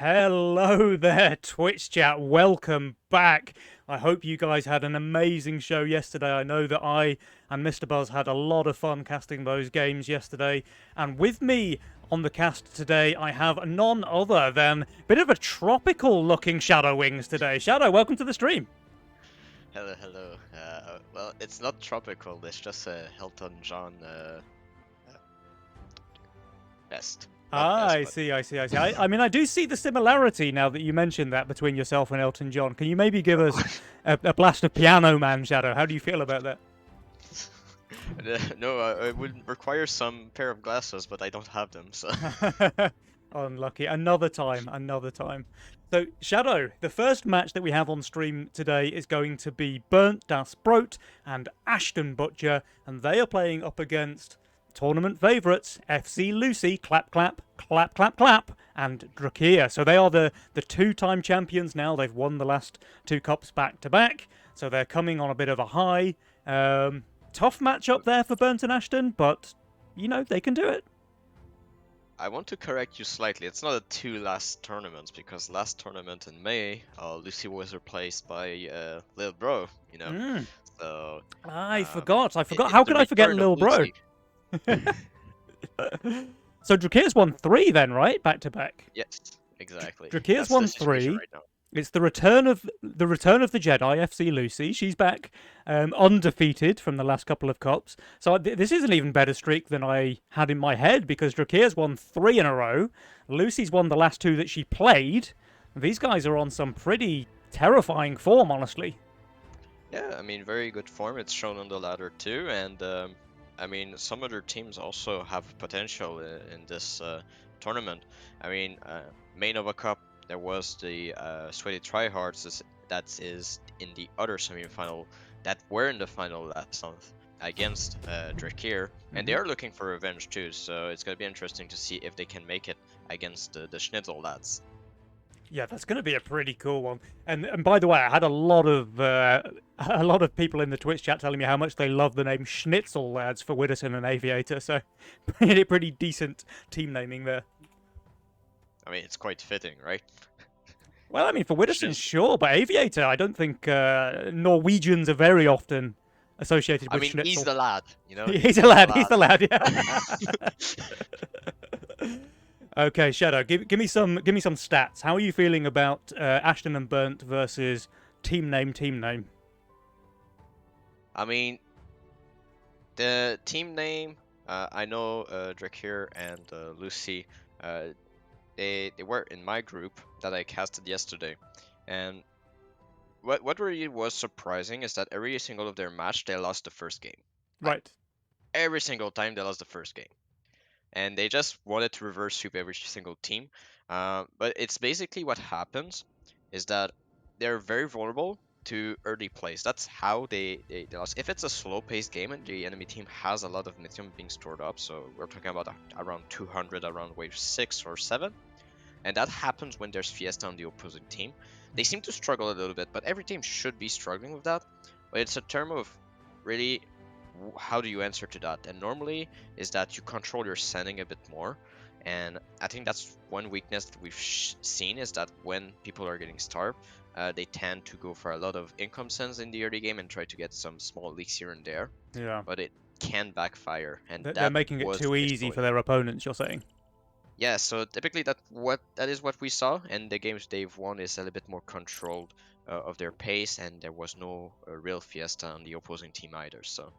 Hello there, Twitch chat. Welcome back. I hope you guys had an amazing show yesterday. I know that I and Mr. Buzz had a lot of fun casting those games yesterday. And with me on the cast today, I have none other than a bit of a tropical looking Shadow Wings today. Shadow, welcome to the stream. Hello, hello. Well, it's not tropical. It's just a Elton John vest. Not Ah, vest, I but see, I see, I see. I mean, I do see the similarity now that you mentioned that between yourself and Elton John. Can you maybe give us a blast of Piano Man, Shadow? How do you feel about that? no. I would require some pair of glasses, but I don't have them. So Unlucky. Another time, another time. So, Shadow, the first match that we have on stream today is going to be Burnt Das Brot and Ashton Butcher, and they are playing up against tournament favourites FC Lucy, clap, clap, clap, clap, clap, and Drakia. So they are the two-time champions now. They've won the last two cups back to back, so they're coming on a bit of a high. Tough match up there for Burnt and Ashton, but you know they can do it. I want to correct you slightly. It's not the two last tournaments because last tournament in May, Lucy was replaced by Lil Bro. Mm. So I um, forgot. I forgot. it's How the could I forget return of Lil Bro? Lucy. So Drakeer's won three then, right? Back to back. Yes, exactly. Drakeer's That's the won situation three. right now. It's the return of the Jedi, FC Lucy. She's back, undefeated from the last couple of cups. So this is an even better streak than I had in my head because Drakeer's won three in a row. Lucy's won the last two that she played. These guys are on some pretty terrifying form, honestly. Yeah, I mean, very good form. It's shown on the ladder too, and I mean, some other teams also have potential in this tournament. I mean, main of a cup, there was the Sweaty Tryhards that is in the other semifinal that were in the final last month against Drakir, and they are looking for revenge too. So it's gonna be interesting to see if they can make it against the Schnitzel lads. Yeah, that's going to be a pretty cool one. And by the way, I had a lot of a lot of people in the Twitch chat telling me how much they love the name Schnitzel lads for Widdowson and Aviator. So pretty decent team naming there. I mean, it's quite fitting, right? Well, I mean, for Widdowson, Schnitzel. sure, but Aviator, I don't think Norwegians are very often associated I with mean, he's Schnitzel. the lad, you know. He's a He's the lad. He's lad. the lad. Yeah. Okay, Shadow, give me some stats. How are you feeling about Ashton and Burnt versus team name? Team name. I mean, the team name. I know Drakir and Lucy. Uh, they were in my group that I casted yesterday, and what really was surprising is that every single of their match they lost the first game. Like Right. every single time they lost the first game, and they just wanted to reverse sweep every single team. But it's basically what happens is that they're very vulnerable to early plays. That's how they lost. If it's a slow-paced game and the enemy team has a lot of Mithium being stored up, so we're talking about around 200 around wave 6 or 7, and that happens when there's Fiesta on the opposing team. They seem to struggle a little bit, but every team should be struggling with that. But it's a term of really how do you answer to that? And normally is that you control your sending a bit more. And I think that's one weakness that we've seen is that when people are getting starved, they tend to go for a lot of income sends in the early game and try to get some small leaks here and there. Yeah. But it can backfire, and They're that making it was too the easy issue. for their opponents, you're saying? Yeah, so typically that is what we saw, and the games they've won is a little bit more controlled of their pace, and there was no real fiesta on the opposing team either. So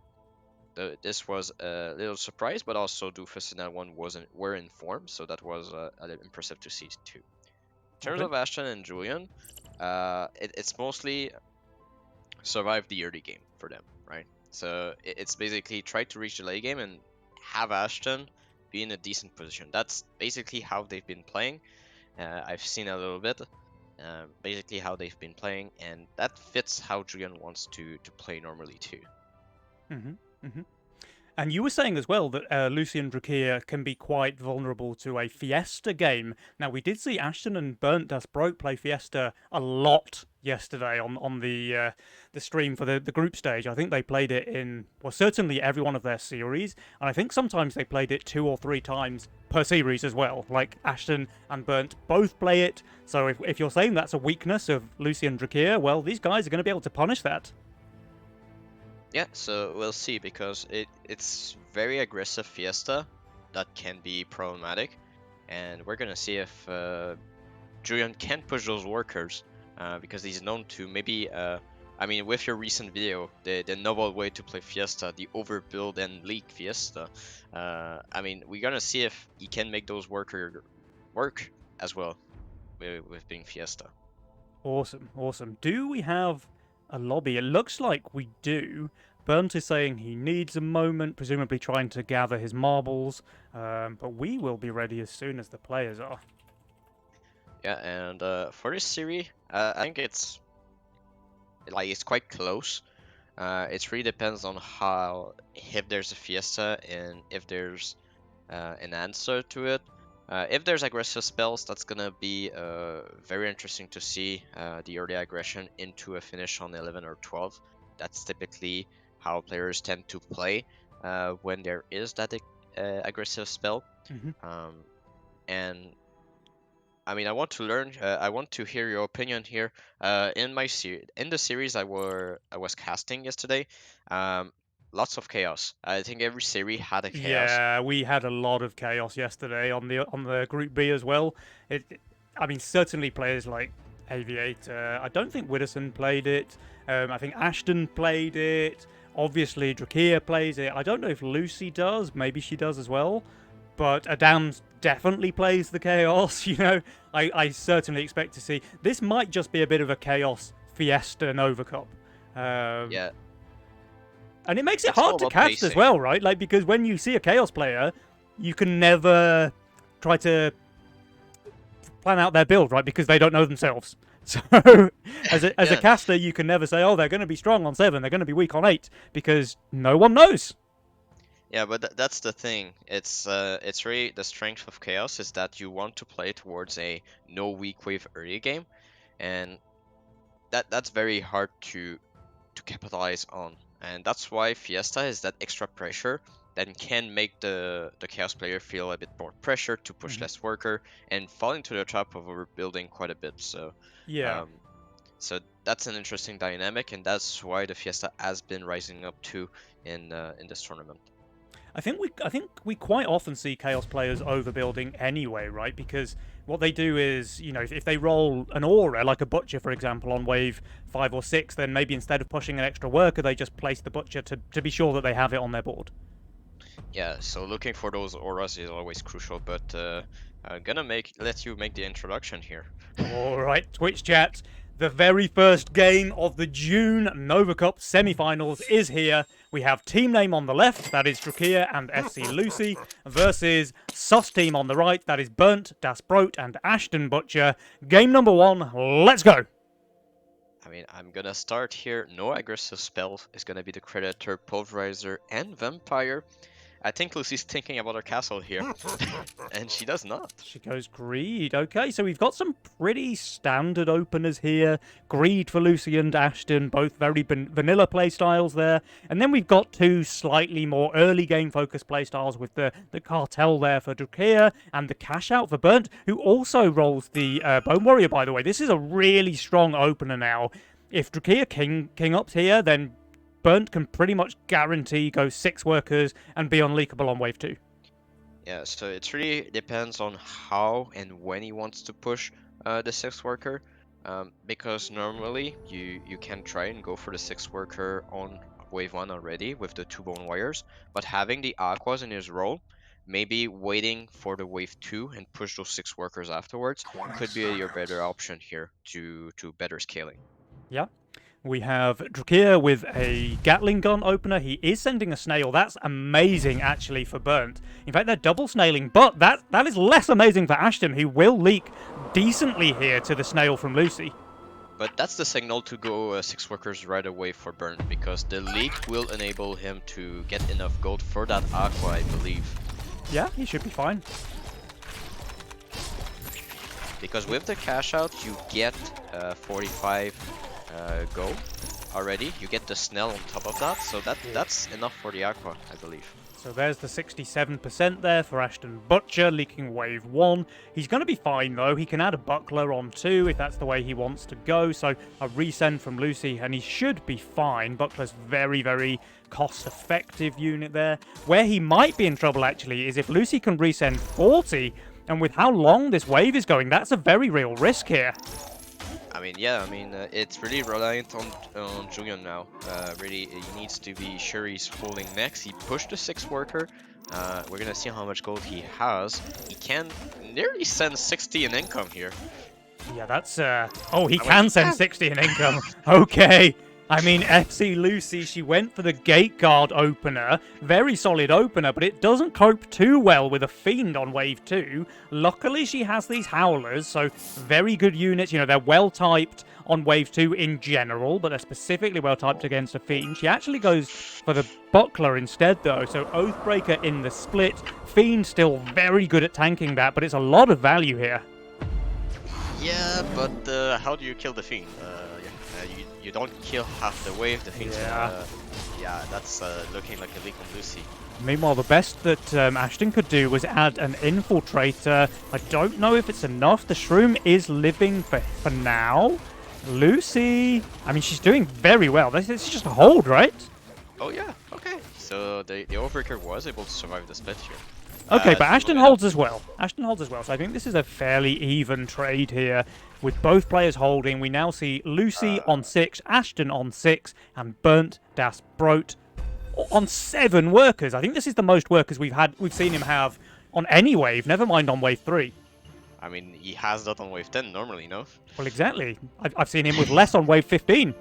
this was a little surprise, but also Doofus and that one were in form, so that was a little impressive to see too. In terms Okay. of Ashton and Julian, it's mostly survive the early game for them, right? So it's basically try to reach the late game and have Ashton be in a decent position. That's basically how they've been playing. I've seen a little bit, basically how they've been playing, and that fits how Julian wants to play normally too. Mm-hmm. Mm-hmm. And you were saying as well that Lucian Drakir can be quite vulnerable to a Fiesta game. Now, we did see Ashton and Burnt Das Broke play Fiesta a lot yesterday on the stream for the group stage. I think they played it in, well, certainly every one of their series. And I think sometimes they played it 2 or 3 times per series as well. Like, Ashton and Burnt both play it. So if you're saying that's a weakness of Lucian Drakir, well, these guys are going to be able to punish that. Yeah, so we'll see, because it's very aggressive Fiesta that can be problematic, and we're gonna see if Julian can push those workers, because he's known to maybe, I mean, with your recent video, the novel way to play Fiesta, the overbuild and leak Fiesta, I mean, we're gonna see if he can make those workers work as well with being Fiesta. Awesome, awesome. Do we have a lobby? It looks like we do. Burnt is saying he needs a moment, presumably trying to gather his marbles, but we will be ready as soon as the players are. Yeah, and for this series, I think it's quite close. It really depends on how, if there's a Fiesta and if there's an answer to it. If there's aggressive spells, that's gonna be very interesting to see the early aggression into a finish on 11 or 12. That's typically how players tend to play when there is that aggressive spell. And I mean, I want to learn. I want to hear your opinion here. In the series I was casting yesterday, lots of chaos. I think every series had a chaos. Yeah, we had a lot of chaos yesterday on the Group B as well. I mean, certainly players like Aviator. I don't think Widdowson played it. I think Ashton played it. Obviously, Drakir plays it. I don't know if Lucy does. Maybe she does as well. But Adams definitely plays the chaos. You know, I certainly expect to see. This might just be a bit of a chaos Fiesta Nova Cup. Yeah. And it makes it hard to cast as well, right? Like, because when you see a Chaos player, you can never try to plan out their build, right? Because they don't know themselves. So, as a caster, you can never say, oh, they're going to be strong on 7, they're going to be weak on 8, because no one knows. Yeah, but that's the thing. It's really the strength of Chaos is that you want to play towards a no weak wave early game, and that's very hard to capitalize on. And that's why Fiesta is that extra pressure that can make the Chaos player feel a bit more pressure to push less worker and fall into the trap of overbuilding quite a bit. So yeah, so that's an interesting dynamic, and that's why the Fiesta has been rising up too in this tournament. I think we quite often see Chaos players overbuilding anyway, right? Because what they do is, you know, if they roll an aura, like a Butcher, for example, on wave 5 or 6, then maybe instead of pushing an extra worker, they just place the Butcher to be sure that they have it on their board. Yeah, so looking for those auras is always crucial, but I'm gonna let you make the introduction here. All right, Twitch chat. The very first game of the June Nova Cup semi-finals is here. We have team name on the left, that is Drakir and FC Lucy, versus Sus team on the right, that is Burnt, Das Brote, and Ashton Butcher. Game number 1, let's go! I mean, I'm gonna start here. No aggressive spell is gonna be the Predator, Pulverizer, and Vampire. I think Lucy's thinking about her castle here, and she does not. She goes Greed. Okay, so we've got some pretty standard openers here. Greed for Lucy and Ashton, both very vanilla playstyles there. And then we've got 2 slightly more early game focused playstyles with the Cartel there for Drakir and the Cash Out for Burnt, who also rolls the Bone Warrior, by the way. This is a really strong opener now. If Drakir king ups here, then Burnt can pretty much guarantee go 6 workers and be unleakable on wave 2. Yeah, so it really depends on how and when he wants to push the 6th worker, because normally you can try and go for the 6th worker on wave 1 already with the 2 bone wires, but having the aquas in his role, maybe waiting for the wave 2 and push those 6 workers afterwards could be your better option here to better scaling. Yeah. We have Drakir with a Gatling gun opener. He is sending a snail. That's amazing, actually, for Burnt. In fact, they're double snailing, but that is less amazing for Ashton, who will leak decently here to the snail from Lucy. but that's the signal to go 6 workers right away for Burnt, because the leak will enable him to get enough gold for that Aqua, I believe. Yeah, he should be fine. Because with the cash out, you get 45 gold already. You get the Snell on top of that, so that's enough for the Aqua, I believe. So there's the 67% there for Ashton Butcher, leaking wave 1. He's going to be fine, though. He can add a Buckler on 2 if that's the way he wants to go. So a resend from Lucy, and he should be fine. Buckler's very, very cost-effective unit there. Where he might be in trouble, actually, is if Lucy can resend 40, and with how long this wave is going, that's a very real risk here. I mean, yeah, it's really reliant on Julian now. Really, he needs to be sure he's holding next. He pushed the 6 worker. We're gonna see how much gold he has. He can nearly send 60 in income here. Yeah, that's, oh, he can send 60 in income. Okay. I mean, FC Lucy, she went for the Gate Guard opener. Very solid opener, but it doesn't cope too well with a Fiend on wave 2. Luckily, she has these Howlers, so very good units. You know, they're well-typed on wave 2 in general, but they're specifically well-typed against a Fiend. She actually goes for the Buckler instead, though, so Oathbreaker in the split. Fiend still very good at tanking that, but it's a lot of value here. Yeah, but how do you kill the Fiend? You don't kill half the wave, the Fiend's gonna... Yeah, that's looking like a leak on Lucy. Meanwhile, the best that Ashton could do was add an Infiltrator. I don't know if it's enough. The Shroom is living for now. Lucy, I mean, she's doing very well. This is just a hold, right? Oh yeah, okay. So the Oathbreaker was able to survive the split here. Okay, but Ashton holds as well. Ashton holds as well, so I think this is a fairly even trade here. With both players holding, we now see Lucy on 6, Ashton on 6, and Burnt Das Brote on 7 workers. I think this is the most workers we've seen him have on any wave, never mind on wave 3. I mean, he has that on wave 10 normally, no? Well, exactly. I've seen him with less on wave 15.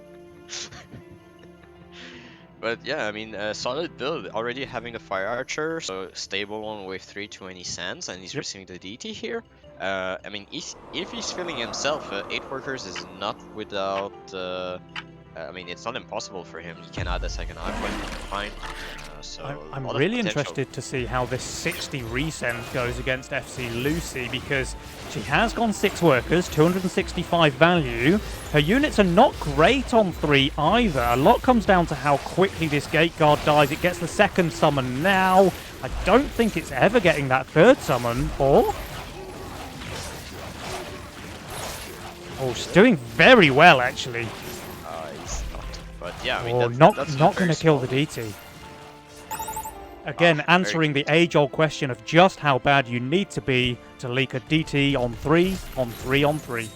But yeah, I mean, solid build, already having the Fire Archer, so stable on wave 3 to any sense, and he's receiving the DT here. I mean, if he's feeling himself, 8 workers is not without... I mean, it's not impossible for him. He can add a second Aqua, fine. I'm really interested to see how this 60 resend goes against FC Lucy, because she has gone 6 workers, 265 value. Her units are not great on 3 either. A lot comes down to how quickly this Gate Guard dies. It gets the second summon now. I don't think it's ever getting that third summon, or... Oh, she's doing very well, actually. He's not. But yeah, I mean, not that's going to kill the DT. Again, answering the age-old question of just how bad you need to be to leak a DT on 3, on 3, on 3.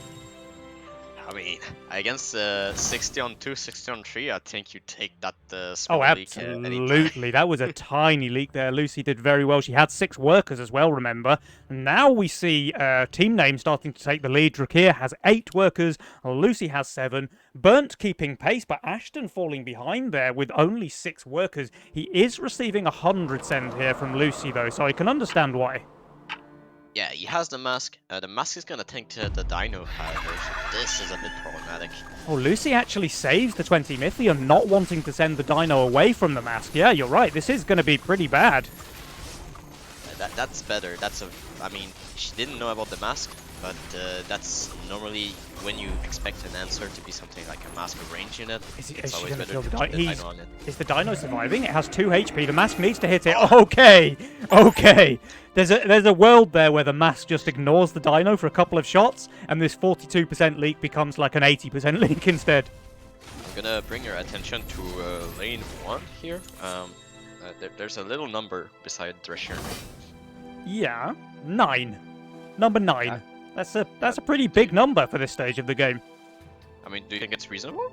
I mean, against 60 on 2, 60 on 3, I think you take that small leak absolutely. That was a tiny leak there. Lucy did very well. She had 6 workers as well, remember. And now we see team name starting to take the lead. Drakir has 8 workers. Lucy has 7. Burnt keeping pace, but Ashton falling behind there with only 6 workers. He is receiving 100 send here from Lucy, though, so I can understand why. Yeah, he has the mask. The mask is gonna tank the Dino, however, so this is a bit problematic. Oh, Lucy actually saves the 20 Mythium, not wanting to send the Dino away from the mask. Yeah, you're right. This is going to be pretty bad. That's better. I mean, she didn't know about the mask, but that's normally when you expect an answer to be something like a mask or range unit. It's always better to put the Dino on it. Is the Dino surviving? It has 2 HP. The mask needs to hit it. Okay, okay. There's a world there where the mask just ignores the Dino for a couple of shots, and this 42% leak becomes like an 80% leak instead. I'm gonna bring your attention to lane 1 here. There's a little number beside Thresher. Yeah, 9. Number 9. That's a pretty big number for this stage of the game. I mean, do you think it's reasonable?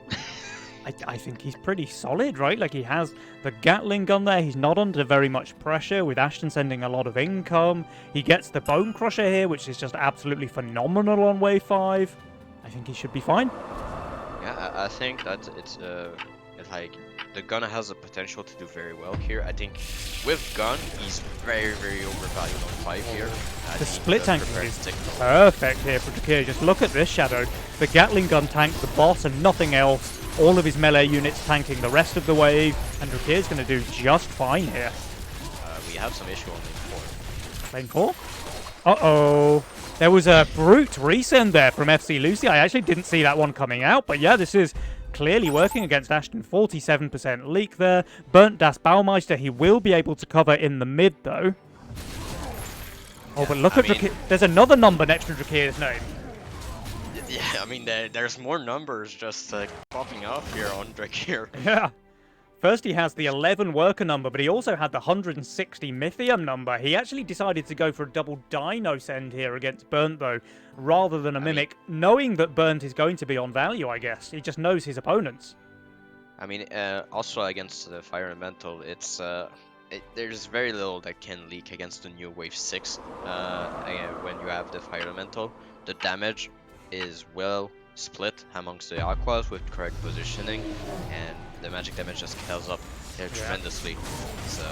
I think he's pretty solid, right? Like, he has the Gatling gun there. He's not under very much pressure, with Ashton sending a lot of income. He gets the Bone Crusher here, which is just absolutely phenomenal on wave 5. I think he should be fine. Yeah, I think that it's like the gun has the potential to do very well here. I think with gun, he's very, very overvalued on 5 here. The split tanking prepared is to take the- perfect here for Drakir. Just look at this, Shadow. The Gatling gun tanks the boss and nothing else. All of his melee units tanking the rest of the wave, and Drakir's going to do just fine here. We have some issue on lane 4. Lane 4? Uh-oh. There was a brute resend there from FC Lucy. I actually didn't see that one coming out, but yeah, this is clearly working against Ashton. 47% leak there. Burnt Das Baumeister, he will be able to cover in the mid, though. Oh, but look I at mean- Drakir. There's another number next to Drakir's name. Yeah, I mean, there's more numbers just popping off here on Drakir. Yeah. First he has the 11 worker number, but he also had the 160 Mythium number. He actually decided to go for a double Dino send here against Burnt, though, rather than a Mimic, knowing that Burnt is going to be on value, I guess. He just knows his opponents. I mean, also against the Fire Elemental, there's very little that can leak against the new Wave 6 when you have the Fire Elemental. The damage is well split amongst the Aquas with correct positioning, and the magic damage just scales up tremendously. So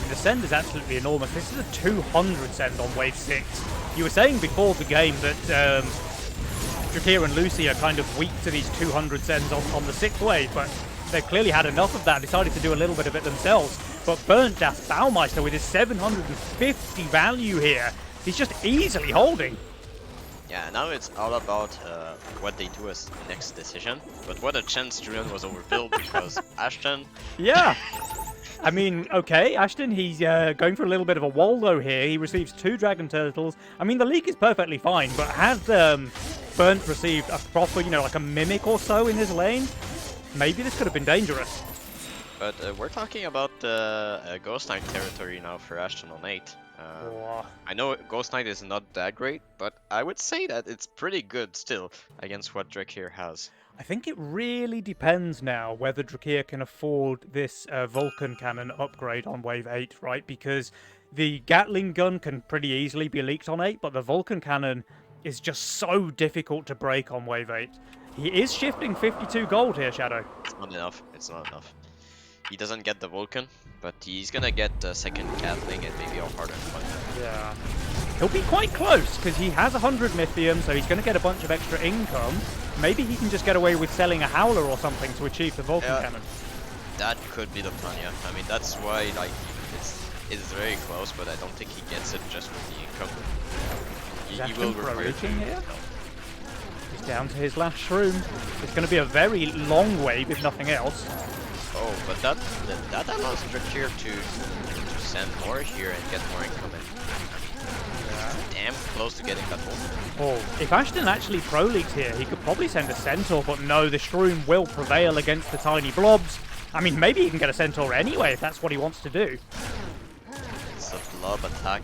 The send is absolutely enormous. This is a 200 send on Wave 6. You were saying before the game that Drakir and Lucy are kind of weak to these 200 sends on the 6th wave, but they've clearly had enough of that, decided to do a little bit of it themselves. But Burnt Das Baumeister with his 750 value here, he's just easily holding. yeah, now it's all about what they do as next decision. But what a chance Julian was overbuilt because Ashton. Yeah. I mean, okay, Ashton, he's going for a little bit of a Waldo here. He receives 2 Dragon Turtles. I mean, the leak is perfectly fine, but had Burnt received a proper, like a Mimic or so in his lane, maybe this could have been dangerous. But we're talking about Ghost Knight territory now for Ashton on 8. Oh, I know Ghost Knight is not that great, but I would say that it's pretty good still against what Drakir has. I think it really depends now whether Drakir can afford this Vulcan Cannon upgrade on Wave 8, right? Because the Gatling gun can pretty easily be leaked on 8, but the Vulcan Cannon is just so difficult to break on Wave 8. He is shifting 52 gold here, Shadow. It's not enough. It's not enough. He doesn't get the Vulcan, but he's gonna get the second Gatling and maybe a harder one. Yeah. He'll be quite close, because he has 100 Mythium, so he's going to get a bunch of extra income. Maybe he can just get away with selling a Howler or something to achieve the Vulcan Cannon. That could be the plan, yeah. I mean, that's why, like, it's very close, but I don't think he gets it just with the income. Is He Ashton will require pro-reaching to- here? He's down to his last shroom. It's going to be a very long wave, if nothing else. Oh, but that allows Drakir to send more here and get more income in. Damn close to getting that one. Oh, if Ashton actually pro-leaked here, he could probably send a Centaur, but no, the Shroom will prevail against the tiny blobs. I mean, maybe he can get a Centaur anyway, if that's what he wants to do. It's a blob attack.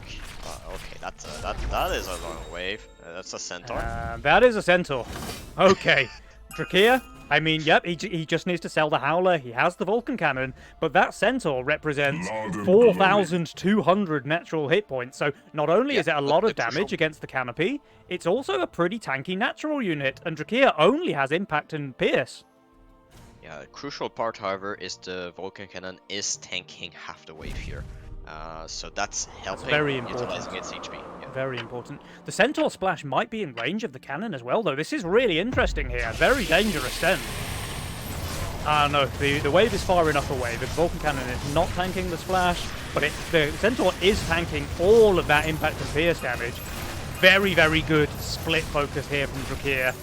Okay, that is a long wave. That's a centaur. That is a Centaur. Okay. Drakir, I mean, yep, he just needs to sell the Howler. He has the Vulcan Cannon, but that Centaur represents 4,200 natural hit points. So not only is it a lot of damage against the canopy, it's also a pretty tanky natural unit, and Drakir only has impact and pierce. Yeah, the crucial part, however, is the Vulcan Cannon is tanking half the wave here. So that's helping very important. utilizing its HP. Yeah. Very important. The Centaur Splash might be in range of the cannon as well, though. This is really interesting here. Very dangerous then. No, the wave is far enough away. The Vulcan Cannon is not tanking the Splash, but the Centaur is tanking all of that impact and pierce damage. Very, very good split focus here from Drakir.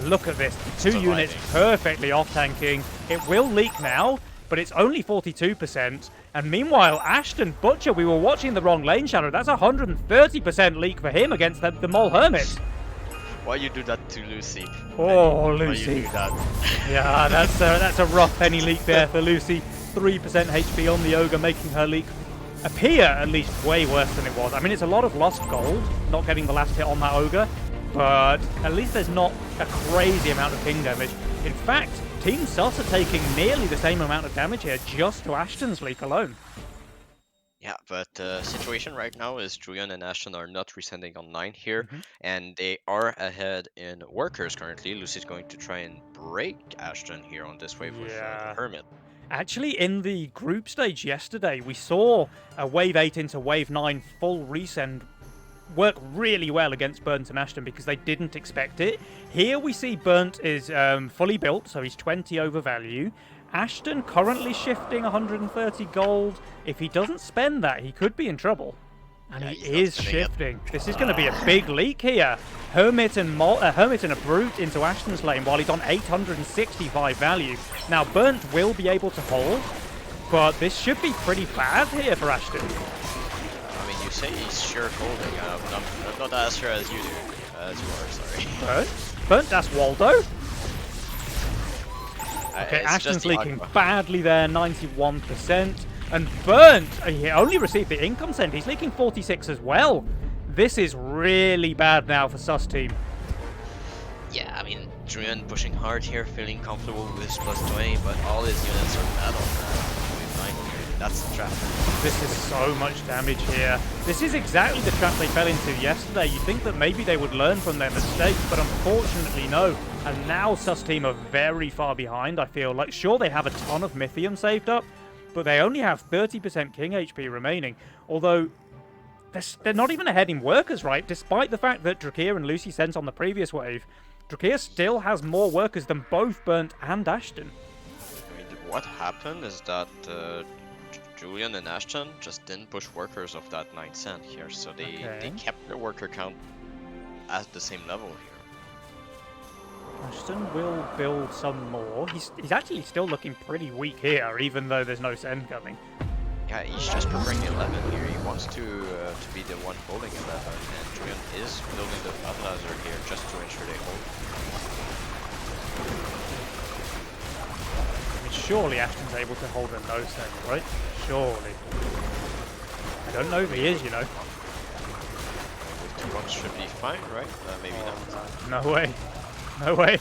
Look at this. The two units perfectly off-tanking. It will leak now, but it's only 42%. And meanwhile, Ashton Butcher, we were watching the wrong lane, Shadow. That's 130% leak for him against the Mole Hermit. Why you do that to Lucy? Oh, Why Lucy. you do that? Yeah, that's a rough penny leak there for Lucy. 3% HP on the Ogre, making her leak appear at least way worse than it was. I mean, it's a lot of lost gold, not getting the last hit on that Ogre, but at least there's not a crazy amount of ping damage. In fact, Team Sus are taking nearly the same amount of damage here just to Ashton's leak alone. Yeah, but the situation right now is Julian and Ashton are not resending on 9 here, and they are ahead in workers currently. Lucy's going to try and break Ashton here on this wave with the Hermit. Actually, in the group stage yesterday, we saw a Wave 8 into Wave 9 full resend work really well against Burnt and Ashton because they didn't expect it. Here we see Burnt is fully built, so he's 20 over value. Ashton currently shifting 130 gold. If he doesn't spend that, he could be in trouble. And Yeah, he he's not is spending it. shifting. This is going to be a big leak here. Hermit and a Brute into Ashton's lane while he's on 865 value. Now, Burnt will be able to hold, but this should be pretty bad here for Ashton. I mean, you say he's sure holding. I'm not as sure as you do. As you are, sorry. Burnt, that's Waldo. Okay, It's Ashton's just the leaking Aqua. badly there, 91%. And Burnt, he only received the income send. He's leaking 46 as well. This is really bad now for Sus team. Yeah, I mean, Druyan pushing hard here, feeling comfortable with his plus 20, but all his units are bad on Wave 9 here. That's the trap. This is so much damage here. This is exactly the trap they fell into yesterday. You'd think that maybe they would learn from their mistakes, but unfortunately no. And now Sus team are very far behind, I feel like. Sure, they have a ton of Mythium saved up, but they only have 30% King HP remaining. Although, they're not even ahead in workers, right? Despite the fact that Drakir and Lucy sent on the previous wave, Drakir still has more workers than both Burnt and Ashton. I mean, what happened is that Julian and Ashton just didn't push workers of that 9 cent here, so they kept their worker count at the same level here. Ashton will build some more. He's actually still looking pretty weak here, even though there's no send coming. Yeah, he's just preferring 11 here. He wants to be the one holding 11, and Julian is building the fertilizer here just to ensure they hold. I mean, surely Ashton's able to hold a no send, right? Surely. I don't know if he is, you know. With 2 months should be fine, right? Maybe not. No way. No way.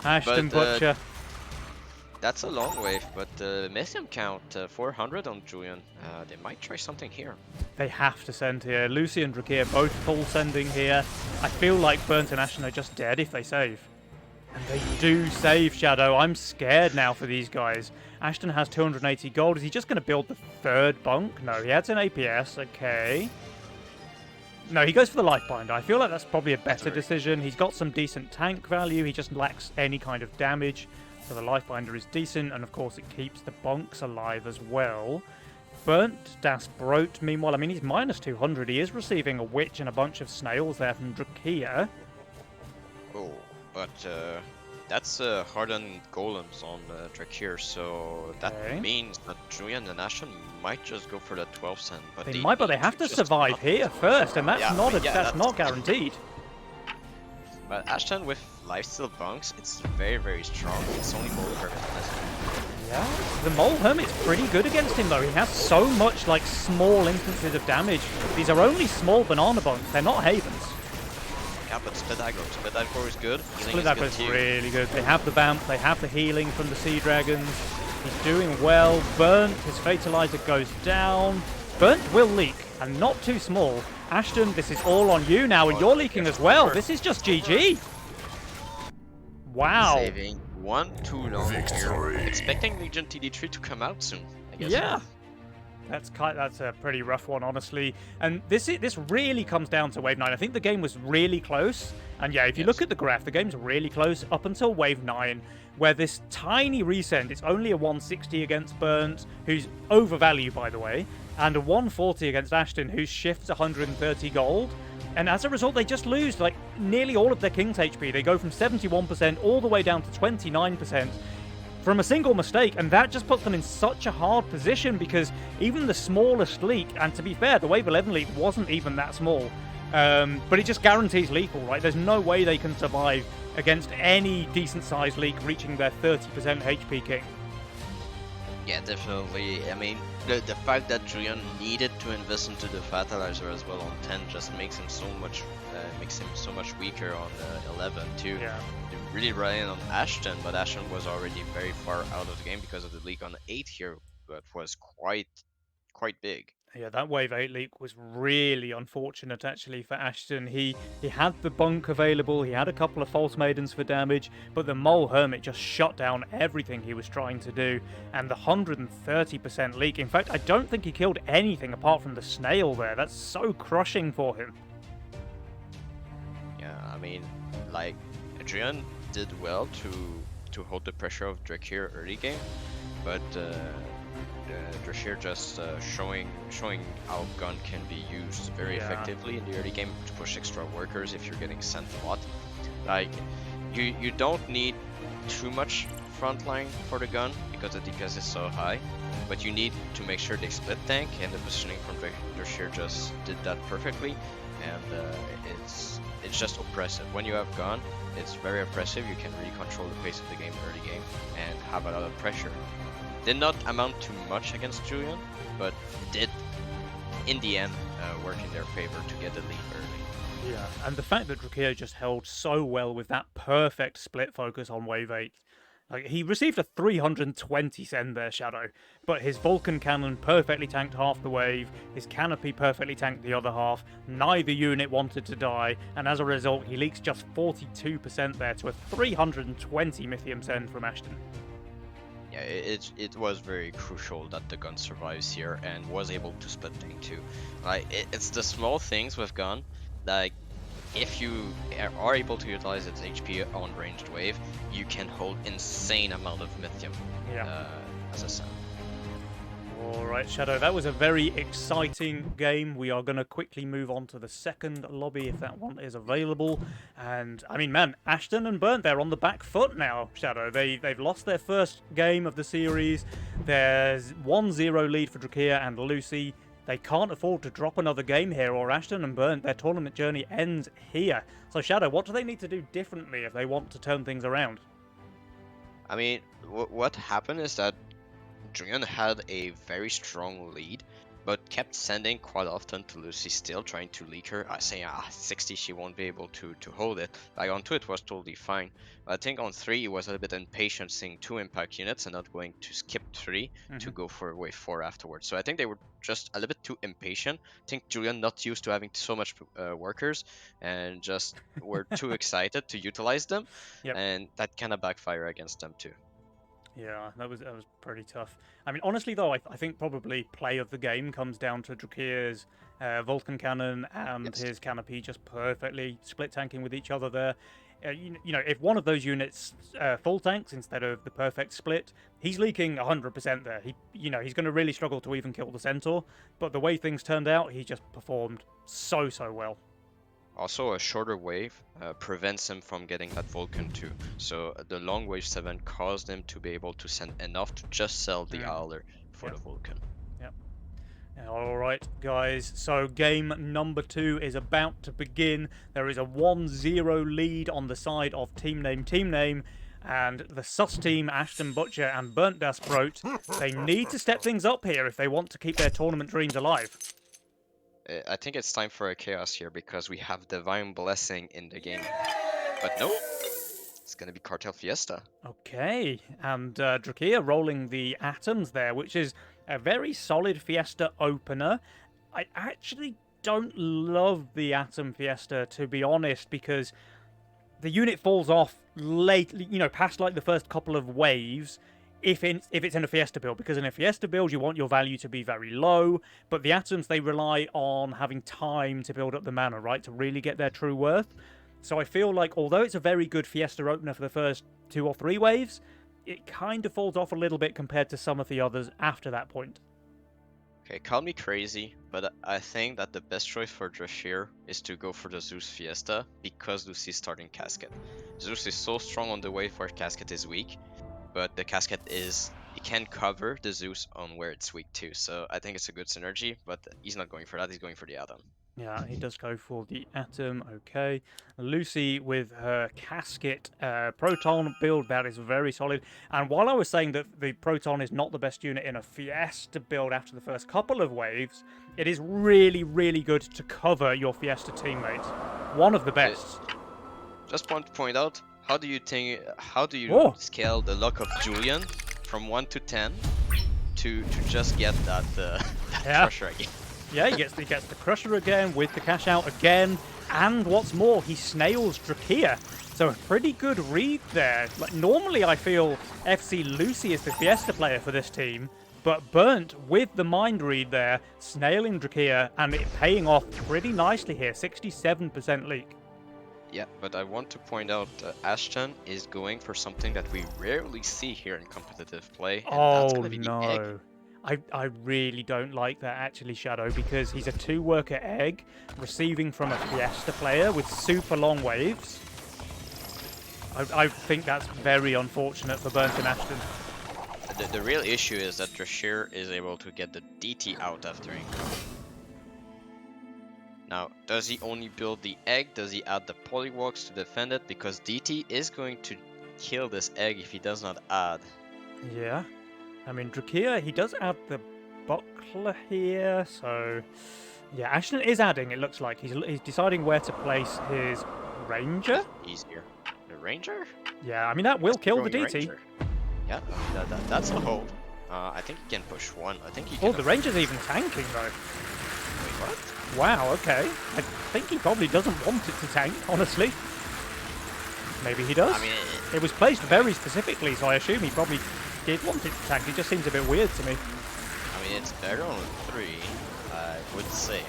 Ashton But, Butcher. That's a long wave, but Mythium count 400 on Julian. They might try something here. They have to send here. Lucy and Drakir both full sending here. I feel like Burnt and Ashton are just dead if they save. And they do save, Shadow. I'm scared now for these guys. Ashton has 280 gold. Is he just going to build the third bunk? No, he adds an APS. Okay. No, he goes for the Lifebinder. I feel like that's probably a better decision. He's got some decent tank value. He just lacks any kind of damage. So the Lifebinder is decent, and of course it keeps the bunks alive as well. Burnt Das Brot, meanwhile, I mean, he's minus 200. He is receiving a Witch and a bunch of snails there from Drakir. Oh, but that's hardened golems on Drakir, so that means that Julian and Ashton might just go for the 12 cent. But they might, but they have to survive here first, and that's not guaranteed. But Ashton with lifesteal bunks, it's very, very strong. It's only Mole Hermit missing. Yeah, the Mole Hermit's pretty good against him though. He has so much like small instances of damage. These are only small banana bunks. They're not havens. Yeah, but Split Aggro. Split Aggro is good. Split Aggro is really good. They have the Vamp, they have the healing from the Sea Dragons. He's doing well. Burnt, his Fatalizer goes down. Burnt will leak, and not too small. Ashton, this is all on you now, and you're leaking as well. This is just GG. Wow. Saving one too long here. Expecting Legion TD3 to come out soon, I guess. Yeah. That's a pretty rough one, honestly. And this really comes down to Wave 9. I think the game was really close. And yeah, if you look at the graph, the game's really close up until Wave 9, where this tiny resend, it's only a 160 against Burnt, who's overvalued, by the way, and a 140 against Ashton, who shifts 130 gold. And as a result, they just lose like nearly all of their King's HP. They go from 71% all the way down to 29%. From a single mistake, and that just puts them in such a hard position because even the smallest leak, and to be fair, the Wave 11 leak wasn't even that small, but it just guarantees lethal, right? There's no way they can survive against any decent-sized leak reaching their 30% HP king. Yeah, definitely. I mean, the fact that Julian needed to invest into the Fatalizer as well on 10 just makes him so much weaker on 11 too. Yeah. Really relying on Ashton, but Ashton was already very far out of the game because of the leak on 8 here, but was quite big. Yeah, that wave 8 leak was really unfortunate actually for Ashton. He had the bunk available, he had a couple of false maidens for damage, but the Mole Hermit just shut down everything he was trying to do. And the 130% leak, in fact, I don't think he killed anything apart from the snail there. That's so crushing for him. Yeah, I mean, like, Adrian did well to hold the pressure of Drakir early game, but Drashir just showing how gun can be used very effectively in the early game to push extra workers if you're getting sent a lot. Like, you don't need too much frontline for the gun because the DPS is so high, but you need to make sure they split tank, and the positioning from Drashir just did that perfectly, and it's just oppressive. When you have gun, it's very oppressive. You can really control the pace of the game early game and have a lot of pressure. Did not amount to much against Julian, but did, in the end, work in their favor to get the lead early. Yeah, and the fact that Drakir just held so well with that perfect split focus on wave 8. Like, he received a 320 send there, Shadow, but his Vulcan cannon perfectly tanked half the wave, his canopy perfectly tanked the other half, neither unit wanted to die, and as a result he leaks just 42% there to a 320 Mythium send from Ashton. Yeah, it was very crucial that the gun survives here and was able to split tank too. Like, it's the small things with gun, like, if you are able to utilize its HP on ranged wave, you can hold insane amount of Mythium as a send. Alright, Shadow, that was a very exciting game. We are going to quickly move on to the second lobby if that one is available. And, I mean, man, Ashton and Burnt, they're on the back foot now, Shadow. They've lost their first game of the series. There's 1-0 lead for Drakir and Lucy. They can't afford to drop another game here, or Ashton and Burnt, their tournament journey ends here. So, Shadow, what do they need to do differently if they want to turn things around? I mean, what happened is that Julian had a very strong lead, but kept sending quite often to Lucy, still trying to leak her, saying 60 she won't be able to hold it. Like, on 2 it was totally fine, but I think on 3 he was a bit impatient seeing 2 impact units and not going to skip 3 to go for wave 4 afterwards. So I think they were just a little bit too impatient. I think Julian not used to having so much workers and just were too excited to utilize them, and that kind of backfire against them too. Yeah, that was pretty tough. I mean, honestly, though, I think probably play of the game comes down to Drakir's Vulcan Cannon and his Canopy just perfectly split tanking with each other there. You know, if one of those units full tanks instead of the perfect split, he's leaking 100% there. He's going to really struggle to even kill the Centaur. But the way things turned out, he just performed so well. Also, a shorter wave prevents him from getting that Vulcan too. So the long wave 7 caused him to be able to send enough to just sell the Owler for the Vulcan. Yep. Alright, guys. So game number 2 is about to begin. There is a 1-0 lead on the side of Team Name. And the sus team, Ashton Butcher and Burnt Das Broat, they need to step things up here if they want to keep their tournament dreams alive. I think it's time for a chaos here because we have Divine Blessing in the game. But no, it's going to be Cartel Fiesta. Okay, and Drakir rolling the Atoms there, which is a very solid Fiesta opener. I actually don't love the Atom Fiesta, to be honest, because the unit falls off late, past like the first couple of waves, if it's in a Fiesta build, because in a Fiesta build you want your value to be very low, but the Atoms, they rely on having time to build up the mana, right, to really get their true worth. So I feel like, although it's a very good Fiesta opener for the first 2 or 3 waves, it kind of falls off a little bit compared to some of the others after that point. Okay, call me crazy, but I think that the best choice for Drashir is to go for the Zeus Fiesta because Lucy's starting Casket. Zeus is so strong on the wave where Casket is weak, but the Casket it can cover the Zeus on where it's weak too. So I think it's a good synergy, but he's not going for that, he's going for the Atom. Yeah, he does go for the Atom, okay. Lucy with her Casket Proton build, that is very solid. And while I was saying that the Proton is not the best unit in a Fiesta build after the first couple of waves, it is really good to cover your Fiesta teammates. One of the best. Just want to point out, how do you scale the luck of Julian from 1 to 10 to just get that pressure again? Yeah, he gets the Crusher again with the cash out again. And what's more, he snails Drakea. So a pretty good read there. Like normally I feel FC Lucy is the Fiesta player for this team. But Burnt with the mind read there, snailing Drakea and it paying off pretty nicely here. 67% leak. Yeah, but I want to point out Ashton is going for something that we rarely see here in competitive play, and that's Oh gonna be the egg. no. I really don't like that actually, Shadow, because he's a 2-worker egg receiving from a Fiesta player with super long waves. I think that's very unfortunate for Burnt and Ashton. The real issue is that Drashir is able to get the DT out after income. Now, does he only build the egg? Does he add the polywalks to defend it? Because DT is going to kill this egg if he does not add. Yeah. I mean, Drakea, he does add the buckler here, so... Yeah, Ashton is adding, it looks like. He's deciding where to place his ranger. Easier. The ranger? Yeah, I mean, that will kill the Throwing DT. ranger. Yeah, that's a hold. I think he can push one. I think he can. Oh, the ranger's even tanking, though. Wait, what? Wow, okay. I think he probably doesn't want it to tank, honestly. Maybe he does. I mean, It was placed very specifically, so I assume he probably did want it to tank. It just seems a bit weird to me. I mean, it's better on 3, I would say,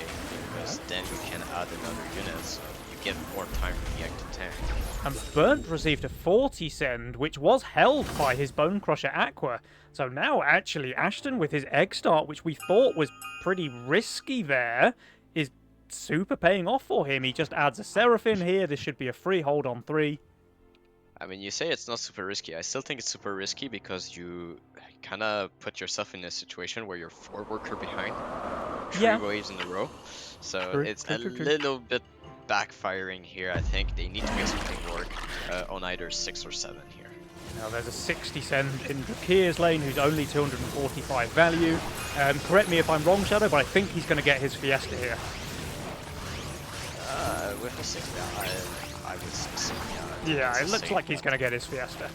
because then you can add another unit, so you get more time for the egg to tank. And Burnt received a 40 send, which was held by his Bone Crusher Aqua. So now, actually, Ashton with his egg start, which we thought was pretty risky there, is super paying off for him. He just adds a Seraphim here. This should be a free hold on 3. I mean, you say it's not super risky. I still think it's super risky because you kind of put yourself in a situation where you're 4-worker behind, 3 Yeah. waves in a row. So True, it's true, a true, true. little bit backfiring here, I think. They need to make something work on either 6 or 7 here. Now there's a 60 send in Drakea's lane, who's only 245 value. Correct me if I'm wrong, Shadow, but I think he's going to get his Fiesta here. With the 6, I would say so, yeah. Yeah, it looks like he's going to get his Fiesta.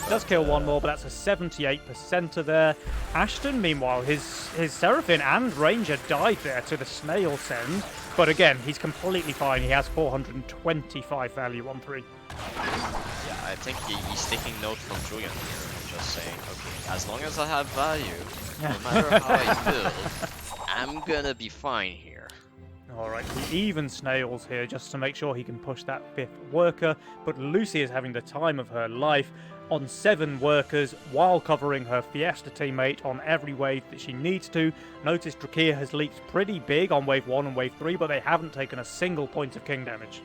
Does kill one more, but that's a 78%er there. Ashton, meanwhile, his Seraphim and Ranger died there to the snail send. But again, he's completely fine. He has 425 value on 3. Yeah, I think he's taking note from Julian here and just saying, okay, as long as I have value, no matter how I build, I'm gonna be fine here. Alright, he even snails here just to make sure he can push that 5th worker, but Lucy is having the time of her life on 7 workers while covering her Fiesta teammate on every wave that she needs to. Notice Drakea has leaked pretty big on wave 1 and wave 3, but they haven't taken a single point of king damage.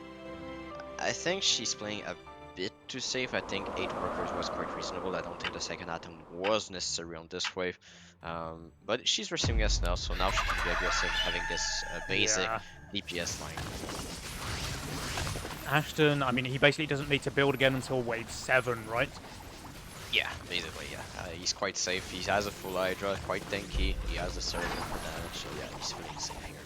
I think she's playing a bit too safe. I think 8 workers was quite reasonable. I don't think the second atom was necessary on this wave. But she's receiving us now, so now she can be aggressive having this basic Yeah. DPS line. Ashton, I mean, he basically doesn't need to build again until wave 7, right? Yeah, basically, yeah. He's quite safe. He has a full Hydra, quite tanky. He has a Surgeon for damage, so yeah, he's feeling safe here.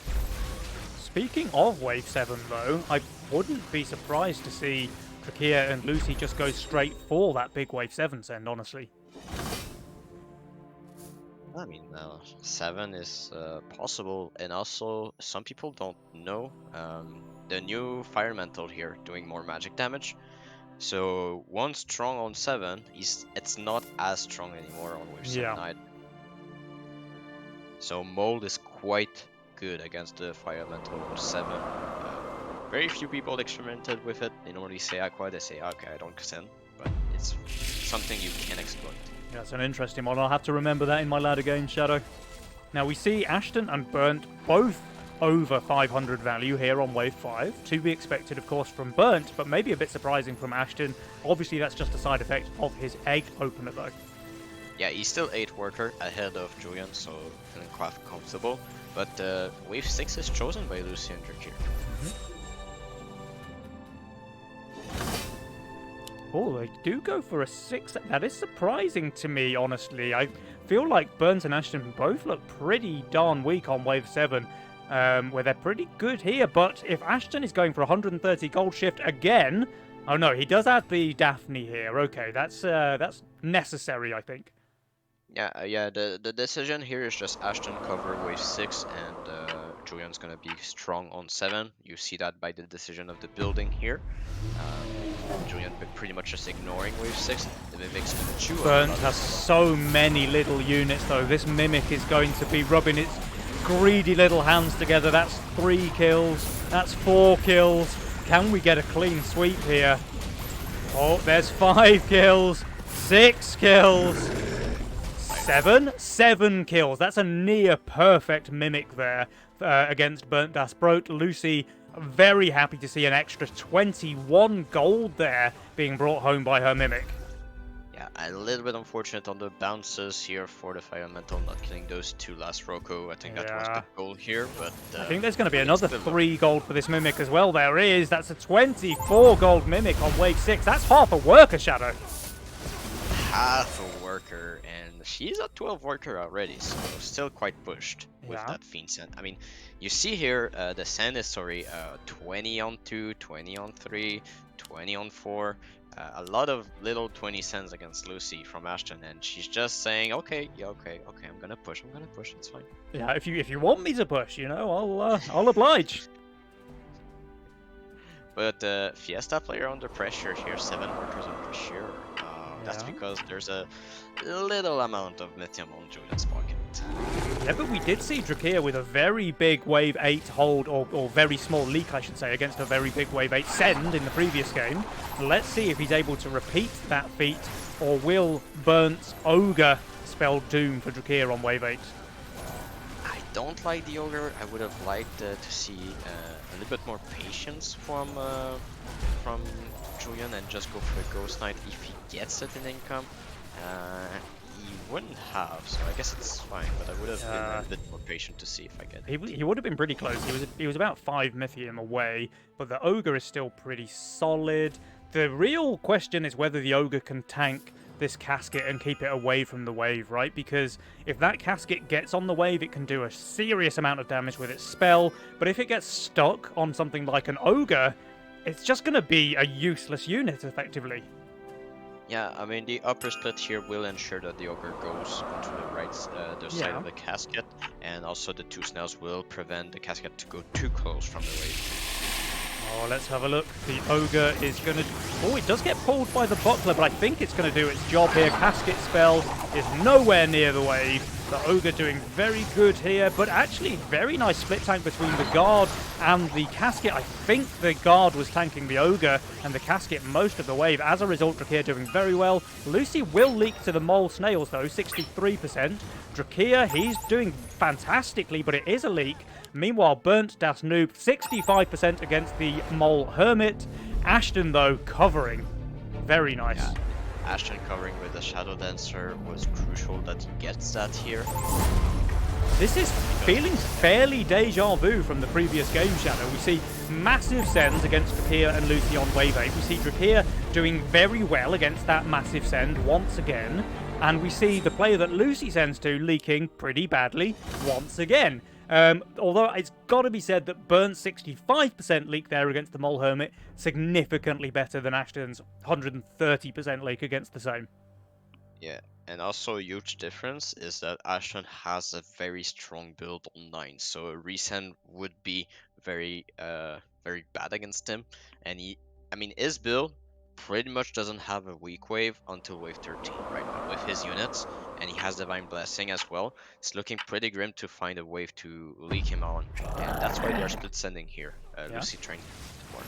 Speaking of wave 7, though, I wouldn't be surprised to see Drakea and Lucy just go straight for that big wave 7 send, honestly. I mean, 7 is possible, and also some people don't know the new Fire Mantle here doing more magic damage. So one strong on 7, it's not as strong anymore on wave 7 Yeah. either. So Mold is quite good against the Fire Mantle on 7. Very few people experimented with it. They normally say Aqua, they say okay, I don't consent, but it's something you can exploit. Yeah, that's an interesting one. I'll have to remember that in my ladder game, Shadow. Now, we see Ashton and Burnt both over 500 value here on wave 5. To be expected, of course, from Burnt, but maybe a bit surprising from Ashton. Obviously, that's just a side effect of his egg opener, though. Yeah, he's still 8 worker ahead of Julian, so feeling quite comfortable. But wave 6 is chosen by Lucy and Drakir. Oh, they do go for a 6. That is surprising to me, honestly. I feel like Burnt and Ashton both look pretty darn weak on wave 7, where they're pretty good here. But if Ashton is going for 130 gold shift again... Oh no, he does add the Daphne here. Okay, that's necessary, I think. Yeah, the decision here is just Ashton cover wave 6 and Julian's gonna be strong on 7. You see that by the decision of the building here. Julian pretty much just ignoring wave 6. The Mimic's gonna chew on a Burnt lot has of- so many little units though. This Mimic is going to be rubbing its greedy little hands together. That's 3 kills. That's 4 kills. Can we get a clean sweep here? Oh, there's 5 kills. 6 kills. 7 kills. That's a near perfect Mimic there against Burnt Das Brot. Lucy very happy to see an extra 21 gold there being brought home by her Mimic. Yeah, a little bit unfortunate on the bounces here for the Fire Elemental, not killing those 2 last Roko. I think that was the goal here, but... I think there's going to be another 3 gold for this Mimic as well. There is. That's a 24 gold Mimic on wave 6. That's half a worker, Shadow. Half a worker, and she's a 12 worker already, so still quite pushed with that Fiend Sand. I mean, you see here, the Sand is, 20 on 2, 20 on 3, 20 on 4. A lot of little 20 cents against Lucy from Ashton, and she's just saying, okay, I'm gonna push, it's fine. Yeah, if you want me to push, you know, I'll oblige. But Fiesta player under pressure here, 7 workers under pressure. That's because there's a little amount of lithium on Julian's pocket. Yeah, but we did see Drakir with a very big wave 8 hold, or very small leak, I should say, against a very big wave 8 send in the previous game. Let's see if he's able to repeat that feat, or will Burnt's Ogre spell doom for Drakir on wave 8? I don't like the Ogre. I would have liked to see a little bit more patience from Julian and just go for a Ghost Knight if he gets it in income. He wouldn't have, so I guess it's fine, but I would have been a bit more patient to see if I get it. He would have been pretty close. He was about 5 Mythium away, but the Ogre is still pretty solid. The real question is whether the Ogre can tank this casket and keep it away from the wave, right? Because if that casket gets on the wave, it can do a serious amount of damage with its spell, but if it gets stuck on something like an Ogre, it's just going to be a useless unit, effectively. Yeah, I mean, the upper split here will ensure that the Ogre goes to the right side of the casket, and also the 2 snails will prevent the casket to go too close from the wave. Oh, let's have a look. The Ogre is going to... Oh, it does get pulled by the Buckler, but I think it's going to do its job here. Casket spell is nowhere near the wave. The Ogre doing very good here, but actually very nice split tank between the Guard and the Casket. I think the Guard was tanking the Ogre and the Casket most of the wave. As a result, Drakir doing very well. Lucy will leak to the Mole Snails, though, 63%. Drakir, he's doing fantastically, but it is a leak. Meanwhile, Burnt Das Noob, 65% against the Mole Hermit. Ashton, though, covering. Very nice. Yeah. Ashton covering with the Shadow Dancer was crucial that he gets that here. This is feeling fairly deja vu from the previous game, Shadow. We see massive sends against Drakir and Lucy on wave 8. We see Drakir doing very well against that massive send once again. And we see the player that Lucy sends to leaking pretty badly once again. Although it's got to be said that Burnt's 65% leak there against the Mole Hermit, significantly better than Ashton's 130% leak against the same. Yeah, and also a huge difference is that Ashton has a very strong build on 9, so a resend would be very bad against him. And his build pretty much doesn't have a weak wave until wave 13 right now with his units, and he has Divine Blessing as well. It's looking pretty grim to find a wave to leak him on, and that's why they're split sending here. Lucy trying to work.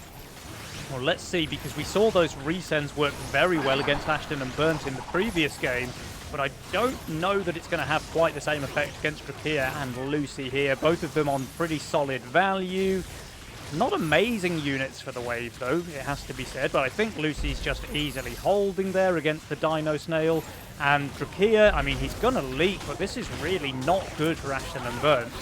Well, let's see, because we saw those resends work very well against Ashton and Burnt in the previous game, but I don't know that it's going to have quite the same effect against Drakir and Lucy here. Both of them on pretty solid value. Not amazing units for the wave, though, it has to be said, but I think Lucy's just easily holding there against the Dino Snail. And Drakir, I mean, he's going to leak, but this is really not good for Ashton and Burnt.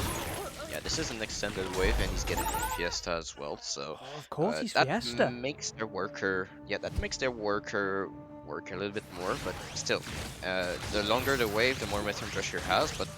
Yeah, this is an extended wave, and he's getting the Fiesta as well, so... Oh, of course he's that Fiesta. makes their worker... Yeah, that makes their worker work a little bit more, but still, the longer the wave, the more Mythium Drashear has, but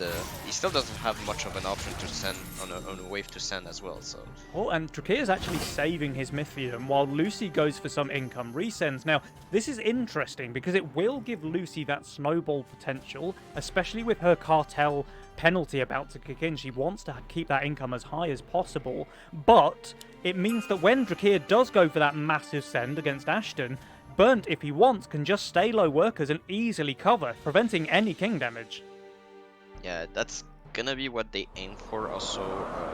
he still doesn't have much of an option to send on a wave to send as well, so... Oh, and Drakir is actually saving his Mythium while Lucy goes for some income resends. Now, this is interesting because it will give Lucy that snowball potential, especially with her cartel penalty about to kick in. She wants to keep that income as high as possible, but it means that when Drakir does go for that massive send against Ashton, Burnt, if he wants, can just stay low workers and easily cover, preventing any king damage. Yeah, that's gonna be what they aim for. Also,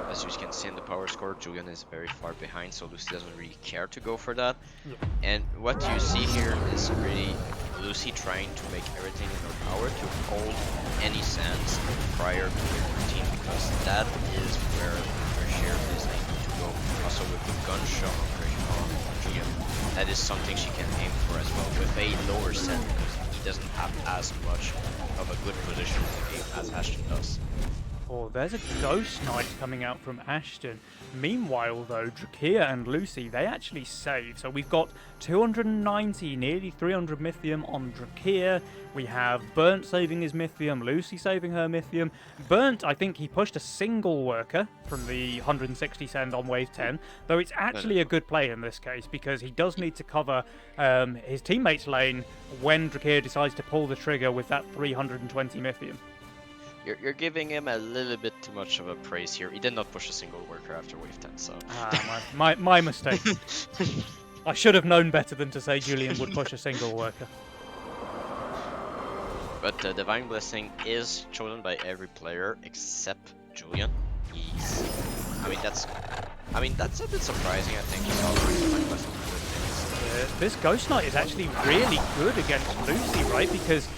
as you can see in the power score, Julian is very far behind, so Lucy doesn't really care to go for that. Yeah. And what you see here is really Lucy trying to make everything in her power to hold any sands prior to the routine, because that is where Drashear is aiming to go. Also with the gunshot on Julian, that is something she can aim for as well with a lower set, because he doesn't have as much of a good position in the game as Ashton does. Oh, there's a Ghost Knight coming out from Ashton. Meanwhile, though, Drakir and Lucy, they actually save. So we've got 290, nearly 300 Mythium on Drakir. We have Burnt saving his Mythium, Lucy saving her Mythium. Burnt, I think he pushed a single worker from the 160 send on wave 10, though it's actually a good play in this case because he does need to cover his teammate's lane when Drakir decides to pull the trigger with that 320 Mythium. You're giving him a little bit too much of a praise here. He did not push a single worker after wave 10, so... my mistake. I should have known better than to say Julian would push a single worker. But Divine Blessing is chosen by every player except Julian. I mean, that's a bit surprising. I think he's already Divine Blessing good things. This Ghost Knight is actually really good against Lucy, right? Because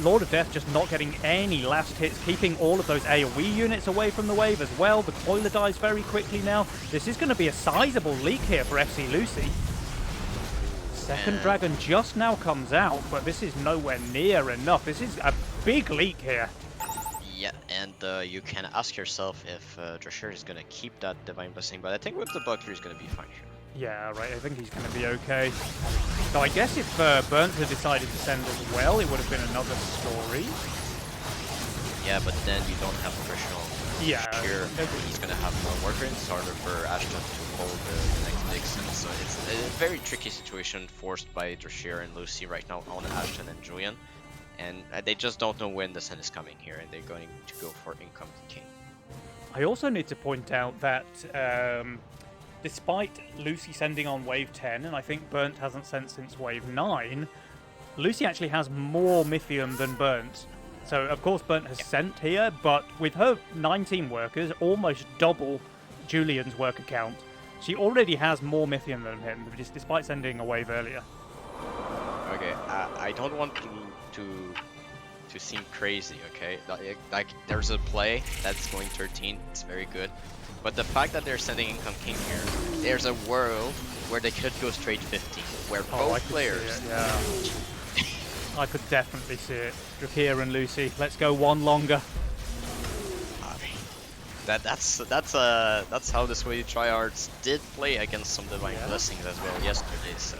Lord of Death just not getting any last hits, keeping all of those AoE units away from the wave as well. The Coiler dies very quickly now. This is going to be a sizable leak here for FC Lucy. Second Dragon just now comes out, but this is nowhere near enough. This is a big leak here. Yeah, and you can ask yourself if Drashear is going to keep that Divine Blessing, but I think with the Buckler he's going to be fine here. Yeah, right, I think he's going to be okay. So I guess if Burnt had decided to send as well, it would have been another story. Yeah, but then you don't have traditional Drashear. He's going to have more worker, and it's harder for Ashton to hold the next Dixon. So it's a very tricky situation forced by Drashear and Lucy right now on Ashton and Julian. And they just don't know when the sun is coming here, and they're going to go for income king. I also need to point out that despite Lucy sending on wave 10, and I think Burnt hasn't sent since wave 9, Lucy actually has more Mythium than Burnt. So, of course, Burnt has sent here, but with her 19 workers, almost double Julian's worker count, she already has more Mythium than him, just despite sending a wave earlier. Okay, I don't want to seem crazy, okay? Like, there's a play that's going 13, it's very good. But the fact that they're sending Income King here, there's a world where they could go straight 15, where both players... I could definitely see it. Drakir and Lucy, let's go one longer. That's how the Swedish Triards did play against some Divine Blessings as well yesterday, so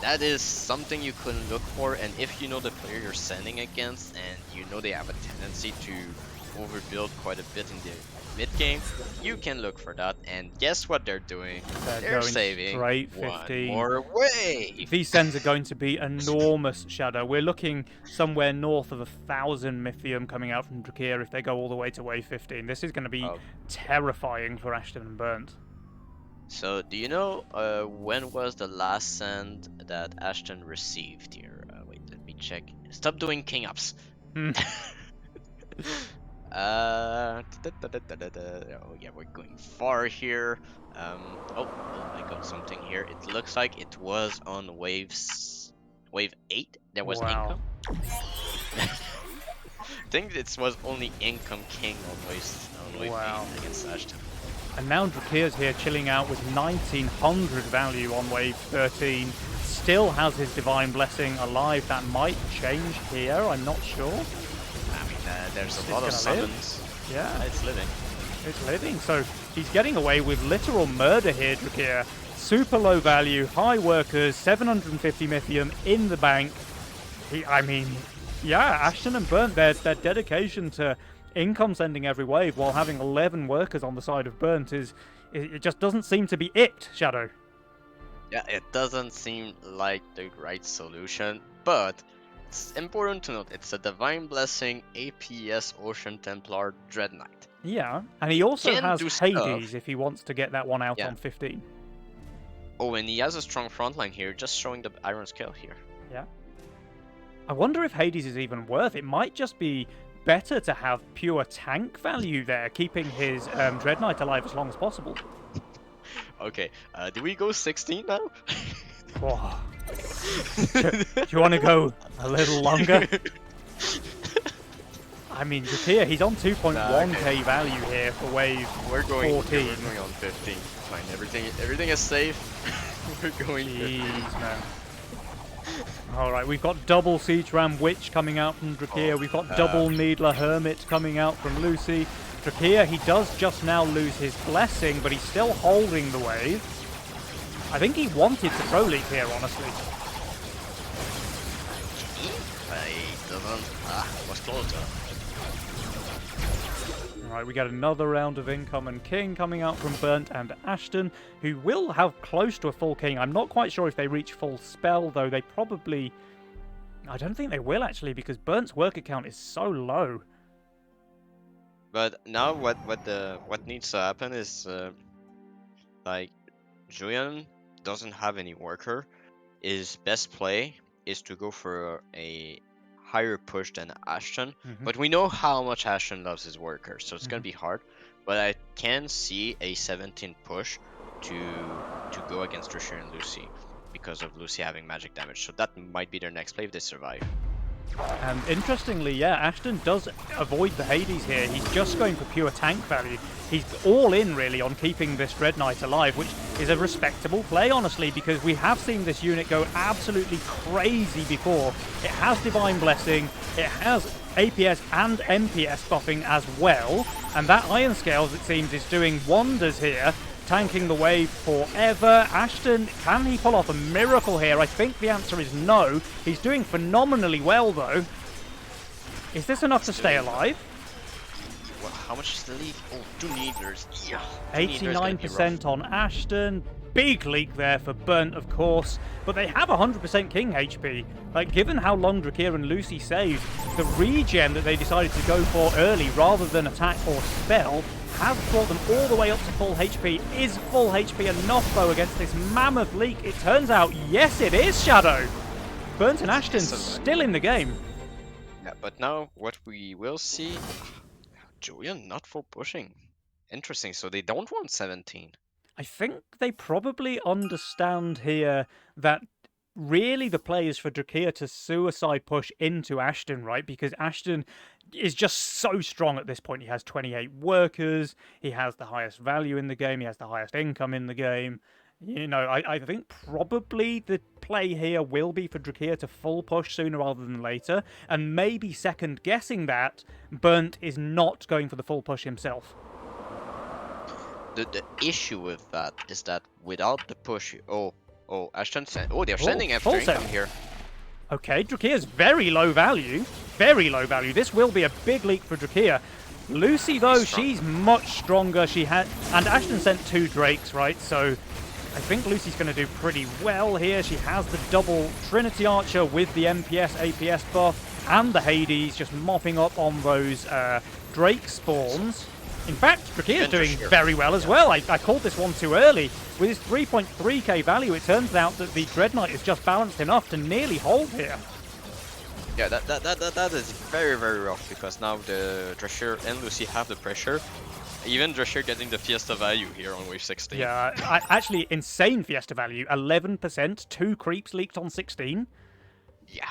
that is something you couldn't look for, and if you know the player you're sending against, and you know they have a tendency to overbuild quite a bit in the mid-game, you can look for that, and guess what they're doing? They're saving straight 15. One more wave! These sends are going to be enormous, Shadow. We're looking somewhere north of 1,000 Mythium coming out from Drakir if they go all the way to wave 15. This is going to be terrifying for Ashton and Burnt. So, do you know when was the last send that Ashton received here? Wait, let me check. Stop doing king ups. Oh yeah, we're going far here. Oh, I got something here. It looks like it was on wave 8. There was income. I think it was only income king on wave 8 against Ashton. And now Drakir's here chilling out with 1900 value on wave 13. Still has his Divine Blessing alive. That might change here, I'm not sure. I mean, there's a lot of summons. Yeah, it's living. It's living. So he's getting away with literal murder here, Drakir. Super low value, high workers, 750 Mythium in the bank. I mean, yeah, Ashton and Burnt, their dedication to income sending every wave while having 11 workers on the side of Burnt it just doesn't seem to be it, Shadow. Yeah, it doesn't seem like the right solution, but it's important to note it's a Divine Blessing APS Ocean Templar Dread Knight. Yeah, and he also Can has do Hades stuff. if he wants to get that one out Yeah. on 15. Oh, and he has a strong frontline here, just showing the Iron Scale here. Yeah. I wonder if Hades is even worth it. Might just be better to have pure tank value there, keeping his Dread Knight alive as long as possible. Okay, do we go 16 now? Whoa. Do you want to go a little longer? I mean, Drakir, he's on 2.1k value here for wave We're going 14. We're going on 15. Fine, everything is safe. We're going. Jeez, man. Alright, we've got double Siege Ram Witch coming out from Drakir. We've got double Needler Hermit coming out from Lucy. Drakir, he does just now lose his Blessing, but he's still holding the wave. I think he wanted to Pro League here, honestly. He doesn't. Was closer. Alright, we get another round of Income and King coming out from Burnt and Ashton, who will have close to a full King. I'm not quite sure if they reach full spell, though they probably... I don't think they will, actually, because Burnt's worker count is so low. But now what needs to happen is like Julian doesn't have any worker. His best play is to go for a higher push than Ashton. But we know how much Ashton loves his workers, so it's gonna be hard. But I can see a 17 push to go against Trisha and Lucy because of Lucy having magic damage. So that might be their next play if they survive. And interestingly, yeah, Ashton does avoid the Hades here. He's just going for pure tank value. He's all in, really, on keeping this Dread Knight alive, which is a respectable play, honestly, because we have seen this unit go absolutely crazy before. It has Divine Blessing, it has APS and MPS buffing as well, and that Iron Scales, it seems, is doing wonders here, tanking the wave forever. Ashton, can he pull off a miracle here? I think the answer is no. He's doing phenomenally well, though. Is this enough to stay alive? Well, how much is the lead? Oh, 2 Needlers. Yeah. 89% on Ashton. Big leak there for Burnt, of course, but they have 100% King HP. Like, given how long Drakir and Lucy saved, the regen that they decided to go for early rather than attack or spell has brought them all the way up to full HP. Is full HP enough, though, against this mammoth leak? It turns out, yes, it is, Shadow. Burnt and Ashton still in the game. Yeah, but now what we will see... Julian not full pushing. Interesting, so they don't want 17. I think they probably understand here that really the play is for Drakir to suicide push into Ashton, right? Because Ashton is just so strong at this point. He has 28 workers, he has the highest value in the game, he has the highest income in the game. You know, I think probably the play here will be for Drakir to full push sooner rather than later, and maybe second guessing that Burnt is not going for the full push himself. The issue with that is that without the push, Ashton sent. Oh, they're sending after income here. Okay, Drakir's very low value. Very low value. This will be a big leak for Drakir. Lucy, though, she's much stronger. She had, and Ashton sent 2 Drakes, right? So I think Lucy's going to do pretty well here. She has the double Trinity Archer with the MPS, APS buff, and the Hades just mopping up on those Drake spawns. In fact, Drakir is doing very well as well. I called this one too early. With his 3.3k value, it turns out that the Dread Knight is just balanced enough to nearly hold here. Yeah, that is very, very rough, because now the Drescher and Lucy have the pressure. Even Drescher getting the Fiesta value here on wave 16. Yeah, actually insane Fiesta value. 11%, 2 creeps leaked on 16. Yeah.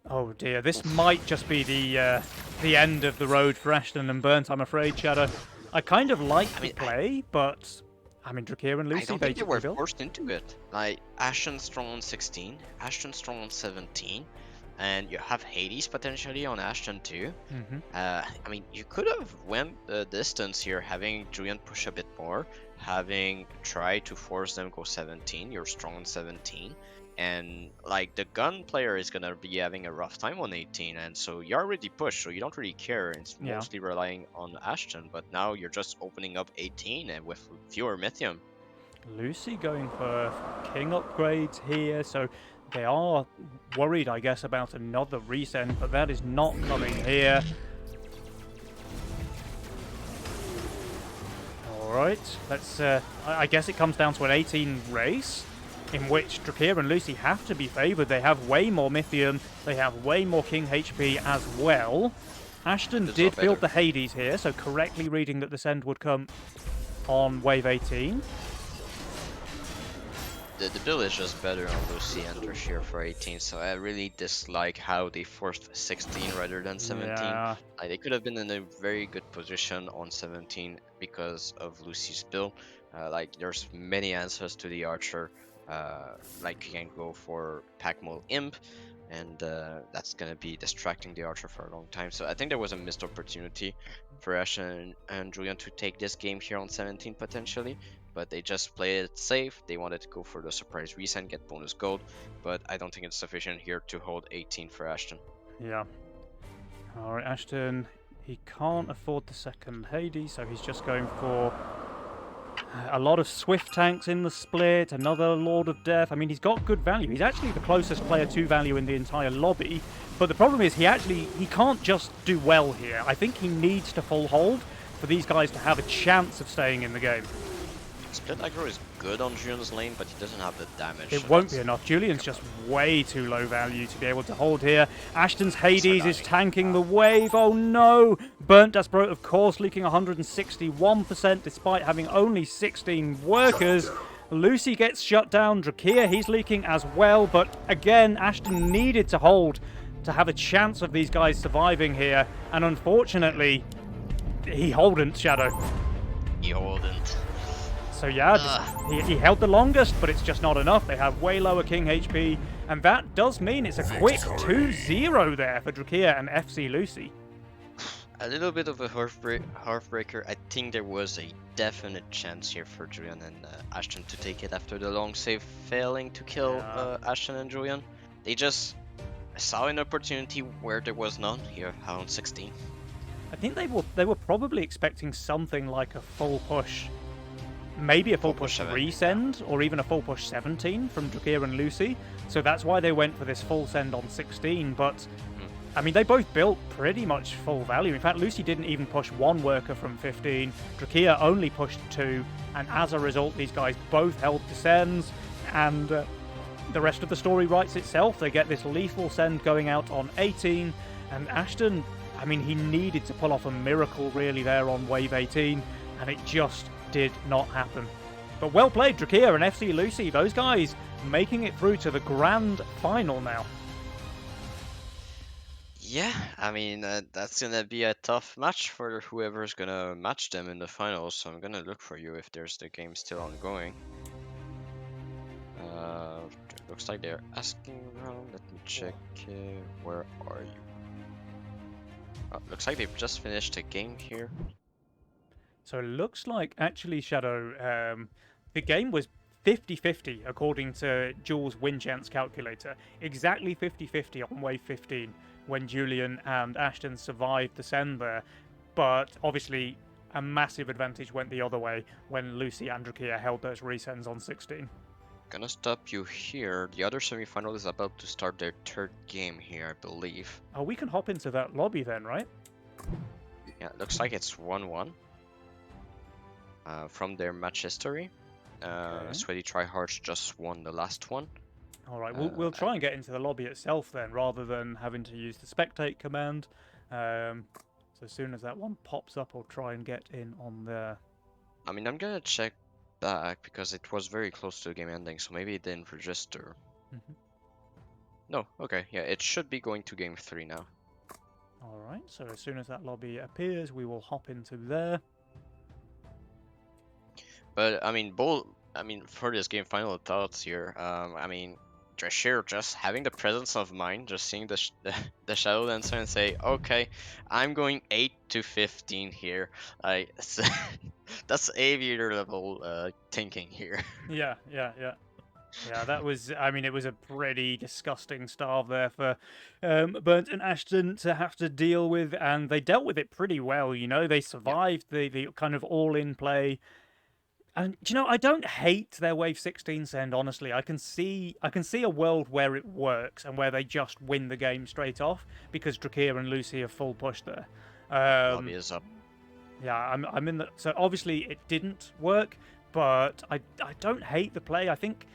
Oh dear, this might just be the end of the road for Ashton and Burnt, I'm afraid, Shadow. I kind of like the play, but I mean, Drakir and Lucy, I don't think they were forced into it. Like, Ashton strong on 16, Ashton strong on 17, and you have Hades potentially on Ashton too. I mean, you could have went the distance here, having Julian push a bit more, having tried to force them go 17, you're strong on 17, and like the gun player is gonna be having a rough time on 18, and so you're already pushed, so you don't really care. It's Yeah. mostly relying on Ashton, but now you're just opening up 18 and with fewer Mythium. Lucy going for king upgrades here, so they are worried, I guess, about another resend, but that is not coming here. Alright, let's, I guess it comes down to an 18 race, in which Drakir and Lucy have to be favoured. They have way more Mythium, they have way more King HP as well. Ashton did build the Hades here, so correctly reading that the send would come on wave 18. The build is just better on Lucy and Drashir for 18, so I really dislike how they forced 16 rather than 17. Yeah. Like, they could have been in a very good position on 17 because of Lucy's build. Like, there's many answers to the Archer. Like, you can go for Pack Mole Imp, and that's gonna be distracting the Archer for a long time. So I think there was a missed opportunity for Ashton and Julian to take this game here on 17 potentially. But they just played it safe. They wanted to go for the surprise resend, get bonus gold, but I don't think it's sufficient here to hold 18 for Ashton. Yeah. Alright, Ashton, he can't afford the second Hades, so he's just going for a lot of Swift tanks in the split, another Lord of Death. I mean, he's got good value. He's actually the closest player to value in the entire lobby, but the problem is he can't just do well here. I think he needs to full hold for these guys to have a chance of staying in the game. Split aggro is good on Julian's lane, but he doesn't have the damage. It won't be enough. Julian's just way too low value to be able to hold here. Ashton's Hades is tanking the wave. Oh no! Burnt Desperate, of course, leaking 161% despite having only 16 workers. Lucy gets shut down. Drakir, he's leaking as well. But again, Ashton needed to hold to have a chance of these guys surviving here. And unfortunately, he holdn't, Shadow. He holdn't. So yeah, he held the longest, but it's just not enough. They have way lower King HP, and that does mean it's a quick 2-0 there for Drakir and FC Lucy. A little bit of a heartbreaker. I think there was a definite chance here for Julian and Ashton to take it after the long save failing to kill Ashton and Julian. They just saw an opportunity where there was none here on 16. I think they were probably expecting something like a full push. Maybe a full push resend, or even a full push 17 from Drakir and Lucy. So that's why they went for this full send on 16. But, I mean, they both built pretty much full value. In fact, Lucy didn't even push one worker from 15. Drakir only pushed 2. And as a result, these guys both held the sends. And the rest of the story writes itself. They get this lethal send going out on 18. And Ashton, I mean, he needed to pull off a miracle really there on wave 18. And it just did not happen. But well played, Drakir and FC Lucy. Those guys making it through to the grand final now. Yeah, I mean, that's gonna be a tough match for whoever's gonna match them in the finals. So I'm gonna look for you if there's the game still ongoing. Looks like they're asking around. Let me check. Where are you? Looks like they've just finished a game here. So it looks like, actually, Shadow, the game was 50-50 according to Jules' win chance calculator. Exactly 50-50 on wave 15 when Julian and Ashton survived the send there. But obviously, a massive advantage went the other way when Lucy and Drakir held those resends on 16. Gonna stop you here. The other semifinal is about to start their third game here, I believe. Oh, we can hop into that lobby then, right? Yeah, it looks like it's 1-1. From their match history. Sweaty Tryhards just won the last one. All right, we'll try and get into the lobby itself then, rather than having to use the spectate command. So as soon as that one pops up, I'll try and get in on there. I mean, I'm gonna check back because it was very close to the game ending, so maybe it didn't register. No, okay, yeah, it should be going to game 3 now. All right, so as soon as that lobby appears, we will hop into there. But I mean, for this game, final thoughts here. I mean, Drashir just having the presence of mind, just seeing the Shadow Dancer and say, okay, I'm going 8-15 here. That's aviator level thinking here. Yeah. Yeah, that was, I mean, it was a pretty disgusting starve there for Burnt and Ashton to have to deal with, and they dealt with it pretty well, you know. They Yeah, survived the kind of all-in play. And do you know, I don't hate their Wave 16 send, honestly. I can see a world where it works and where they just win the game straight off because Drakir and Lucy are full push there. lobby Um, is up. yeah, I'm in the, so obviously it didn't work, but I don't hate the play. I think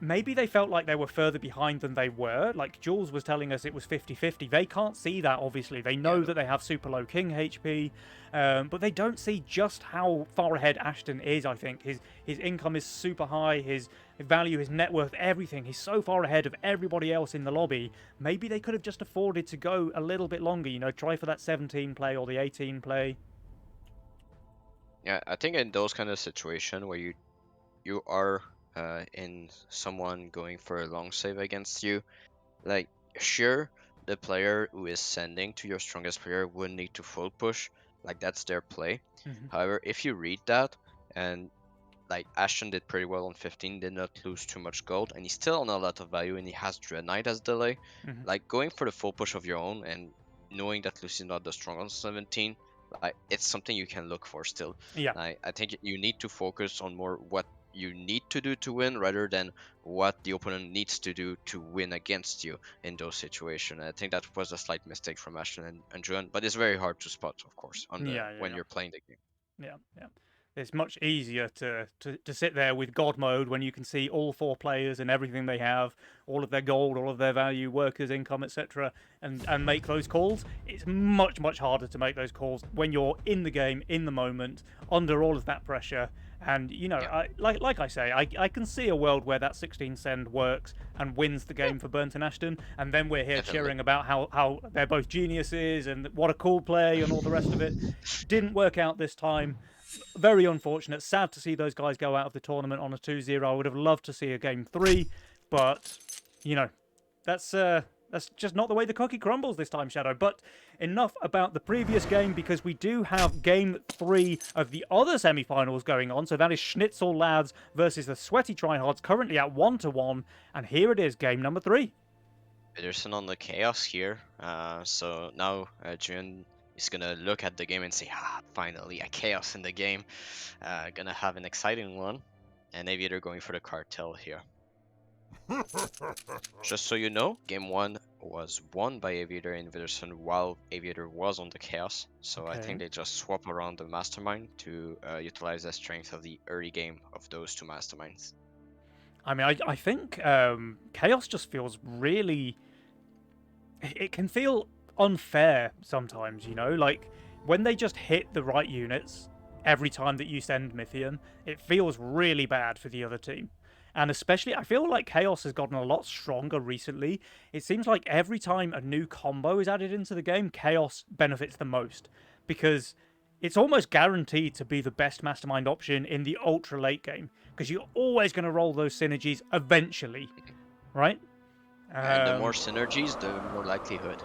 maybe they felt like they were further behind than they were. Like Jules was telling us it was 50-50. They can't see that, obviously. They Yeah, know that they have super low King HP, but they don't see just how far ahead Ashton is, I think. His income is super high, his value, his net worth, everything. He's so far ahead of everybody else in the lobby. Maybe they could have just afforded to go a little bit longer, you know, try for that 17 play or the 18 play. yeah. I think in those kind of situation where you are in someone going for a long save against you, like sure, the player who is sending to your strongest player would need to full push, like that's their play. Hmm. However, if you read that and like Ashton did pretty well on 15, did not lose too much gold, and he's still on a lot of value, and he has Dread Knight as delay. Hmm. Like going for the full push of your own and knowing that Lucy's not the strong on 17, like it's something you can look for still. Yeah. Like I think you need to focus on more what you need to do to win rather than what the opponent needs to do to win against you in those situations. I think that was a slight mistake from Ashton and Juan, but it's very hard to spot, of course, on the Yeah, yeah, when yeah. you're playing the game. Yeah, yeah. It's much easier to sit there with God mode when you can see all four players and everything they have, all of their gold, all of their value, workers, income, etc., and make those calls. It's much, much harder to make those calls when you're in the game, in the moment, under all of that pressure. And you know, Yeah, like I say, I can see a world where that 16 send works and wins the yeah, game for Burnt and Ashton, and then we're here definitely. cheering about how they're both geniuses and what a cool play and all the rest of it. Didn't work out this time. Very unfortunate. Sad to see those guys go out of the tournament on a 2-0. I would have loved to see a game 3, but you know, that's just not the way the cookie crumbles this time, Shadow. But enough about the previous game because we do have game 3 of the other semi-finals going on. So that is Schnitzel Lads versus the Sweaty Tryhards, currently at 1-1, and here it is, game number 3. Peterson on the chaos here. So now Jun is gonna look at the game and say, finally a chaos in the game. Gonna have an exciting one. And Aviator going for the cartel here. Just so you know, game 1 was won by Aviator and Peterson while Aviator was on the chaos. So I think Okay. they just swap around the mastermind to utilize the strength of the early game of those two masterminds. I mean, I think Chaos just feels really. It can feel unfair sometimes, you know? Like, when they just hit the right units every time that you send Mythium, it feels really bad for the other team. And especially, I feel like Chaos has gotten a lot stronger recently. It seems like every time a new combo is added into the game, Chaos benefits the most. Because it's almost guaranteed to be the best mastermind option in the ultra late game. Because you're always going to roll those synergies eventually, right? And the more Um, synergies, the more likelihood.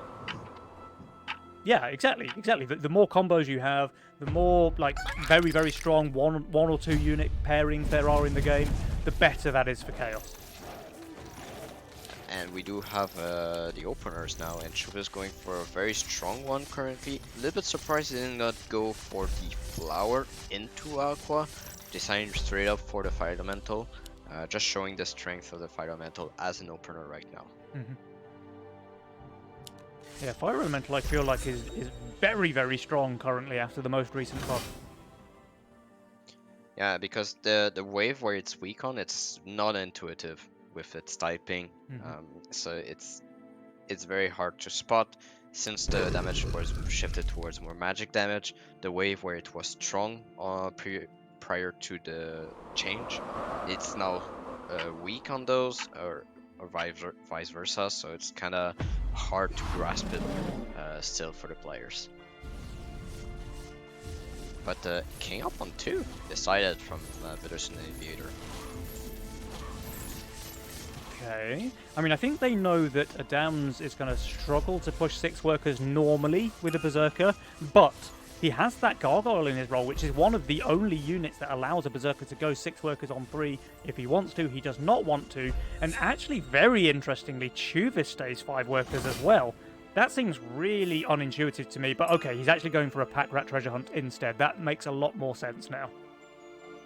Yeah, exactly. The more combos you have, the more like very very strong one or two unit pairings there are in the game, the better that is for Chaos. And we do have the openers now, and Shuba's going for a very strong one currently. A little bit surprised he did not go for the flower into Aqua, deciding straight up for the Fire Elemental, just showing the strength of the Fire Elemental as an opener right now. Mm-hmm. Yeah, Fire Elemental I feel like is very very strong currently after the most recent buff. Yeah, because the wave where it's weak on, it's not intuitive with its typing, Mm-hmm. so it's very hard to spot. Since the damage was shifted towards more magic damage, the wave where it was strong prior to the change, it's now weak on those, or vice versa, so it's kind of hard to grasp it still for the players. But King up on 2 decided from Peterson and Aviator. Okay. I mean, I think they know that Adams is going to struggle to push 6 workers normally with a Berserker, but he has that Gargoyle in his role, which is one of the only units that allows a Berserker to go 6 workers on 3 if he wants to. He does not want to. And actually, very interestingly, Chuvis stays 5 workers as well. That seems really unintuitive to me, but okay, he's actually going for a Pack Rat Treasure Hunt instead. That makes a lot more sense now.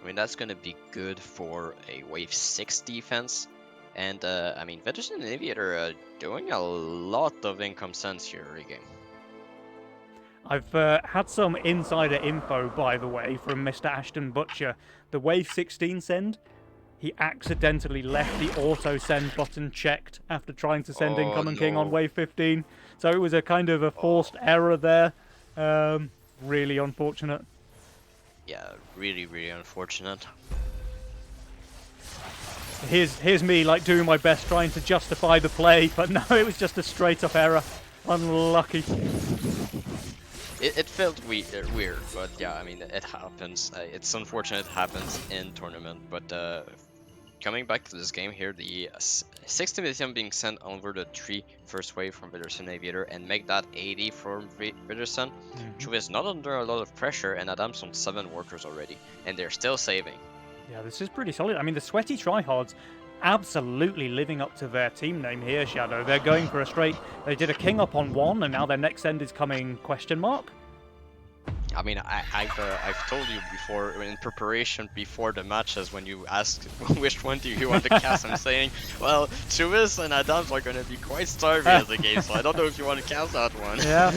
I mean, that's going to be good for a Wave 6 defense. And, I mean, Veteran and Aviator are doing a lot of income sense here, Regan. I've had some insider info, by the way, from Mr. Ashton Butcher. The Wave 16 send, he accidentally left the auto send button checked after trying to send Income and King on Wave 15. So it was a kind of a forced error there. Really unfortunate. Yeah, really, really unfortunate. Here's me like doing my best trying to justify the play, but no, it was just a straight up error. Unlucky. It felt weird, but yeah, I mean, it happens. It's unfortunate it happens in tournament, but coming back to this game here, the 60 million being sent over the 3 first wave from Witherspoon Aviator and make that 80 from Witherspoon. Chuvis is not under a lot of pressure, and Adam's on 7 workers already, and they're still saving. Yeah, this is pretty solid. I mean, the Sweaty Tryhards absolutely living up to their team name here, Shadow. They're going for a straight... They did a king up on 1, and now their next end is coming question mark. I mean, I've told you before, in preparation before the matches, when you asked which one do you want to cast, I'm saying, well, Chuvis and Adams are going to be quite starvy as a game, so I don't know if you want to cast that one. Yeah,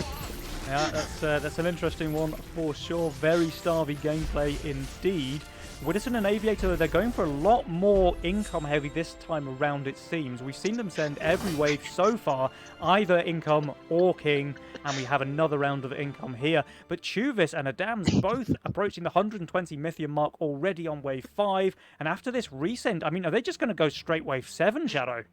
that's an interesting one for sure. Very starvy gameplay indeed. Widdowson and Aviator, they're going for a lot more income heavy this time around, it seems. We've seen them send every wave so far, either income or king, and we have another round of income here. But Chuvis and Adams both approaching the 120 Mythium mark already on wave 5, and after this resend, I mean, are they just going to go straight wave 7, Shadow?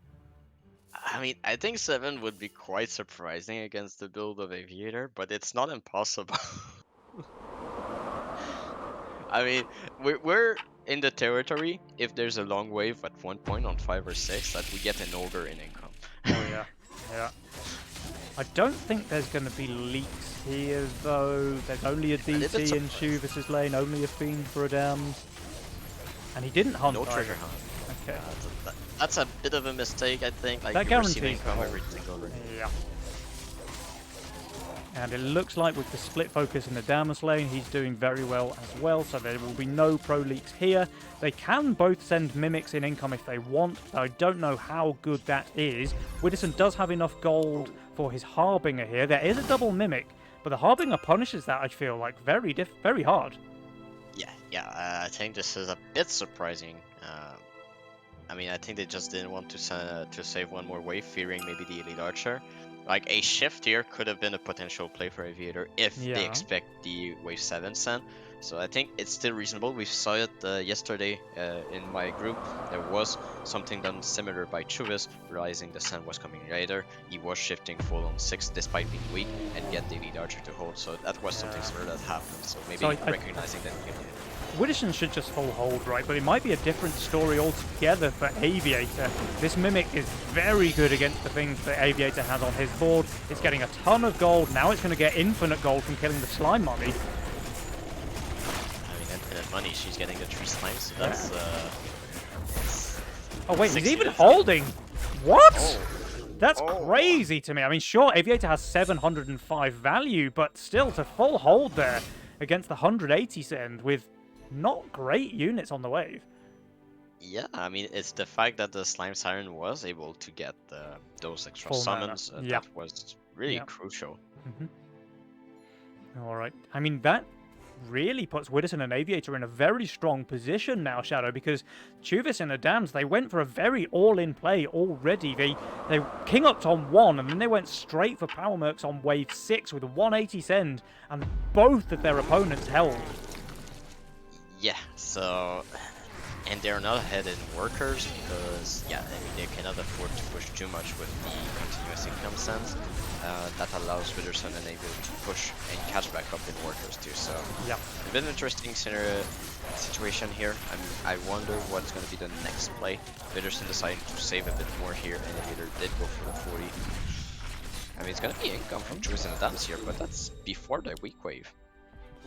I mean, I think 7 would be quite surprising against the build of Aviator, but it's not impossible. I mean, we're in the territory, if there's a long wave at one point on 5 or 6, that we get an ogre in income. Oh yeah, yeah. I don't think there's going to be leaks here, though. There's only a DT in Chuvis's lane, only a Fiend for Adams. And he didn't hunt. No treasure hunt. Okay. That's a bit of a mistake, I think. Like, that you receive guarantees income every single ring. Yeah. And it looks like with the split focus in the Damus lane, he's doing very well as well, so there will be no pro leaks here. They can both send Mimics in income if they want, though I don't know how good that is. Widdowson does have enough gold for his Harbinger here. There is a double Mimic, but the Harbinger punishes that, I feel like, very hard. Yeah, I think this is a bit surprising. I mean, I think they just didn't want to save one more wave, fearing maybe the Elite Archer. Like, a shift here could have been a potential play for Aviator if they expect the Wave 7 send. So I think it's still reasonable. We saw it yesterday in my group. There was something done similar by Chuvis, realizing the send was coming later. He was shifting full on 6 despite being weak and get the Elite Archer to hold. So that was something similar that happened. So maybe recognizing that. Widdowson should just full hold, right? But it might be a different story altogether for Aviator. This Mimic is very good against the things that Aviator has on his board. It's getting a ton of gold. Now it's going to get infinite gold from killing the Slime Mummy. I mean, infinite money. She's getting the 3 slimes, so that's... Oh wait, he's even holding! What? Oh. That's crazy to me. I mean, sure, Aviator has 705 value, but still to full hold there against the 180 send with not great units on the wave. Yeah, I mean, it's the fact that the Slime Siren was able to get those extra Full summons mana. that was really crucial. All right. I mean, that really puts Widdowson and Aviator in a very strong position now, Shadow, because Chuvis and Adams, they went for a very all-in play already. They king upped on 1, and then they went straight for Power Mercs on wave 6 with a 180 send, and both of their opponents held. Yeah, so... And they're not ahead in workers because, yeah, I mean, they cannot afford to push too much with the continuous income sense. That allows Widdowson and Able to push and catch back up in workers too. So, yeah, a bit of an interesting situation here. I mean, I wonder what's going to be the next play. Widdowson decided to save a bit more here, and Aviator did go for the 40. I mean, it's going to be income from Chuvis and Adams here, but that's before the weak wave.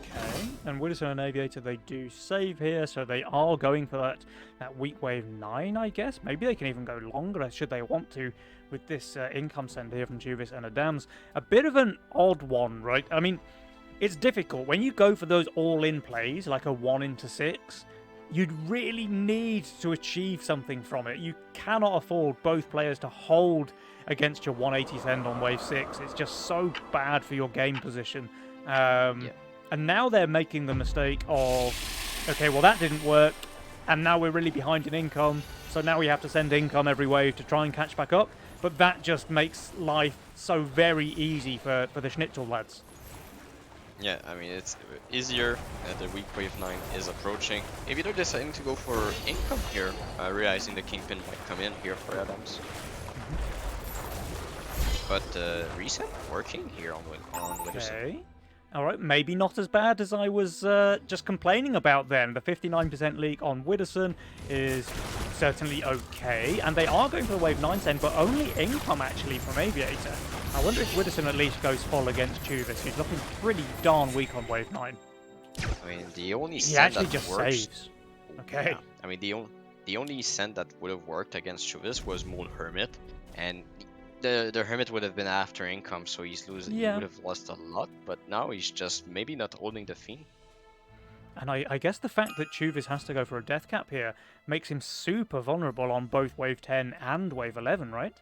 Okay, and Widdowson and Aviator, they do save here, so they are going for that weak wave 9, I guess. Maybe they can even go longer, should they want to, with this income send here from Juvis and Adams. A bit of an odd one, right? I mean, it's difficult. When you go for those all-in plays, like a 1 into 6, you'd really need to achieve something from it. You cannot afford both players to hold against your 180 send on wave 6. It's just so bad for your game position. And now they're making the mistake of, okay, well that didn't work, and now we're really behind in income, so now we have to send income every wave to try and catch back up. But that just makes life so very easy for the Schnitzel lads. Yeah, I mean, it's easier. The weak wave 9 is approaching. If they're deciding to go for income here, realizing the Kingpin might come in here for Adams. But reset working here on Widdowson. Okay. Alright, maybe not as bad as I was just complaining about then. The 59% leak on Widdowson is certainly okay. And they are going for the wave 9 send, but only income actually from Aviator. I wonder if Widdowson at least goes full against Juvis. He's looking pretty darn weak on wave 9. I mean, the only He send actually that just works, saves. Okay. Yeah, I mean, the only send that would have worked against Juvis was Moon Hermit, and the Hermit would have been after income, so he's losing. Yeah. He would have lost a lot, but now he's just maybe not holding the Fiend. And I guess the fact that Juvis has to go for a death cap here makes him super vulnerable on both wave 10 and wave 11, right?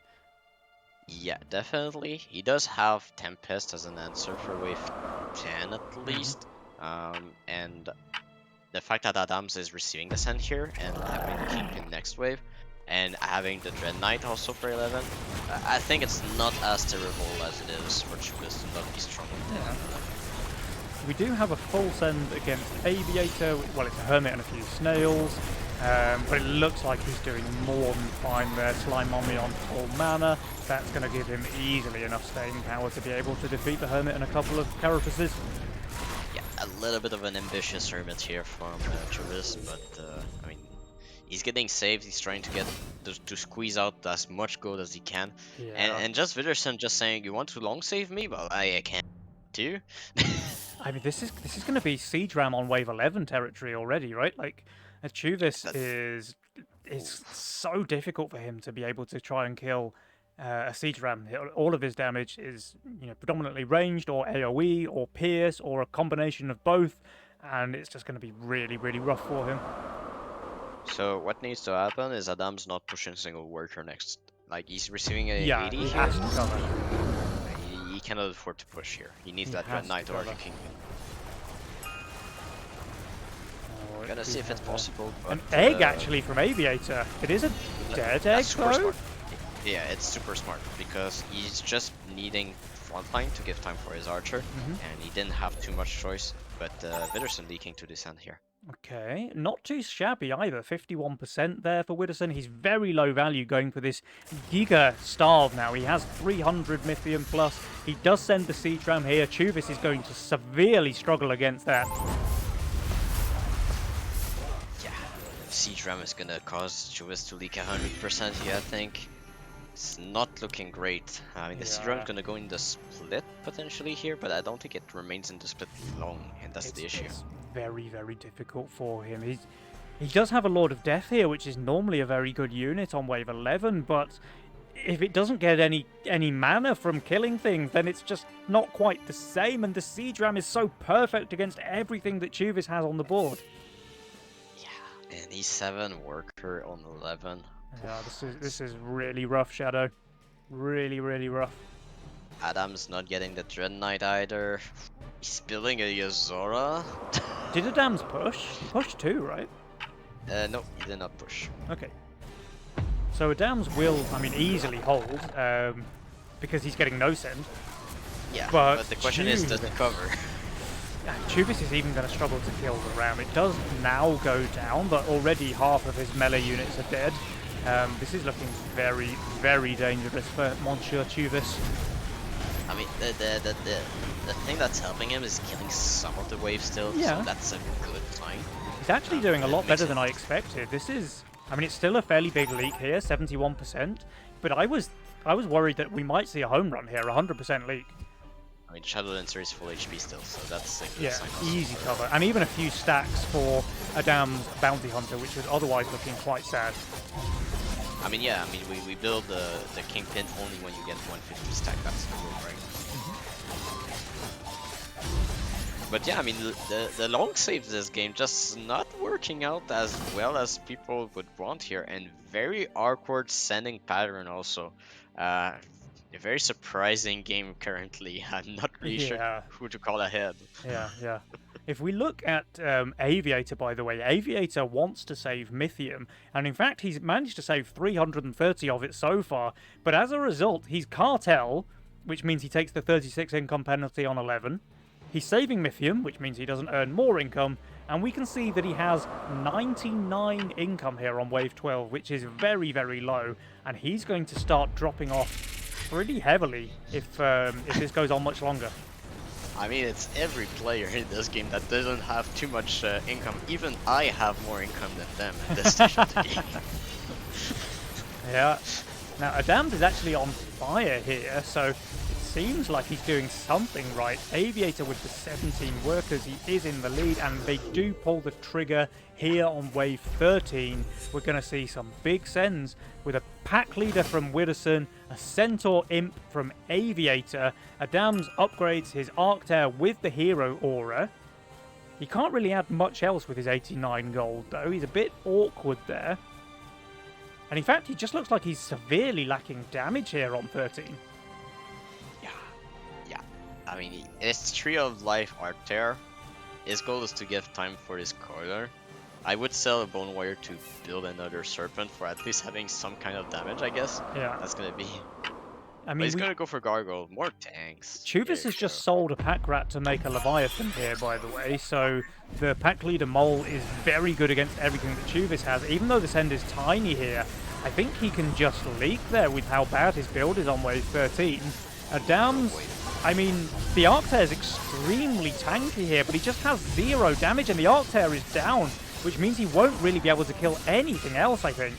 Yeah, definitely. He does have Tempest as an answer for wave 10 at least, and the fact that Adams is receiving the send here and having the Kingpin next wave, and having the Dread Knight also for 11, I think it's not as terrible as it is for Juvis to not be strong with Yeah. We do have a full send against Aviator. Well, it's a Hermit and a few Snails, but it looks like he's doing more than fine there. Slime Mommy on full mana. That's going to give him easily enough staying power to be able to defeat the Hermit and a couple of Carapaces. Yeah, a little bit of an ambitious Hermit here from Juvis, but I mean, he's getting saved. He's trying to get to squeeze out as much gold as he can, and just Widdowson just saying, "You want to long save me? Well, I can't do." I mean, this is going to be Siege Ram on wave 11 territory already, right? Like, Juvis is so difficult for him to be able to try and kill a Siege Ram. All of his damage is, predominantly ranged or AoE or pierce or a combination of both, and it's just going to be really, really rough for him. So what needs to happen is Adam's not pushing single worker next. Like, he's receiving a 80 he here. has to cover. He cannot afford to push here. He needs that has Dread to Knight or cover. the Kingpin. I'm gonna see if it's possible. But, An egg, actually, from Aviator. It is a dead egg, that's super though? smart. Yeah, it's super smart because he's just needing frontline to give time for his archer, and he didn't have too much choice. But Widdowson leaking to this end here. Okay, not too shabby either. 51% there for Widdowson. He's very low value going for this Giga Starve now. He has 300 Mythium plus. He does send the Siege Ram here. Juvis is going to severely struggle against that. Yeah, Siege Ram is gonna cause Juvis to leak 100% here, I think. It's not looking great. I mean, the Siege Ram is gonna go in the split potentially here, but I don't think it remains in the split long, and that's the issue. It's very, very difficult for him. He does have a Lord of Death here, which is normally a very good unit on wave 11, but if it doesn't get any mana from killing things, then it's just not quite the same, and the Siege Ram is so perfect against everything that Juvis has on the board. Yeah, and he's 7 worker on 11. Yeah, this is really rough, Shadow. Really, really rough. Adam's not getting the Dread Knight either. He's building a Yozora. Did Adams push? He pushed too, right? No, he did not push. Okay. So Adams will, I mean, easily hold, because he's getting no send. Yeah, But but the question is the cover. Juvis is even going to struggle to kill the Ram. It does now go down, but already half of his melee units are dead. This is looking very, very dangerous for Monsieur Juvis. I mean, the thing that's helping him is killing some of the waves still, Yeah. so that's a good sign. He's actually doing a lot Makes better it- than I expected. This is, I mean, it's still a fairly big leak here, 71%, but I was worried that we might see a home run here, 100% leak. I mean, Shadow Dancer is full HP still, so that's a good Yeah, sign. easy cover. And even a few stacks for Adam's Bounty Hunter, which was otherwise looking quite sad. I mean, yeah, I mean, we build the Kingpin only when you get 150 stack, that's the rule, right? But yeah, I mean, the long saves this game just not working out as well as people would want here, and very awkward sending pattern also. A very surprising game currently. I'm not really sure Yeah. who to call ahead. Yeah. If we look at Aviator, by the way, Aviator wants to save Mythium, and in fact, he's managed to save 330 of it so far. But as a result, he's Cartel, which means he takes the 36 income penalty on 11. He's saving Mythium, which means he doesn't earn more income, and we can see that he has 99 income here on wave 12, which is very, very low, and he's going to start dropping off pretty heavily if this goes on much longer. I mean, it's every player in this game that doesn't have too much income. Even I have more income than them at this stage of the game. Yeah. Now, Adams is actually on fire here, so it seems like he's doing something right. Aviator with the 17 workers, he is in the lead, and they do pull the trigger here on wave 13. We're going to see some big sends with a pack leader from Widdowson, a Centaur Imp from Aviator. Adams upgrades his Arctair with the Hero Aura. He can't really add much else with his 89 gold, though. He's a bit awkward there. And in fact, he just looks like he's severely lacking damage here on 13. Yeah. I mean, it's Tree of Life Arctair. His goal is to give time for his Coiler. I would sell a Bone Warrior to build another Serpent for at least having some kind of damage, I guess. Yeah. That's gonna be... I But mean, he's gonna go for Gargoyle. More tanks. Chuvis has just sold a pack rat to make a Leviathan here, by the way, so the pack leader Mole is very good against everything that Chuvis has. Even though the send is tiny here, I think he can just leak there with how bad his build is on wave 13. Adams, I mean, the Arctair is extremely tanky here, but he just has 0 damage and the Arctair is down, which means he won't really be able to kill anything else, I think.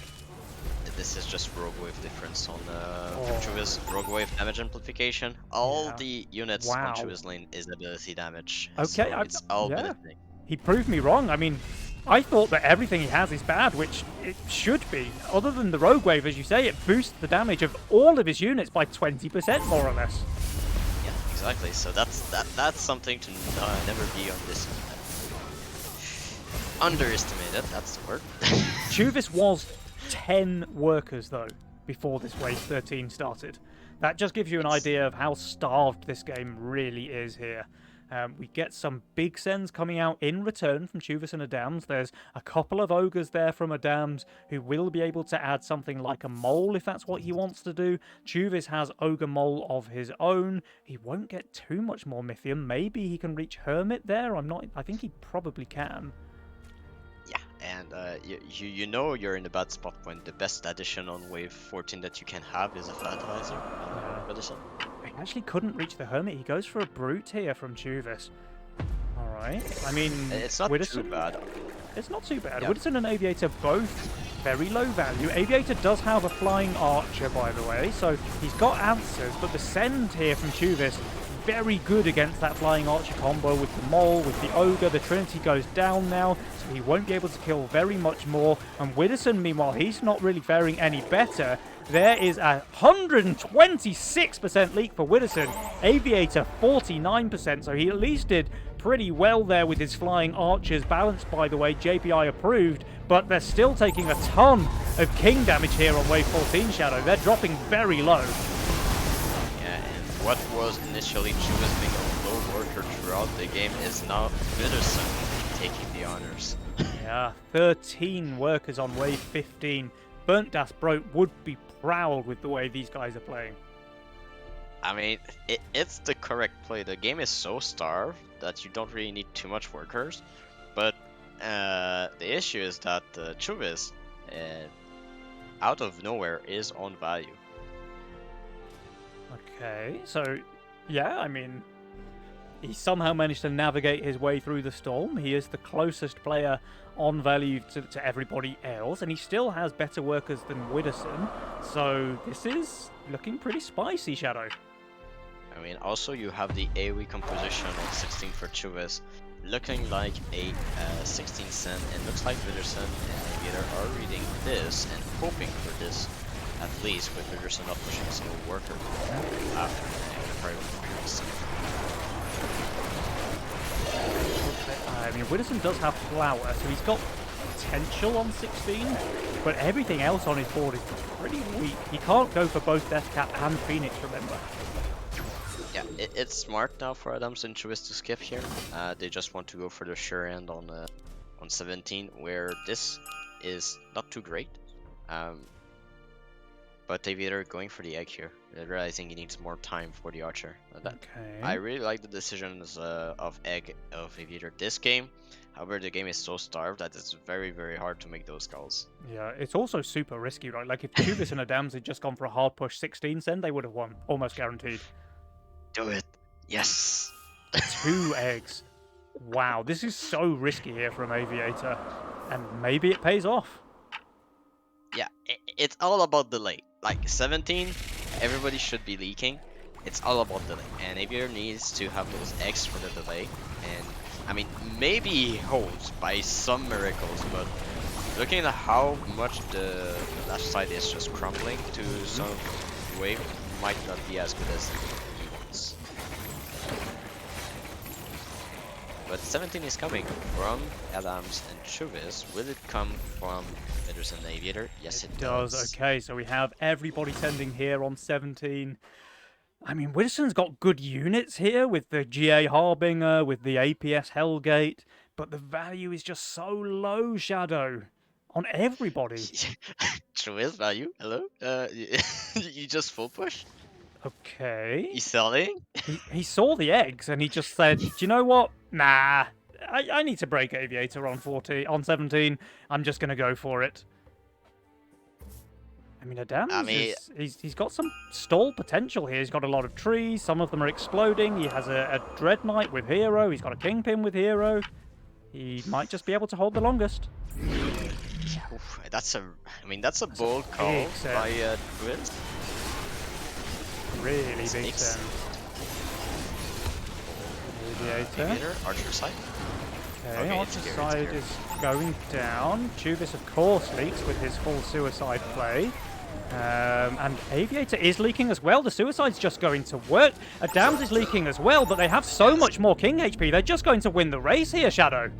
This is just Rogue Wave difference on Chuvis. Rogue Wave damage amplification. All the units on Chuvis lane is ability damage. Okay, so it's all benefiting. He proved me wrong. I mean, I thought that everything he has is bad, which it should be. Other than the Rogue Wave, as you say, it boosts the damage of all of his units by 20%, more or less. Yeah, exactly. So that's something to never be underestimated. That's the word. Chuvis was 10 workers, though, before this wave 13 started. That just gives you an idea of how starved this game really is here. We get some big sends coming out in return from Chuvis and Adams. There's a couple of ogres there from Adams who will be able to add something like a mole if that's what he wants to do. Chuvis has ogre mole of his own. He won't get too much more Mythium. Maybe he can reach Hermit there. I think he probably can. Yeah, and you know you're in a bad spot when the best addition on wave 14 that you can have is a Fertilizer. He actually couldn't reach the Hermit. He goes for a Brute here from Chuvis. Alright. I mean, it's not too bad. It's not too bad. Yeah. Widdowson and Aviator both very low value. Aviator does have a Flying Archer, by the way, so he's got answers, but the send here from Chuvis, very good against that Flying Archer combo with the Mole, with the Ogre. The Trinity goes down now, so he won't be able to kill very much more. And Widdowson, meanwhile, he's not really faring any better. There is a 126% leak for Widdowson. Aviator, 49%, so he at least did pretty well there with his Flying Archers. Balanced, by the way, JPI approved, but they're still taking a ton of King damage here on wave 14, Shadow. They're dropping very low. What was initially Chuvis being a low worker throughout the game is now Widdowson taking the honors. Yeah, 13 workers on wave 15. Burnt Das Brote would be proud with the way these guys are playing. I mean, it's the correct play. The game is so starved that you don't really need too much workers, but the issue is that Chuvis, out of nowhere, is on value. Okay, so, yeah, I mean, he somehow managed to navigate his way through the storm. He is the closest player on value to everybody else, and he still has better workers than Widdowson, so this is looking pretty spicy, Shadow. I mean, also you have the AoE composition on 16 for Chuvez, looking like a 16 cent, and looks like Witherspoon and Aviator are reading this and hoping for this, at least, with Witherspoon not pushing a single worker after the probably I mean, Widdowson does have Flower, so he's got potential on 16, but everything else on his board is pretty weak. He can't go for both Deathcap and Phoenix, remember. Yeah, it's smart now for Adams and Chuvez to skip here. They just want to go for the sure end on 17, where this is not too great. But Aviator going for the egg here, realizing he needs more time for the archer. Okay. I really like the decisions of Aviator this game. However, the game is so starved that it's very, very hard to make those calls. Yeah, it's also super risky, right? Like, if Chuvez and Adams had just gone for a hard push 16 send, they would have won, almost guaranteed. Do it! Yes! 2 eggs. Wow, this is so risky here from Aviator, and maybe it pays off. Yeah, it's all about delay. Like 17, everybody should be leaking. It's all about delay, and Aviator needs to have those eggs for the delay. And I mean, maybe he holds by some miracles, but looking at how much the left side is just crumbling to some wave, might not be as good as he wants. But 17 is coming from Adams and Chuvez. Will it come from Witherspoon and Aviator? Yes, it does. Okay, so we have everybody sending here on 17. I mean, Widdowson's got good units here with the GA Harbinger, with the APS Hellgate, but the value is just so low, Shadow, on everybody. Chuvez value? Hello? You just full push? Okay. You selling? He saw the eggs and he just said, do you know what? Nah, I need to break Aviator on 17. I'm just going to go for it. I mean, Adams, he's got some stall potential here. He's got a lot of trees. Some of them are exploding. He has a Dread Knight with Hero. He's got a Kingpin with Hero. He might just be able to hold the longest. Oof, that's a bold call by Chuvez. Really big send. Aviator. Archer side. Okay, Archer side is going down. Chuvez, of course, leaks with his full suicide play. And Aviator is leaking as well. The suicide's just going to work. Adams is leaking as well, but they have so much more King HP. They're just going to win the race here, Shadow.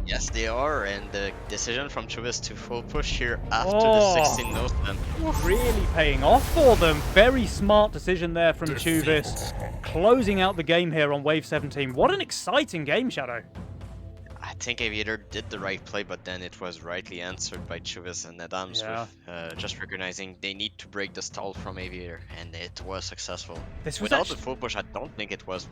Yes, they are, and the decision from Chuvez to full push here after the 16 knows them. Really paying off for them. Very smart decision there from Chuvez. Closing out the game here on Wave 17. What an exciting game, Shadow. I think Aviator did the right play, but then it was rightly answered by Chuvez and Adams with just recognizing they need to break the stall from Aviator, and it was successful. Without the full push, I don't think it was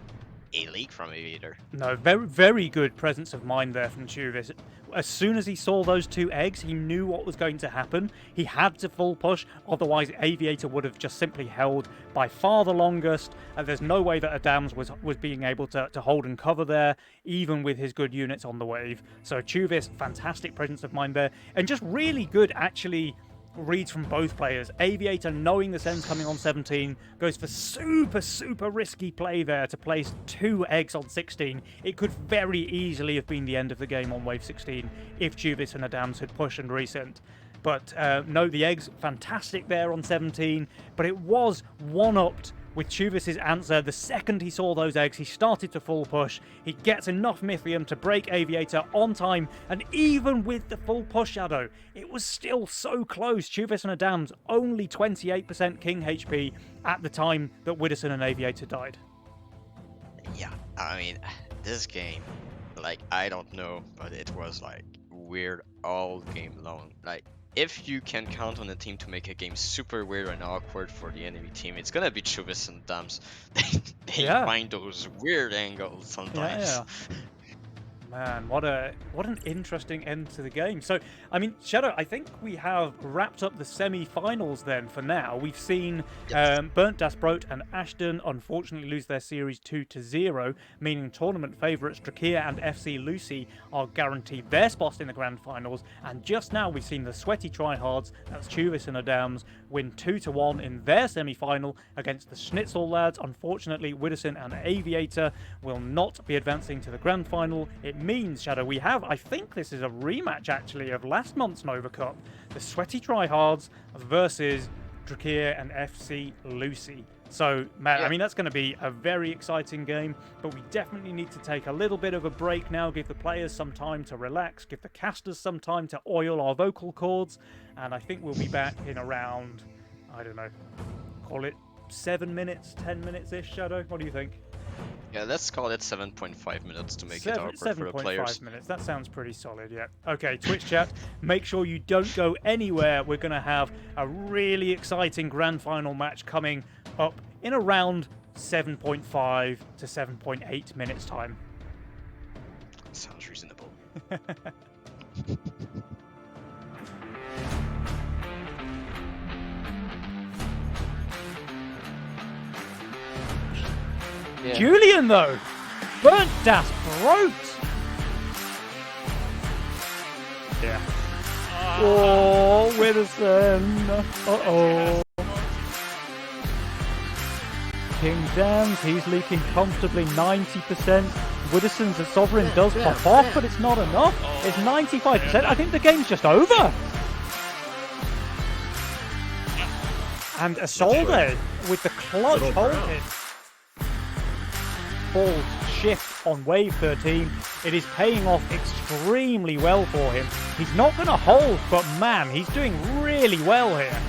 a leak from Aviator. No, very, very good presence of mind there from Chuvez. As soon as he saw those 2 eggs, he knew what was going to happen. He had to full push, otherwise Aviator would have just simply held by far the longest. And there's no way that Adams was being able to hold and cover there, even with his good units on the wave. So Chuvez, fantastic presence of mind there, and just really good, actually, reads from both players. Aviator, knowing the send's coming on 17, goes for super risky play there to place 2 eggs on 16. It could very easily have been the end of the game on Wave 16 if Chuvez and Adams had pushed and resent. But no, the eggs, fantastic there on 17, but it was one-upped with Chuvez's answer. The second he saw those eggs, he started to full push. He gets enough Mythium to break Aviator on time, and even with the full push, Shadow, it was still so close. Chuvez and Adams only 28% King HP at the time that Widdowson and Aviator died. Yeah, I mean, this game, like, I don't know, but it was, like, weird all game long. Like, if you can count on a team to make a game super weird and awkward for the enemy team, it's gonna be Chuvez and Adams. They find those weird angles sometimes. Yeah. Man, what an interesting end to the game. So, I mean, Shadow, I think we have wrapped up the semi-finals then for now. We've seen Yes. Burnt Das Brot and Ashton unfortunately lose their series 2-0, meaning tournament favourites Drakir and FC Lucy are guaranteed their spot in the grand finals. And just now we've seen the sweaty tryhards, that's Chuvis and Adams, win 2-1 in their semi-final against the Schnitzel lads. Unfortunately, Widdowson and Aviator will not be advancing to the grand final. It means, Shadow, we have, I think this is a rematch actually of last month's Nova Cup. The Sweaty Tryhards versus Drakir and FC Lucy. So, man, Yeah. I mean, that's going to be a very exciting game, but we definitely need to take a little bit of a break now, give the players some time to relax, give the casters some time to oil our vocal cords, and I think we'll be back in around, I don't know, call it 7 minutes, 10 minutes-ish, Shadow? What do you think? Yeah, let's call it 7.5 minutes to make it awkward for the 7.5 players. minutes. That sounds pretty solid, yeah. Okay, Twitch chat, make sure you don't go anywhere. We're going to have a really exciting grand final match coming up in around 7.5 to 7.8 minutes time. Sounds reasonable. Yeah. Julian, though, Burnt Das Brot. Yeah. Oh, Widdowson. Uh-oh. King Dams, he's leaking comfortably 90%. Widdowson's Sovereign does pop off, but it's not enough. It's 95%. I think the game's just over. And Isolde with the clutch hold hit. Full shift on wave 13. It is paying off extremely well for him. He's not going to hold, but man, he's doing really well here.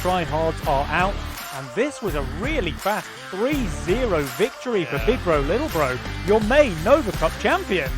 Tryhards are out, and this was a really fast 3-0 victory for Big Bro Little Bro, your main Nova Cup champion.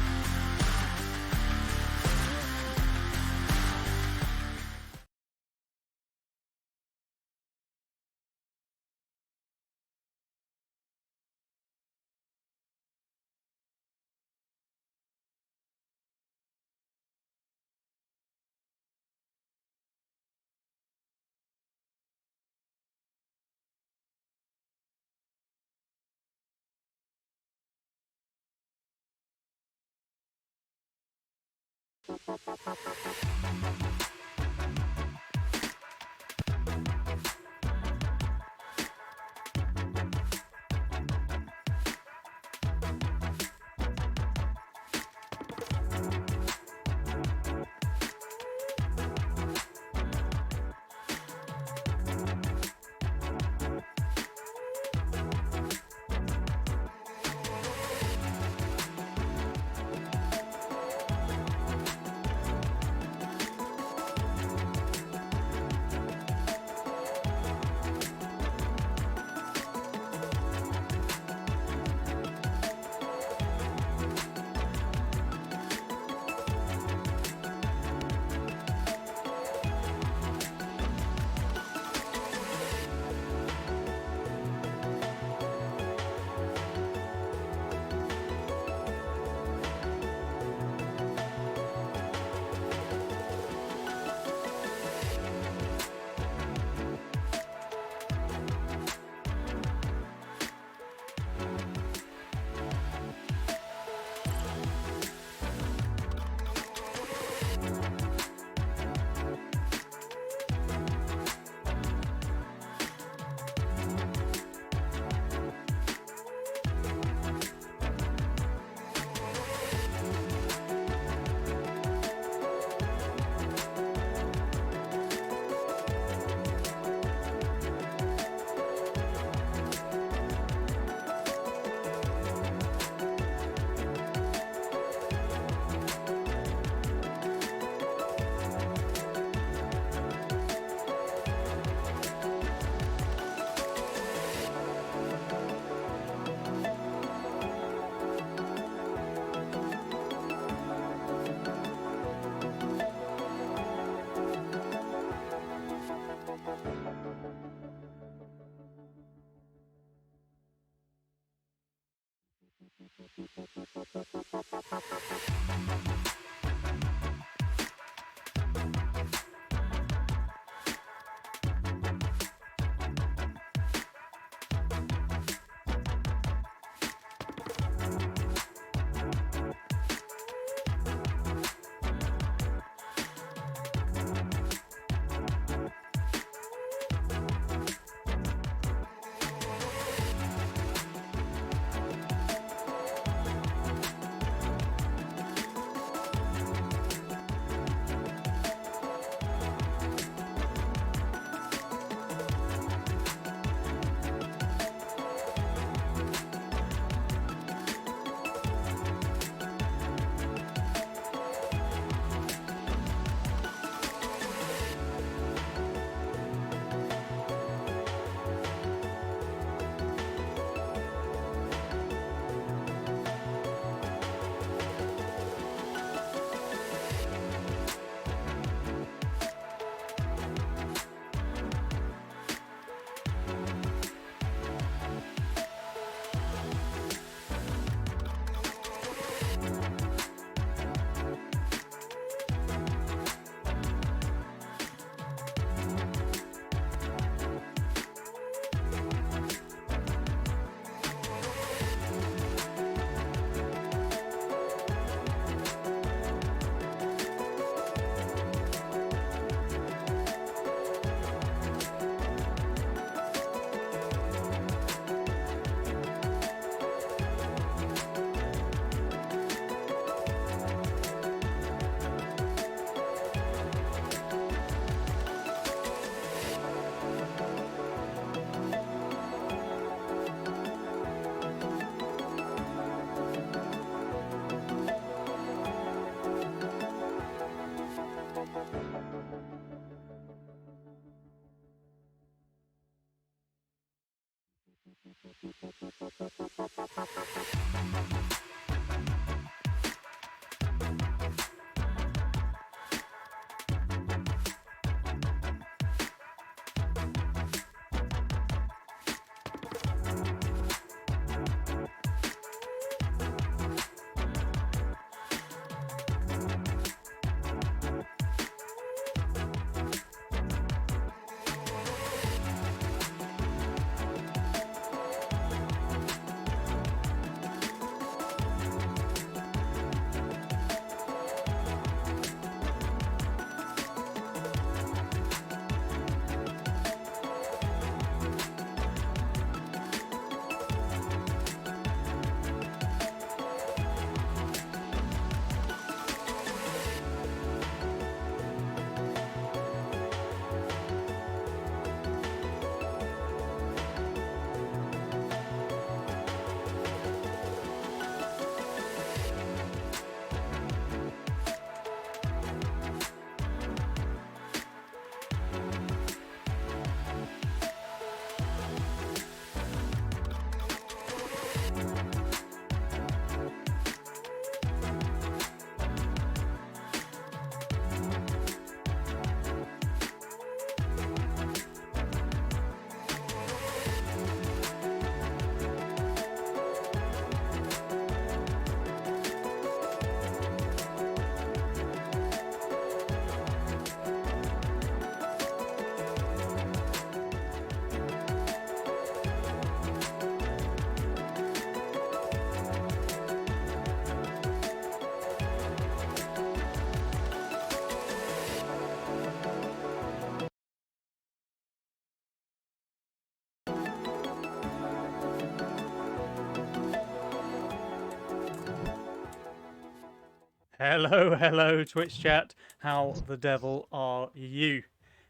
Hello, hello, Twitch chat. How the devil are you?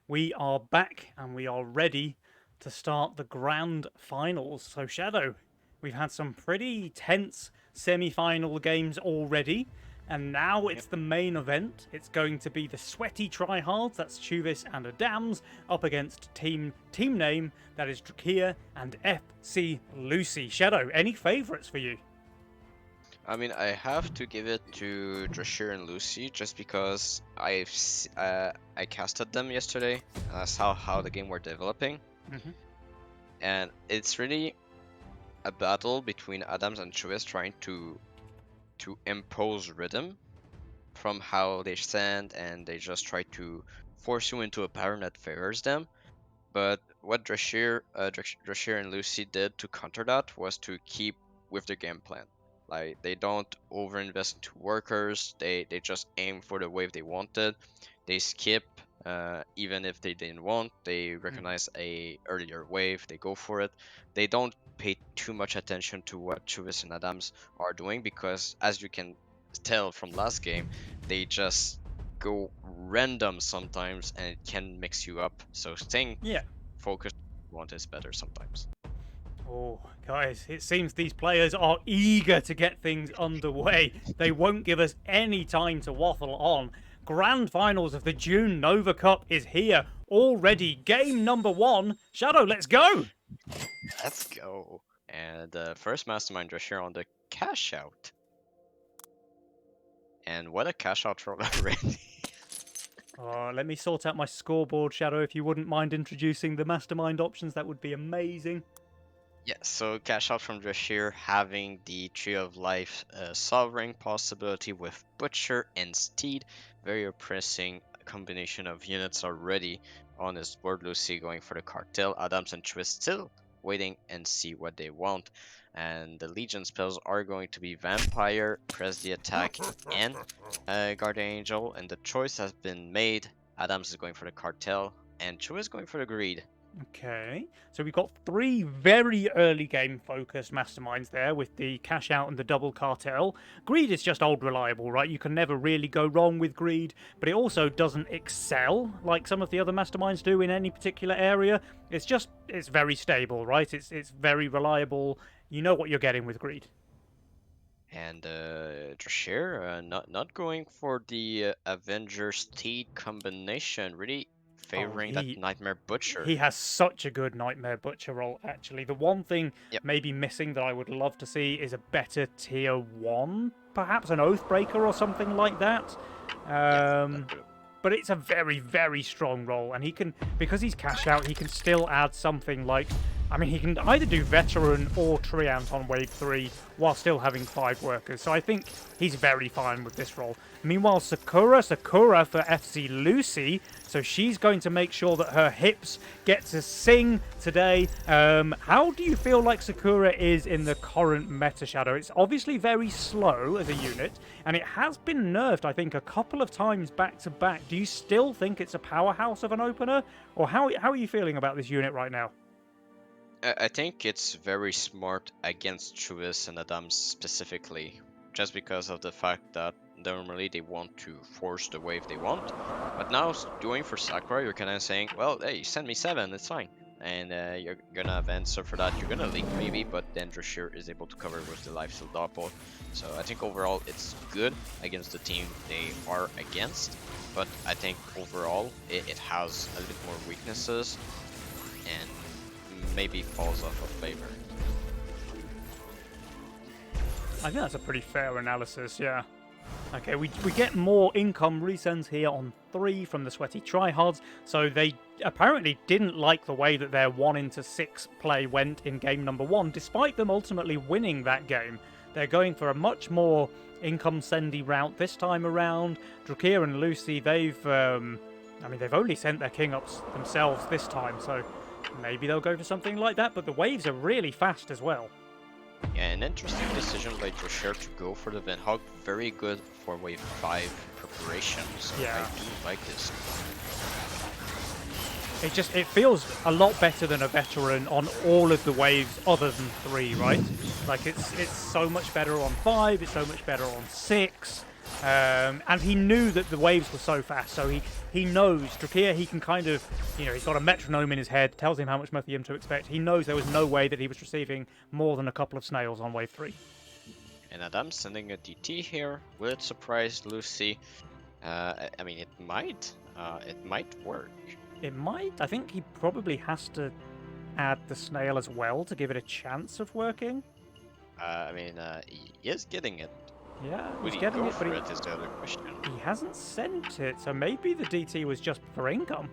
We are back and we are ready to start the grand finals. So, Shadow, we've had some pretty tense semi final games already, and now it's the main event. It's going to be the sweaty tryhards, that's Chuvis and Adams, up against team name, that is Drakia and FC Lucy. Shadow, any favourites for you? I mean, I have to give it to Drashir and Lucy just because I casted them yesterday and I saw how the game were developing, and it's really a battle between Adams and Chuvis trying to to impose rhythm from how they stand, and they just try to force you into a pattern that favors them. But what Drashir and Lucy did to counter that was to keep with the game plan. Like, they don't overinvest into workers. They just aim for the wave they wanted. They skip, even if they didn't want. They recognize a earlier wave. They go for it. They don't pay too much attention to what Chubis and Adams are doing, because as you can tell from last game, they just go random sometimes, and it can mix you up. So staying Yeah. focused on what you want is better sometimes. Oh, guys, it seems these players are eager to get things underway. They won't give us any time to waffle on. Grand finals of the June Nova Cup is here already. Game number 1. Shadow, let's go! Let's go. And first Mastermind Rush here on the cash out. And what a cash out roll already. Let me sort out my scoreboard, Shadow. If you wouldn't mind introducing the mastermind options, that would be amazing. Yeah, so cash out from Drashir, having the Tree of Life Sovereign possibility with Butcher and Steed. Very oppressing combination of units already on his board. Lucy going for the Cartel. Adams and Twist still waiting and see what they want. And the Legion spells are going to be Vampire, Press the Attack, and Guardian Angel. And the choice has been made. Adams is going for the Cartel, and Chu is going for the Greed. Okay, so we've got 3 very early game focused masterminds there with the cash out and the double cartel. Greed is just old reliable, right? You can never really go wrong with Greed, but it also doesn't excel like some of the other masterminds do in any particular area. It's very stable, right? It's very reliable. You know what you're getting with Greed. And Drashir not going for the Avenger Steed combination, really favoring that Nightmare Butcher. He has such a good Nightmare Butcher roll, actually. The one thing Yep. maybe missing that I would love to see is a better tier 1, perhaps an Oathbreaker or something like that. But it's a very, very strong roll, and he can, because he's cashed out, he can still add something like, I mean, he can either do Veteran or Treant on wave 3 while still having 5 workers, so I think he's very fine with this roll. Meanwhile, Sakura for FC Lucy, so she's going to make sure that her hips get to sing today. How do you feel like Sakura is in the current meta, Shadow? It's obviously very slow as a unit, and it has been nerfed, I think, a couple of times back to back. Do you still think it's a powerhouse of an opener? Or how are you feeling about this unit right now? I think it's very smart against Chubis and Adams specifically, just because of the fact that normally they want to force the wave they want. But now doing for Sakura, you're kind of saying, well, hey, send me 7, it's fine. And you're gonna have answer for that. You're gonna leak maybe, but then Drashir is able to cover with the Lifesteal Doppel. So I think overall it's good against the team they are against. But I think overall it has a little bit more weaknesses and maybe falls off of favor. I think that's a pretty fair analysis, yeah. Okay, we get more income resends here on 3 from the Sweaty Tryhards, so they apparently didn't like the way that their 1-6 play went in game number 1, despite them ultimately winning that game. They're going for a much more income-sendy route this time around. Drakir and Lucy, they've only sent their king ups themselves this time, so maybe they'll go for something like that, but the waves are really fast as well. Yeah, an interesting decision by Drashir to go for the Vindhog. Very good for wave 5 preparation, so Yeah. I do like this. It feels a lot better than a veteran on all of the waves other than 3, right? Like it's so much better on 5, it's so much better on 6. And he knew that the waves were so fast, so he knows. Drakir, he can kind of, he's got a metronome in his head, tells him how much Mythium to expect. He knows there was no way that he was receiving more than a couple of snails on wave 3. And Adam sending a DT here. Will it surprise Lucy? I mean, it might work. It might. I think he probably has to add the snail as well to give it a chance of working. He is getting it. Yeah, Would he's he getting go it, but for it is the other question. he hasn't sent it, so maybe the DT was just for income.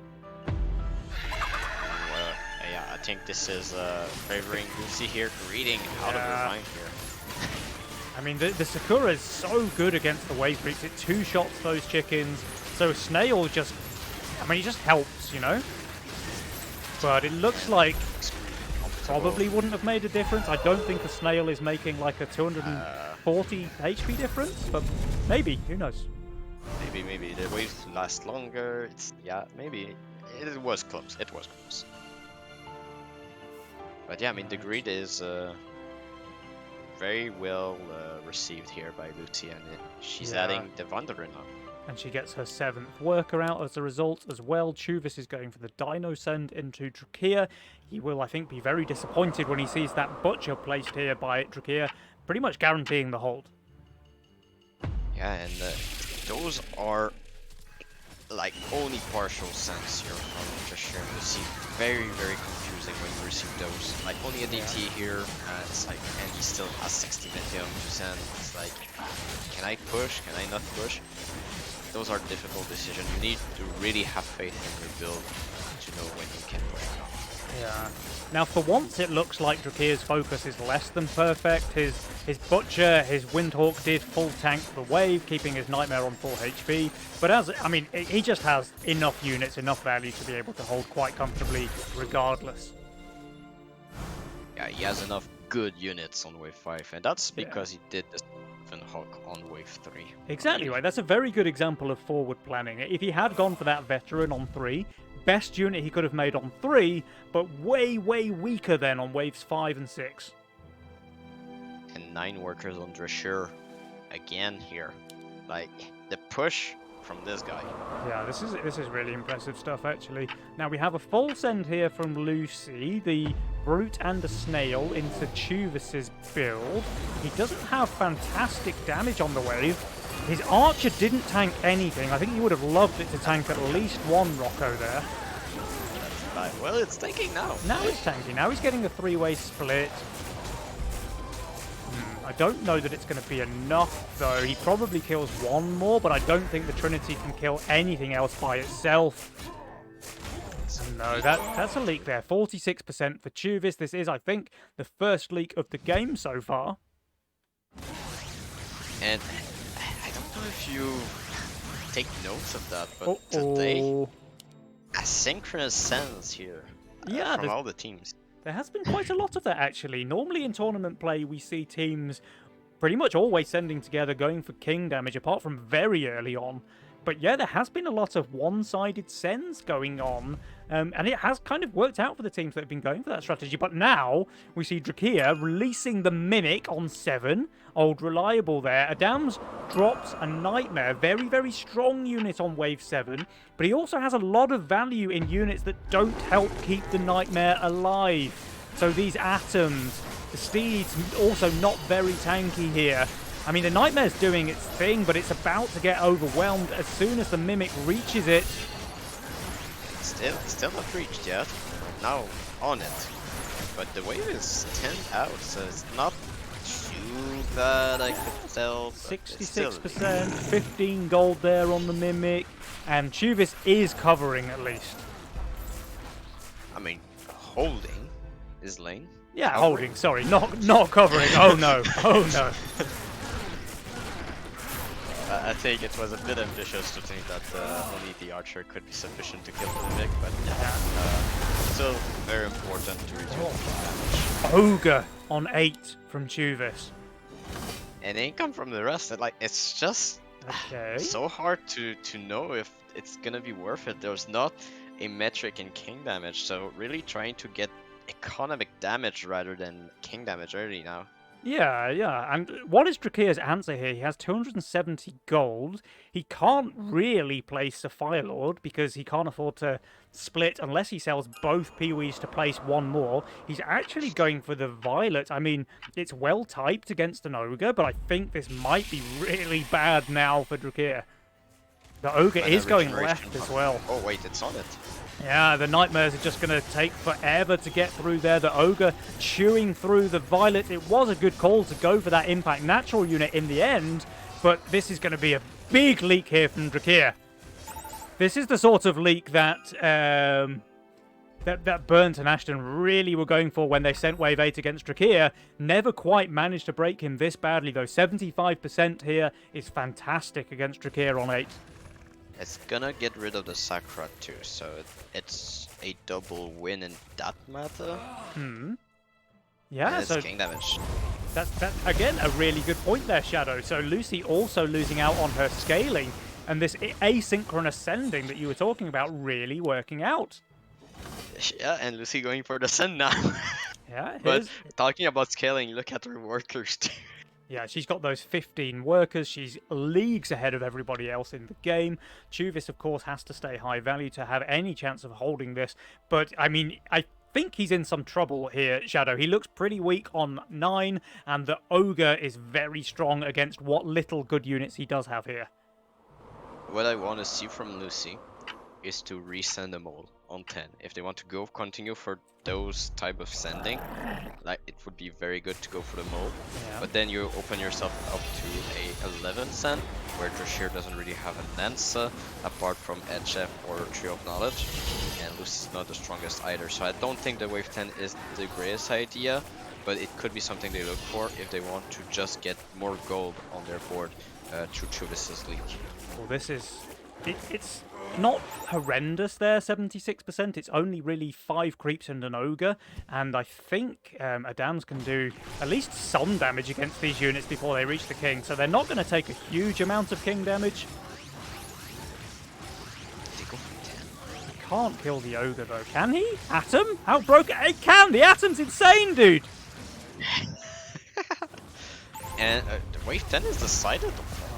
Yeah, I think this is favoring Lucy here, greeting out of her mind here. I mean, the Sakura is so good against the wave creeps. It two-shots those chickens. So Snail just, I mean, he just helps, you know? But it looks like probably wouldn't have made a difference. I don't think a Snail is making like a 240 HP difference, but maybe, who knows? Maybe the waves last longer. Yeah, maybe it was close. It was close. But yeah, I mean the grid is very well received here by Lucy, and she's adding the Wanderer now. And she gets her 7th worker out as a result as well. Chuvis is going for the Dino Send into Drakeer. He will, I think, be very disappointed when he sees that Butcher placed here by Drakeer, pretty much guaranteeing the hold. Yeah, and those are like only partial sense here from Treasure. You see, very confusing when you receive those. Like only a DT here, it's like, and he still has 60 medium to send. It's like, can I push? Can I not push? Those are difficult decisions. You need to really have faith in your build to know when you can push or not. Yeah. Now, for once, it looks like Drakeer's focus is less than perfect. His Butcher, his Windhawk did full tank the wave, keeping his Nightmare on full HP. But I mean, he just has enough units, enough value to be able to hold quite comfortably regardless. Yeah, he has enough good units on wave 5, and that's because he did the Windhawk on wave 3. Exactly right. That's a very good example of forward planning. If he had gone for that Veteran on 3, best unit he could have made on 3, but way weaker then on waves 5 and 6. And 9 workers on Drescher again here. Like, the push from this guy. Yeah, this is really impressive stuff, actually. Now, we have a full send here from Lucy, the Brute and a Snail into Chuvis's build. He doesn't have fantastic damage on the wave. His Archer didn't tank anything. I think he would have loved it to tank at least one Rocco there. Well, it's tanking now. Now it's tanking. Now he's getting a 3-way split. I don't know that it's going to be enough, though. He probably kills one more, but I don't think the Trinity can kill anything else by itself. No, that's a leak there. 46% for Chuvis. This is, I think, the first leak of the game so far. And I don't know if you take notes of that, but today, asynchronous sends here from all the teams. There has been quite a lot of that, actually. Normally in tournament play, we see teams pretty much always sending together, going for king damage, apart from very early on. But yeah, there has been a lot of one-sided sends going on, and it has kind of worked out for the teams that have been going for that strategy. But now, we see Drakeer releasing the Mimic on 7, old reliable there. Adams drops a Nightmare, very strong unit on wave 7, but he also has a lot of value in units that don't help keep the Nightmare alive. So these Atoms, the Steeds, also not very tanky here. I mean, the Nightmare's doing its thing, but it's about to get overwhelmed as soon as the Mimic reaches it. Still not reached yet. Now on it. But the wave is 10 out, so it's not too bad, I could tell. 66%, 15 gold there on the Mimic, and Chuvis is covering at least. I mean, holding his lane. Yeah, holding, sorry, not covering. Oh no, oh no. I think it was a bit ambitious to think that only the Archer could be sufficient to kill the Mimic, but still very important to reduce damage. Ogre on 8 from Chuvis. And income from the rest, it's just so hard to know if it's gonna be worth it. There's not a metric in king damage, so really trying to get economic damage rather than king damage early now. Yeah, and what is Drakeer's answer here? He has 270 gold. He can't really place Sapphire Lord because he can't afford to split unless he sells both Peewees to place one more. He's actually going for the Violet. I mean, it's well typed against an Ogre, but I think this might be really bad now for Drakeer. The Ogre is going left as well. Oh wait, it's on it. Yeah, the Nightmares are just going to take forever to get through there. The Ogre chewing through the Violet. It was a good call to go for that Impact Natural unit in the end, but this is going to be a big leak here from Drakeer. This is the sort of leak that that Burnt and Ashton really were going for when they sent Wave 8 against Drakir. Never quite managed to break him this badly, though. 75% here is fantastic against Drakir on 8. It's gonna get rid of the Sakura too, so it's a double win in that matter. Yeah, And it's so king damage. that's again a really good point there, Shadow. So Lucy also losing out on her scaling, and this asynchronous sending that you were talking about really working out. Yeah, and Lucy going for the sun now. Yeah, But talking about scaling, look at her workers too. yeah, she's got those 15 workers. She's leagues ahead of everybody else in the game. Chuvis, of course, has to stay high value to have any chance of holding this. But, I mean, I think he's in some trouble here, Shadow. He looks pretty weak on 9, and the Ogre is very strong against what little good units he does have here. What I want to see from Lucy is to resend them all on 10. If they want to go continue for those type of sending, like it would be very good to go for the mole. Yeah. But then you open yourself up to a 11 send, where Drashir doesn't really have an answer apart from HF or Tree of Knowledge, and Lucy's not the strongest either. So I don't think the Wave 10 is the greatest idea, but it could be something they look for if they want to just get more gold on their board through Chuvis's league. Well, this is... It's not horrendous there, 76%. It's only really 5 creeps and an ogre, and I think Adams can do at least some damage against these units before they reach the king, so they're not going to take a huge amount of king damage. They go for 10. He can't kill the ogre, though, can he? Atom? How broken? It can! The Atom's insane, dude! And the Wave 10 is decided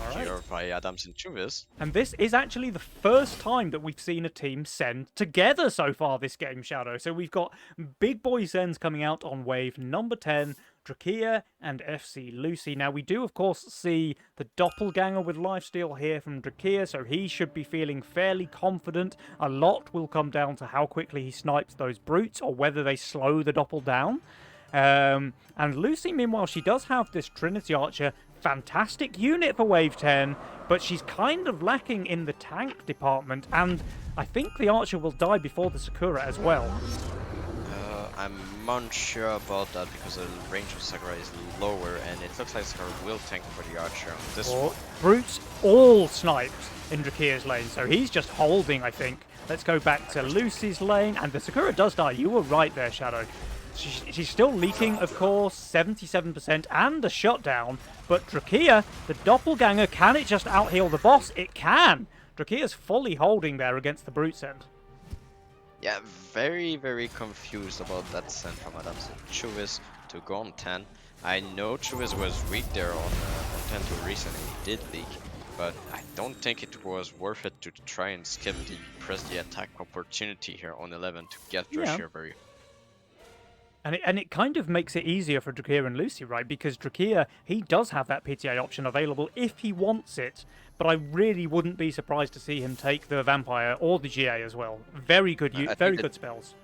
Alright. here by Adams and Chuvis. And this is actually the first time that we've seen a team send together so far this game, Shadow. So we've got big boy sends coming out on wave number 10, Drakia and FC Lucy. Now, we do, of course, see the Doppelganger with lifesteal here from Drakia, so he should be feeling fairly confident. A lot will come down to how quickly he snipes those brutes or whether they slow the Doppel down. And Lucy, meanwhile, she does have this Trinity Archer, fantastic unit for Wave 10, but she's kind of lacking in the tank department, and I think the Archer will die before the Sakura as well. I'm unsure about that because the range of Sakura is lower, and it looks like Sakura will tank for the Archer on this one. Brutes all sniped in Drakia's lane, so he's just holding, I think. Let's go back to Lucy's lane, and the Sakura does die. You were right there, Shadow. She's still leaking, of course, 77% and a shutdown, but Drakia, the Doppelganger, can it just out-heal the boss? It can! Drakia's fully holding there against the Brute End. Yeah, very, very confused about that send from Adams and Chuvis to go on 10. I know Chuvis was weak there on 10 to recently, he did leak, but I don't think it was worth it to try and skip the press the attack opportunity here on 11 to get Drashir very. And it kind of makes it easier for Drakia and Lucy, right? Because Drakia, he does have that PTA option available if he wants it. But I really wouldn't be surprised to see him take the Vampire or the GA as well. Very good, very good spells.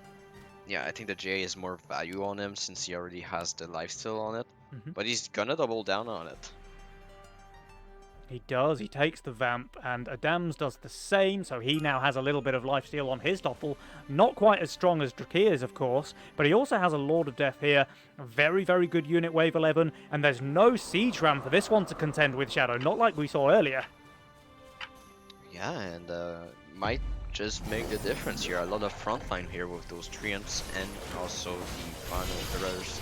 Yeah, I think the GA is more value on him since he already has the lifesteal on it. But he's gonna double down on it. He does. He takes the Vamp, and Adams does the same, so he now has a little bit of lifesteal on his Doppel. Not quite as strong as Drakia's, of course, but he also has a Lord of Death here. A very, very good unit, Wave 11, and there's no Siege Ram for this one to contend with, Shadow, not like we saw earlier. Yeah, and might just make the difference here. A lot of frontline here with those Treants and also the final errors.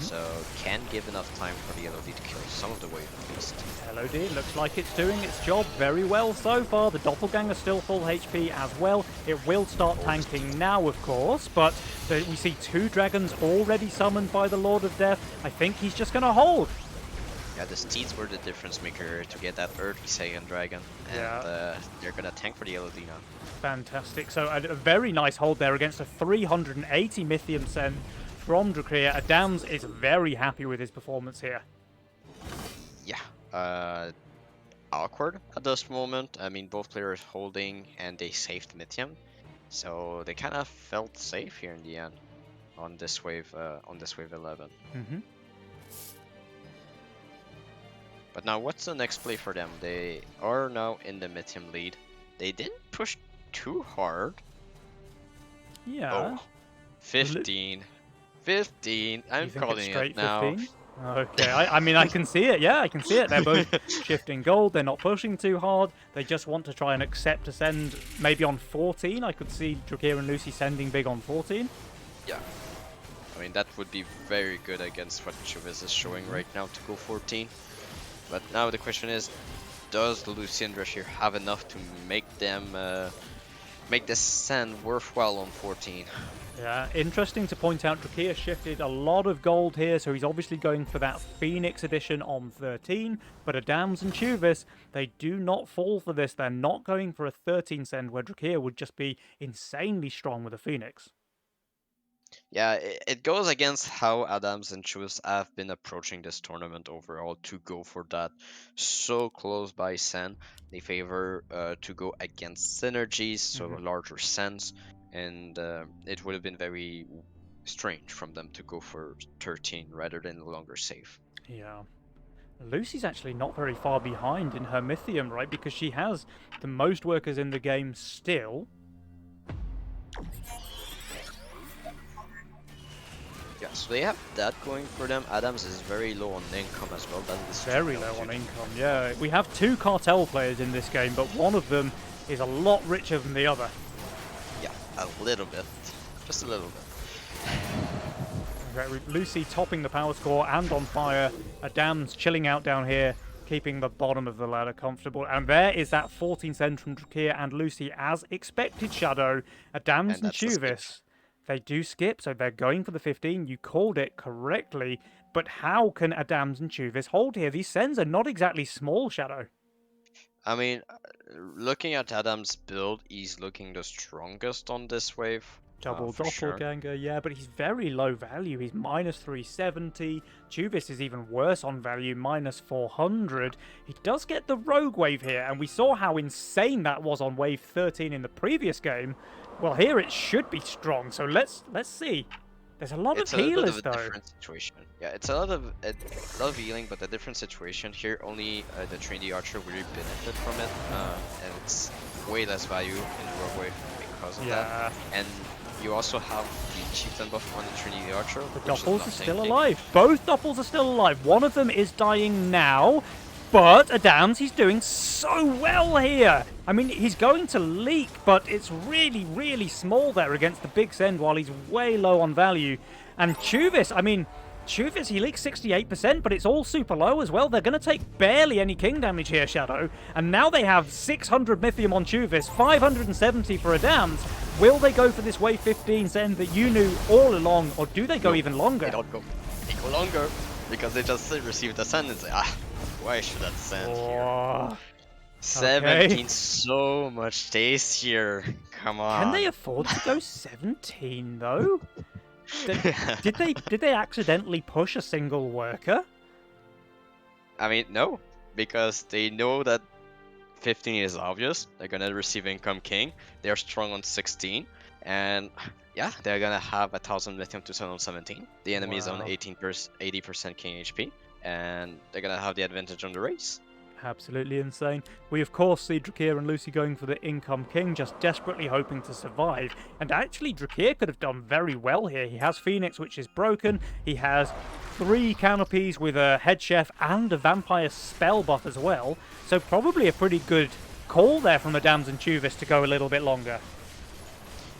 So can give enough time for the LOD to kill some of the wave at least. LOD looks like it's doing its job very well so far. The Doppelganger still full HP as well. It will start tanking now, of course, but we see 2 dragons already summoned by the Lord of Death. I think he's just going to hold. Yeah, the Steeds were the difference maker to get that early second dragon, and they're gonna tank for the LOD now. Fantastic. So a very nice hold there against a 380 Mythium send from Drakia. Adams is very happy with his performance here. Yeah, awkward at this moment. I mean, both players holding and they saved Mythium, so they kind of felt safe here in the end on this wave 11. But now, what's the next play for them? They are now in the Mythium lead. They didn't push too hard. Yeah. Oh, 15. 15. You I'm think it's calling it straight now. 15? Okay, I mean, I can see it. Yeah, I can see it. They're both shifting gold. They're not pushing too hard. They just want to try and accept a send maybe on 14. I could see Drakir and Lucy sending big on 14. Yeah. I mean, that would be very good against what Chuvis is showing right now to go 14. But now the question is, does Lucy and Drashir have enough to make them make this send worthwhile on 14? Yeah, interesting to point out, Drakir shifted a lot of gold here, so he's obviously going for that Phoenix edition on 13, but Adams and Chuvis, they do not fall for this. They're not going for a 13 send, where Drakir would just be insanely strong with a Phoenix. Yeah, it goes against how Adams and Chus have been approaching this tournament overall to go for that so close by send. They favor to go against synergies, so larger sends, and it would have been very strange from them to go for 13 rather than a longer save. Yeah. Lucy's actually not very far behind in her Mythium, right? Because she has the most workers in the game still. Yeah, so they have that going for them. Adams is very low on income as well. That is Very low on income, yeah. We have two cartel players in this game, but one of them is a lot richer than the other. Yeah, a little bit. Just a little bit. Okay, Lucy topping the power score and on fire. Adams chilling out down here, keeping the bottom of the ladder comfortable. And there is that 14 send from Drakir and Lucy as expected, Shadow. Adams and Chuvis. They do skip, so they're going for the 15. You called it correctly. But how can Adams and Chuvis hold here? These sends are not exactly small, Shadow. I mean, looking at Adams' build, he's looking the strongest on this wave. Double Sure. doppelganger, yeah, but he's very low value. He's minus 370. Chuvis is even worse on value, minus 400. He does get the rogue wave here, and we saw how insane that was on wave 13 in the previous game. Well, here it should be strong, so let's see. There's a lot of healers, though. It's a different situation. Yeah, it's a lot of healing, but a different situation. Here, only the Trinity Archer really benefit from it, and it's way less value in Rogue Wave because of that. And you also have the Chieftain buff on the Trinity Archer. The Doppels are still alive. Both Doppels are still alive. One of them is dying now. But Adams, he's doing so well here. I mean, he's going to leak, but it's really, really small there against the big send while he's way low on value. And Chuvis, I mean, Chuvis, he leaks 68%, but it's all super low as well. They're going to take barely any king damage here, Shadow. And now they have 600 Mythium on Chuvis, 570 for Adams. Will they go for this wave 15 send that you knew all along, or do they go even longer? They don't go. They go longer, because they just received a send and say, why should that send here? 17, so much tastier. Come on. Can they afford to go 17 though? Did they accidentally push a single worker? I mean, no, because they know that 15 is obvious. They're gonna receive Income King. They're strong on 16, and yeah, they're gonna have 1000 Lithium to send on 17. The enemy is on 80% King HP, and they're gonna have the advantage on the race. Absolutely insane. We of course see Drakir and Lucy going for the Income King, just desperately hoping to survive. And actually Drakir could have done very well here. He has Phoenix, which is broken. He has 3 canopies with a head chef and a vampire spell buff as well. So probably a pretty good call there from Adams and Chuvis to go a little bit longer.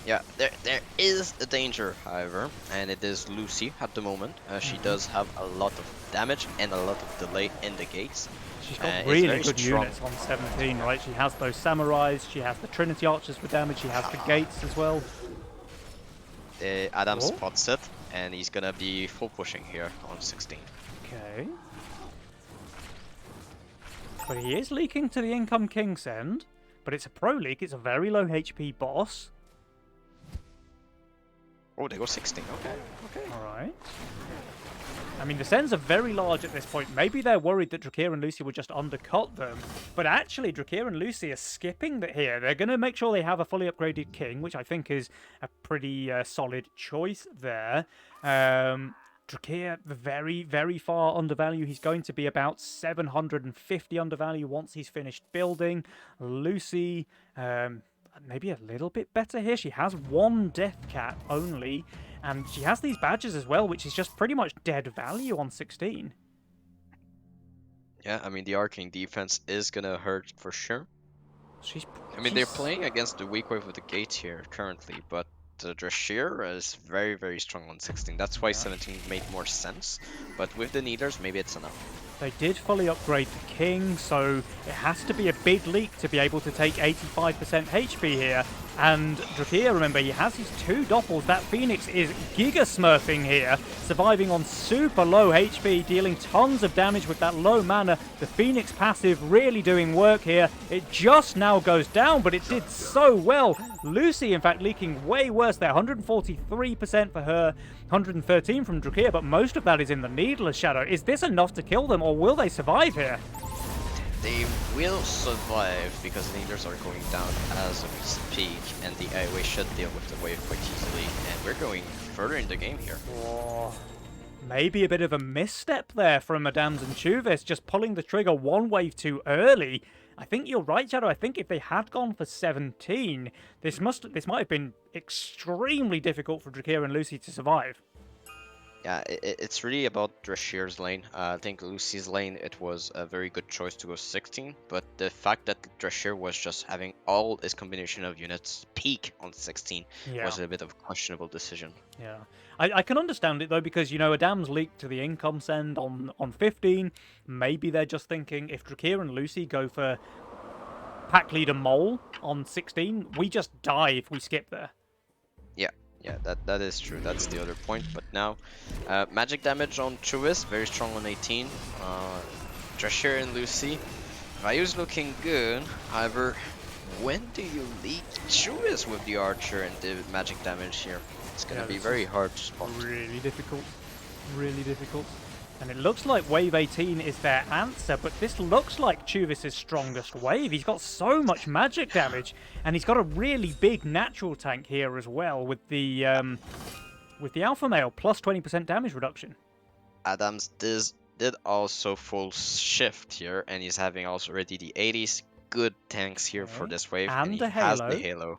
Yeah, there is a danger, however, and it is Lucy at the moment. She does have a lot of damage and a lot of delay in the gates. She's got really good units on 17, right? She has those samurais, she has the Trinity Archers for damage, she has the gates as well. Adam spots it, and he's gonna be full pushing here on 16. Okay. But he is leaking to the Income King send, but it's a pro leak, it's a very low HP boss. Oh, they go 16, okay. Alright. I mean, the sends are very large at this point. Maybe they're worried that Drakir and Lucy will just undercut them. But actually, Drakir and Lucy are skipping that here. They're going to make sure they have a fully upgraded king, which I think is a pretty solid choice there. Drakir, very, very far undervalue. He's going to be about 750 undervalue once he's finished building. Lucy, maybe a little bit better here. She has one death cap only, and she has these badges as well, which is just pretty much dead value on 16. Yeah, I mean, the arcane defense is gonna hurt for sure. She's. I mean, they're playing against the weak wave with the gates here currently, but Drashir is very, very strong on 16. That's why Yeah. 17 made more sense. But with the Needlers, maybe it's enough. They did fully upgrade the King, so it has to be a big leak to be able to take 85% HP here. And Drakir, remember, he has his 2 doppels. That Phoenix is giga smurfing here, surviving on super low HP, dealing tons of damage with that low mana. The Phoenix passive really doing work here. It just now goes down, but it did so well. Lucy, in fact, leaking way worse there. 143% for her, 113 from Drakir, but most of that is in the Needler's Shadow. Is this enough to kill them, or will they survive here? They will survive because the Needlers are going down as we speak, and the AoE should deal with the wave quite easily. And we're going further in the game here. Oh, maybe a bit of a misstep there from Adams and Chuvis, just pulling the trigger one wave too early. I think you're right, Shadow. I think if they had gone for 17, this might have been extremely difficult for Drakir and Lucy to survive. Yeah, it's really about Drashir's lane. I think Lucy's lane, it was a very good choice to go 16, but the fact that Drashir was just having all this combination of units peak on 16 was a bit of a questionable decision. Yeah, I can understand it though, because you know Adams leaked to the income send on 15. Maybe they're just thinking if Drakir and Lucy go for pack leader Mole on 16, we just die if we skip there. Yeah, that is true. That's the other point. But now, magic damage on Chuvis, very strong on 18. Drashir and Lucy. Ryu's looking good. However, when do you leak Chuvis with the archer and the magic damage here? It's gonna be very hard to spot. Really difficult. Really difficult. And it looks like wave 18 is their answer, but this looks like Chuvis' strongest wave. He's got so much magic damage, and he's got a really big natural tank here as well with the Alpha Male, plus 20% damage reduction. Adams did also full shift here, and he's having also already the 80s. Good tanks here for this wave, and he the has Halo. the Halo.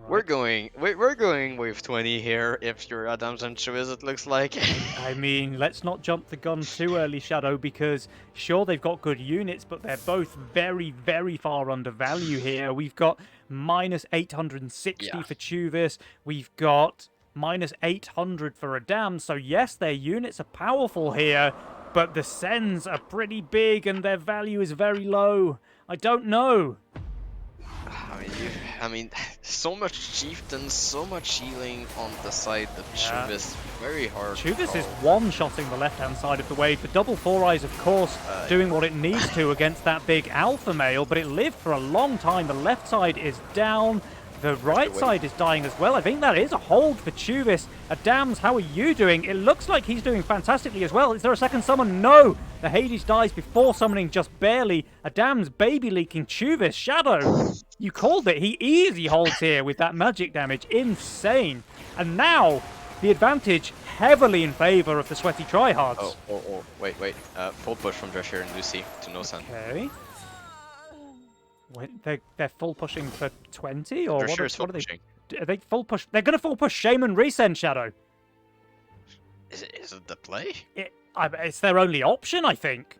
We're going wave 20 here. If you're Adams and Chuvis, it looks like. I mean, let's not jump the gun too early, Shadow, because sure they've got good units, but they're both very, very far under value here. We've got minus 860 for Chuvis. We've got minus 800 for Adams. So yes, their units are powerful here, but the sends are pretty big and their value is very low. I don't know. I mean, so much chieftains, so much healing on the side of Chuvis. Very hard. Chuvis is one-shotting the left-hand side of the wave. The double Four Eyes, of course, doing what it needs to against that big Alpha Male, but it lived for a long time. The left side is down. The right side is dying as well. I think that is a hold for Chuvis. Adams, how are you doing? It looks like he's doing fantastically as well. Is there a second summon? No! The Hades dies before summoning, just barely. Adams baby leaking Chuvis. Shadow, you called it. He easy holds here with that magic damage. Insane. And now, the advantage heavily in favor of the sweaty tryhards. Oh, wait. Full push from Drashir and Lucy to no sun. Okay. Wait, they're full pushing for 20 or what are they? Are they full push? They're gonna full push Shaman Resend, Shadow. Is it the play? It's their only option, I think.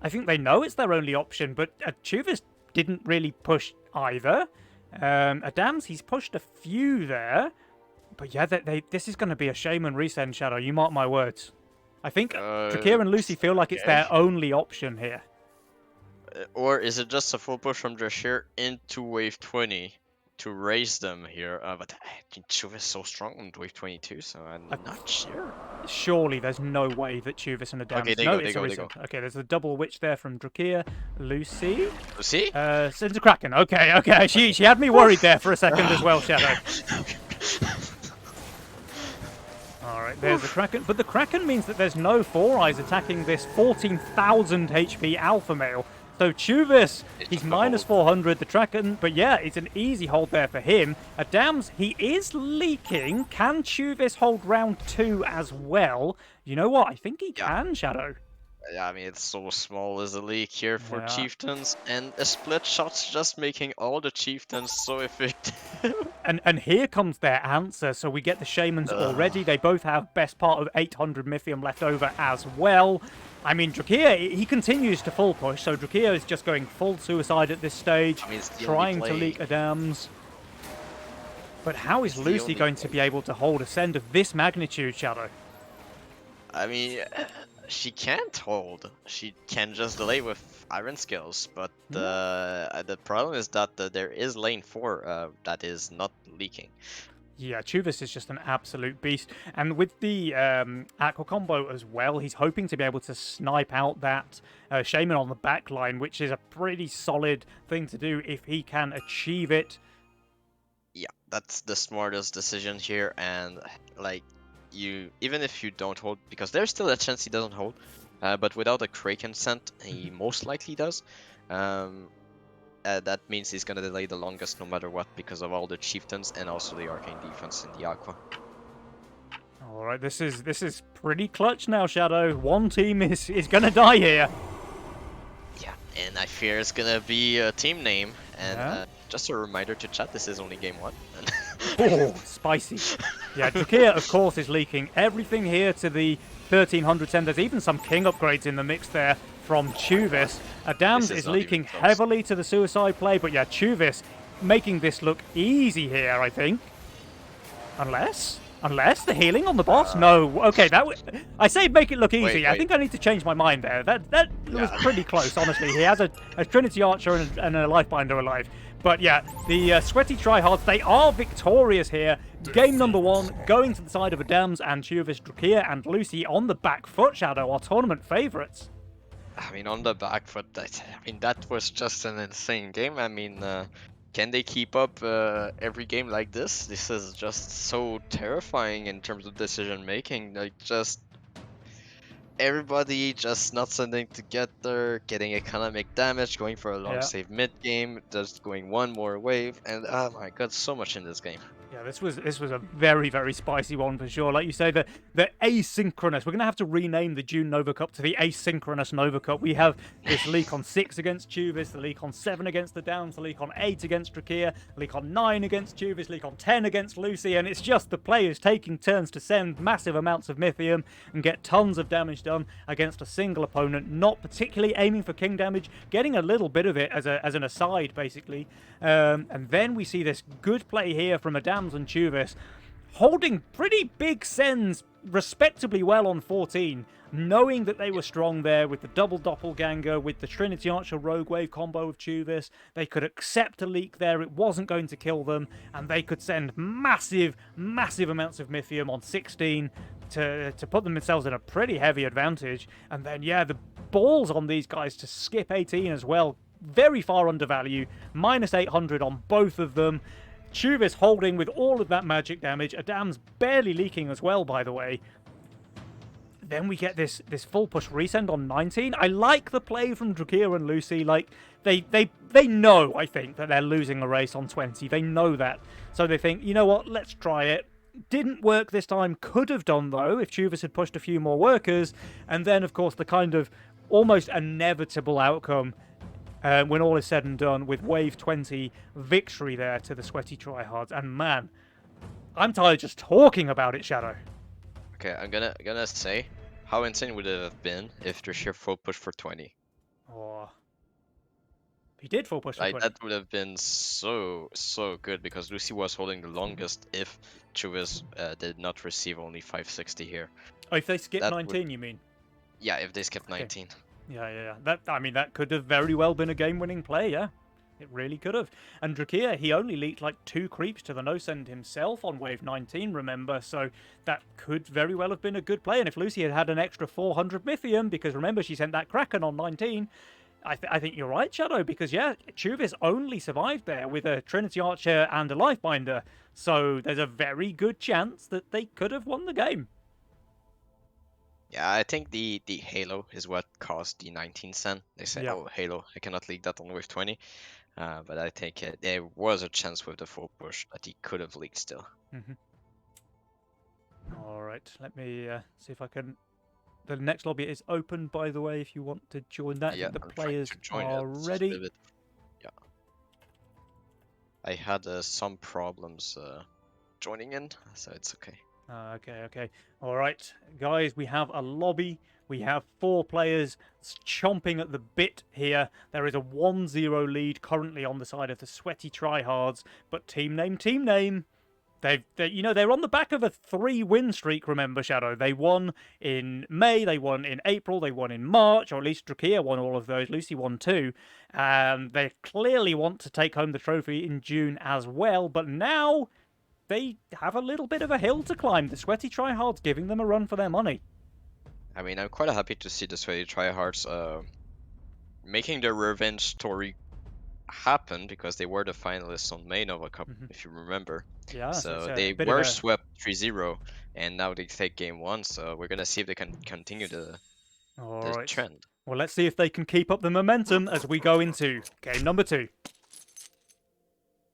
I think they know it's their only option, but Chuvis didn't really push either. Adams, he's pushed a few there, but yeah, this is going to be a Shaman Resend, Shadow. You mark my words. I think Drakir and Lucy feel like it's their only option here. Or is it just a full push from Drashir into wave 20 to raise them here? But Chuvis is so strong on wave 22, so I'm not sure. Surely there's no way that Chuvis and Adams... Okay, they go. Okay, there's a double witch there from Drakir. Lucy? Lucy? Sends a Kraken. Okay. She had me worried there for a second as well, Shadow. Alright, there's the Kraken. But the Kraken means that there's no Four Eyes attacking this 14,000 HP Alpha Male. So Chuvis, he's minus 400, the Kraken, but yeah, it's an easy hold there for him. Adams, he is leaking. Can Chuvis hold round 2 as well? You know what? I think he can, Shadow. Yeah, I mean, it's so small as a leak here for Yeah. Chieftains, and a split shot's just making all the Chieftains so effective. And here comes their answer. So we get the Shamans Ugh. already. They both have best part of 800 Mythium left over as well. I mean, Drakia, he continues to full push. So Drakia is just going full suicide at this stage, I mean, it's the only trying to play. leak Adams. But how is It's the Lucy only going to play. be able to hold a send of this magnitude, Shadow? I mean, she can't hold. She can just delay with Iron Skills, but the problem is that there is lane 4 that is not leaking. Yeah, Chuvis is just an absolute beast. And with the Aqua combo as well, he's hoping to be able to snipe out that Shaman on the back line, which is a pretty solid thing to do if he can achieve it. Yeah, that's the smartest decision here, and like even if you don't hold, because there's still a chance he doesn't hold, but without a Kraken scent, he most likely does. Um, that means he's gonna delay the longest no matter what because of all the chieftains and also the arcane defense in the aqua. All right, this is pretty clutch now, Shadow. One team is gonna die here. Yeah, and I fear it's gonna be a team name. And Yeah. just a reminder to chat, this is only game 1. Oh, spicy. Yeah, Drakia, of course, is leaking everything here to the 1300 send. There's even some king upgrades in the mix there from Chuvis. Adams This is is not even leaking close. heavily to the suicide play, but yeah, Chuvis making this look easy here, I think. Unless the healing on the boss? No. Okay, I say make it look easy. I Wait. think I need to change my mind there. That was pretty close, honestly. He has a Trinity Archer and a Lifebinder alive. But yeah, the Sweaty Tryhards, they are victorious here. Game number 1, going to the side of Adams and Chuvis, Drakia and Lucy on the back foot, Shadow, our tournament favourites. I mean, on the back foot, that was just an insane game. I mean, can they keep up every game like this? This is just so terrifying in terms of decision making. Like, just everybody just not sending together, getting economic damage, going for a long Yeah. save mid game, just going one more wave, and oh my god, so much in this game. Yeah, this was a very, very spicy one for sure. Like you say, the asynchronous. We're gonna have to rename the June Nova Cup to the asynchronous Nova Cup. We have this leak on 6 against Chuvis, the leak on 7 against the Downs, the leak on 8 against Drakia, leak on 9 against Chuvis, leak on 10 against Lucy, and it's just the players taking turns to send massive amounts of Mythium and get tons of damage done against a single opponent, not particularly aiming for king damage, getting a little bit of it as an aside, basically. And then we see this good play here from Adams and Chuvis, holding pretty big sends respectably well on 14, knowing that they were strong there with the double doppelganger, with the Trinity Archer Rogue Wave combo of Chuvis. They could accept a leak there, it wasn't going to kill them, and they could send massive, massive amounts of Mythium on 16 to put themselves in a pretty heavy advantage. And then, yeah, the balls on these guys to skip 18 as well, very far undervalue, minus 800 on both of them. Chuvis holding with all of that magic damage. Adam's barely leaking as well, by the way. Then we get this full push resend on 19. I like the play from Drakia and Lucy. Like, they know, I think, that they're losing a race on 20. They know that. So they think, you know what, let's try it. Didn't work this time. Could have done, though, if Chuvis had pushed a few more workers. And then, of course, the kind of almost inevitable outcome when all is said and done, with wave 20 victory there to the Sweaty Tryhards. And man, I'm tired just talking about it, Shadow. Okay, I'm gonna say, how insane would it have been if Drashir full push for 20? Oh, he did full push for Like 20. that would have been so good because Lucy was holding the longest if Chuvis did not receive only 560 here. Oh, if they skip That 19, would, you mean? yeah, if they skipped Okay. 19. Yeah. That could have very well been a game-winning play, yeah. It really could have. And Drakia, he only leaked like 2 creeps to the no-send himself on wave 19, remember? So that could very well have been a good play. And if Lucy had had an extra 400 Mythium, because remember, she sent that Kraken on 19, I think you're right, Shadow, because yeah, Chuvis only survived there with a Trinity Archer and a Lifebinder. So there's a very good chance that they could have won the game. Yeah, I think the Halo is what caused the 19 cent. They say, Yeah. oh, Halo, I cannot leak that on wave 20. But I think there was a chance with the full push that he could have leaked still. All right, let me see if I can The next lobby is open, by the way, if you want to join that. Yeah, The I'm trying players to join it. are It's just a ready. bit. Yeah. I had some problems joining in, so it's okay. Okay. All right, guys, we have a lobby. We have 4 players chomping at the bit here. There is a 1-0 lead currently on the side of the Sweaty Tryhards, but team name. They're on the back of a 3-win streak. Remember, Shadow. They won in May, they won in April, they won in March, or at least Drakia won all of those. Lucy won 2. They clearly want to take home the trophy in June as well. But now they have a little bit of a hill to climb. The Sweaty Tryhards giving them a run for their money. I mean, I'm quite happy to see the Sweaty Tryhards making their revenge story happen because they were the finalists on May Nova Cup, if you remember. Yeah, So they were swept 3-0, and now they take game 1. So we're gonna see if they can continue the trend. Well, let's see if they can keep up the momentum as we go into game number 2.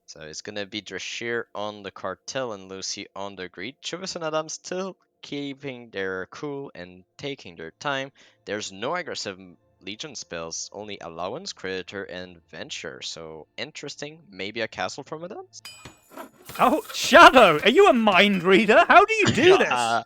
So it's gonna be Drashir on the Cartel and Lucy on the Greed. Chuvas and Adam still keeping their cool and taking their time. There's no aggressive Legion spells, only Allowance, Creditor, and Venture. So interesting. Maybe a castle from Adams? Oh, Shadow! Are you a mind reader? How do you do this?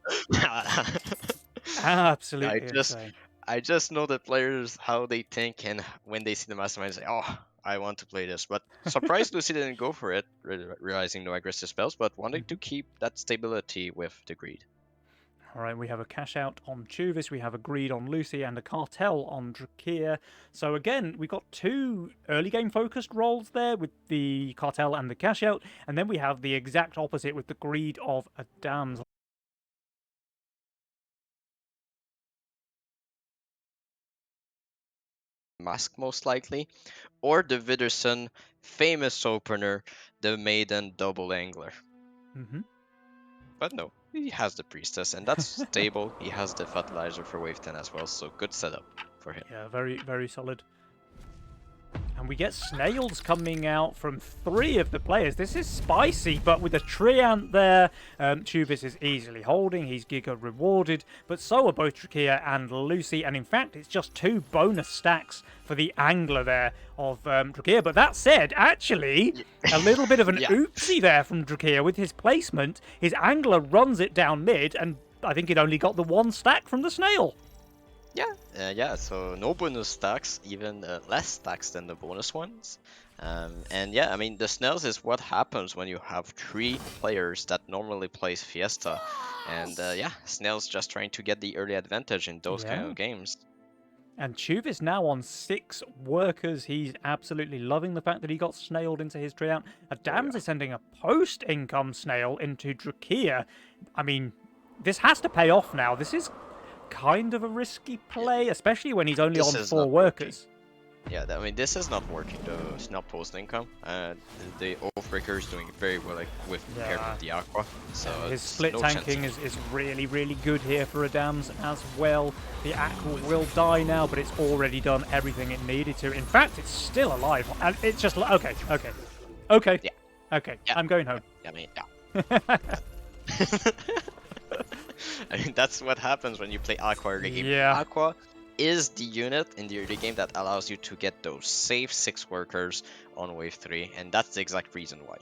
Absolutely insane. I just know the players, how they think, and when they see the mastermind, say, oh, I want to play this. But surprised Lucy didn't go for it, realizing no aggressive spells, but wanting to keep that stability with the Greed. All right, we have a cash out on Chuvis, we have a Greed on Lucy, and a Cartel on Drakia. So again, we got 2 early game focused roles there with the Cartel and the cash out, and then we have the exact opposite with the Greed of Adams. Mask most likely, or the Withersson famous opener, the Maiden Double Angler. But no, he has the Priestess, and that's stable. He has the Fertilizer for Wave 10 as well, so good setup for him. Yeah, very solid. And we get snails coming out from 3 of the players. This is spicy, but with a Treant there, Chuvis is easily holding. He's Giga rewarded, but so are both Drakia and Lucy. And in fact, it's just 2 bonus stacks for the Angler there of Drakia. But that said, actually, a little bit of an oopsie there from Drakia with his placement. His Angler runs it down mid, and I think it only got the 1 stack from the snail. Yeah, so no bonus stacks, even less stacks than the bonus ones. And yeah, I mean, the snails is what happens when you have 3 players that normally plays Fiesta. And yeah, snails just trying to get the early advantage in those kind of games. And Chuvis now on 6 workers. He's absolutely loving the fact that he got snailed into his Treant. Adams is sending a post-income snail into Drakia. I mean, this has to pay off now. This is kind of a risky play, especially when he's only on 4 workers. Yeah, I mean, this is not working though. It's not post income. The Oathbreaker is doing very well compared with the Aqua. So his split tanking is really good here for Adams as well. The Aqua will die now, but it's already done everything it needed to. In fact, it's still alive, and it's just like okay. I'm going home. I mean, I mean, that's what happens when you play Aqua early game. Aqua is the unit in the early game that allows you to get those safe 6 workers on wave 3, and that's the exact reason why.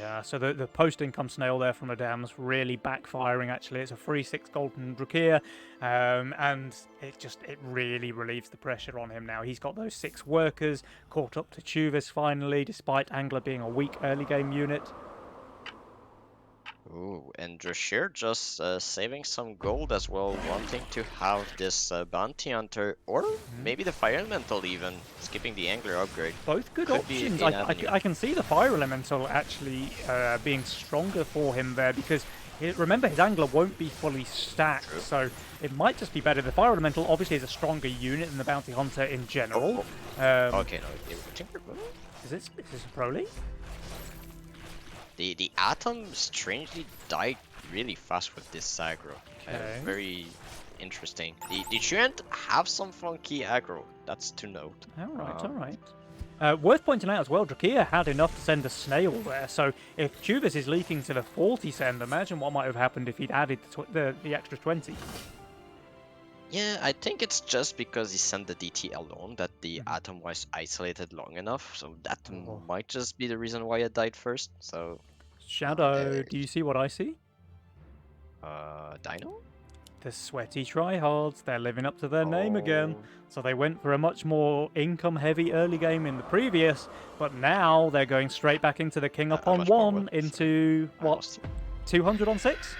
Yeah, so the post-income snail there from Adams really backfiring, actually. It's a free 6 golden Drakia, and it really relieves the pressure on him now. He's got those 6 workers, caught up to Chuvis finally, despite Angler being a weak early game unit. Ooh, and Drashir just saving some gold as well, wanting to have this Bounty Hunter, or maybe the Fire Elemental even, skipping the Angler upgrade. Both good options. I can see the Fire Elemental actually being stronger for him there, because remember, his Angler won't be fully stacked, so it might just be better. The Fire Elemental obviously is a stronger unit than the Bounty Hunter in general. Okay, no, is this a Pro League? The Atom strangely died really fast with this aggro. Very interesting. The Treant have some funky aggro, that's to note. Alright. Worth pointing out as well, Drakia had enough to send a snail there, so if Chuvis is leaking to the 40 send, imagine what might have happened if he'd added the extra 20. Yeah, I think it's just because he sent the DT alone that the Mhm. atom was isolated long enough, so that Oh. might just be the reason why it died first. So, Shadow, do you see what I see? Dino? The sweaty tryhards, they're living up to their name again. Oh, So they went for a much more income heavy early game in the previous, but now they're going straight back into the King how upon much more was one it? Sorry, into I what, lost you. 200 on 6?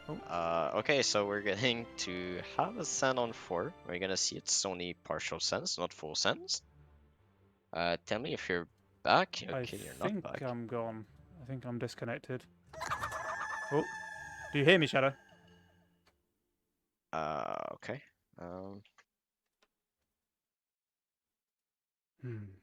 Oh, Okay, so we're going to have a send on 4. We're gonna see it's only partial sense, not full sense. Tell me if you're back. I Okay, you're not think back. I'm gone. I think I'm disconnected. Oh, do you hear me, Shadow? Okay. Um, Hmm.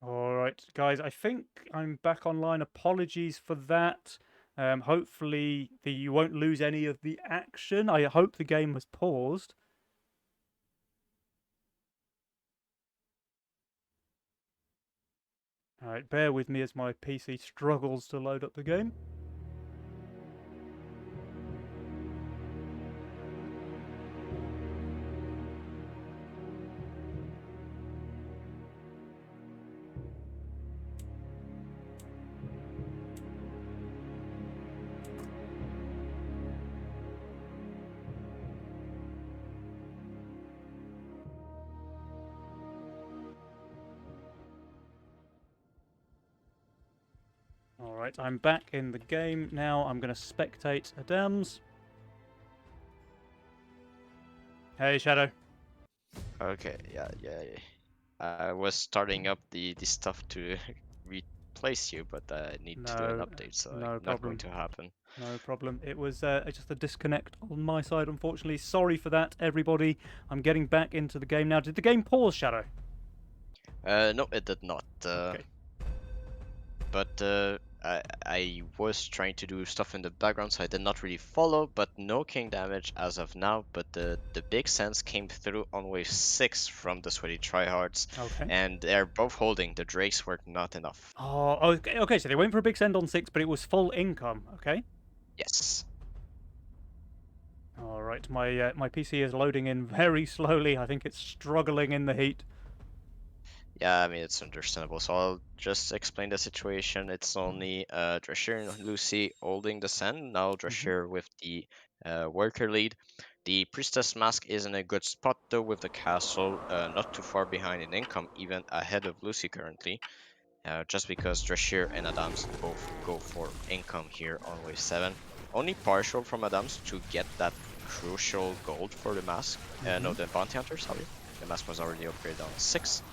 All right, guys, I think I'm back online. Apologies for that. Hopefully, you won't lose any of the action. I hope the game was paused. All right, bear with me as my PC struggles to load up the game. All right, I'm back in the game now. I'm going to spectate Adams. Hey, Shadow. okay, yeah. I was starting up the stuff to replace you, but I need to do an No, update, so no not going problem. to happen. No problem. It was just a disconnect on my side, unfortunately. Sorry for that, everybody. I'm getting back into the game now. Did the game pause, Shadow? No, it did not. Okay. But I was trying to do stuff in the background, so I did not really follow. But no king damage as of now. But the big sense came through on wave 6 from the sweaty tryhards, Okay. and they're both holding. The drakes were not enough. Oh, okay. Okay. So they went for a big send on 6, but it was full income. Okay. Yes. All right. My PC is loading in very slowly. I think it's struggling in the heat. Yeah, I mean, it's understandable. So I'll just explain the situation. It's only Drescher and Lucy holding the sand. Now Hmm. Drescher with the worker lead. The Priestess Mask is in a good spot though with the castle not too far behind in income, even ahead of Lucy currently. Just because Drescher and Adams both go for income here on wave 7. Only partial from Adams to get that crucial gold for the mask. Hmm. No, the bounty hunter, sorry. The mask was already upgraded on 6.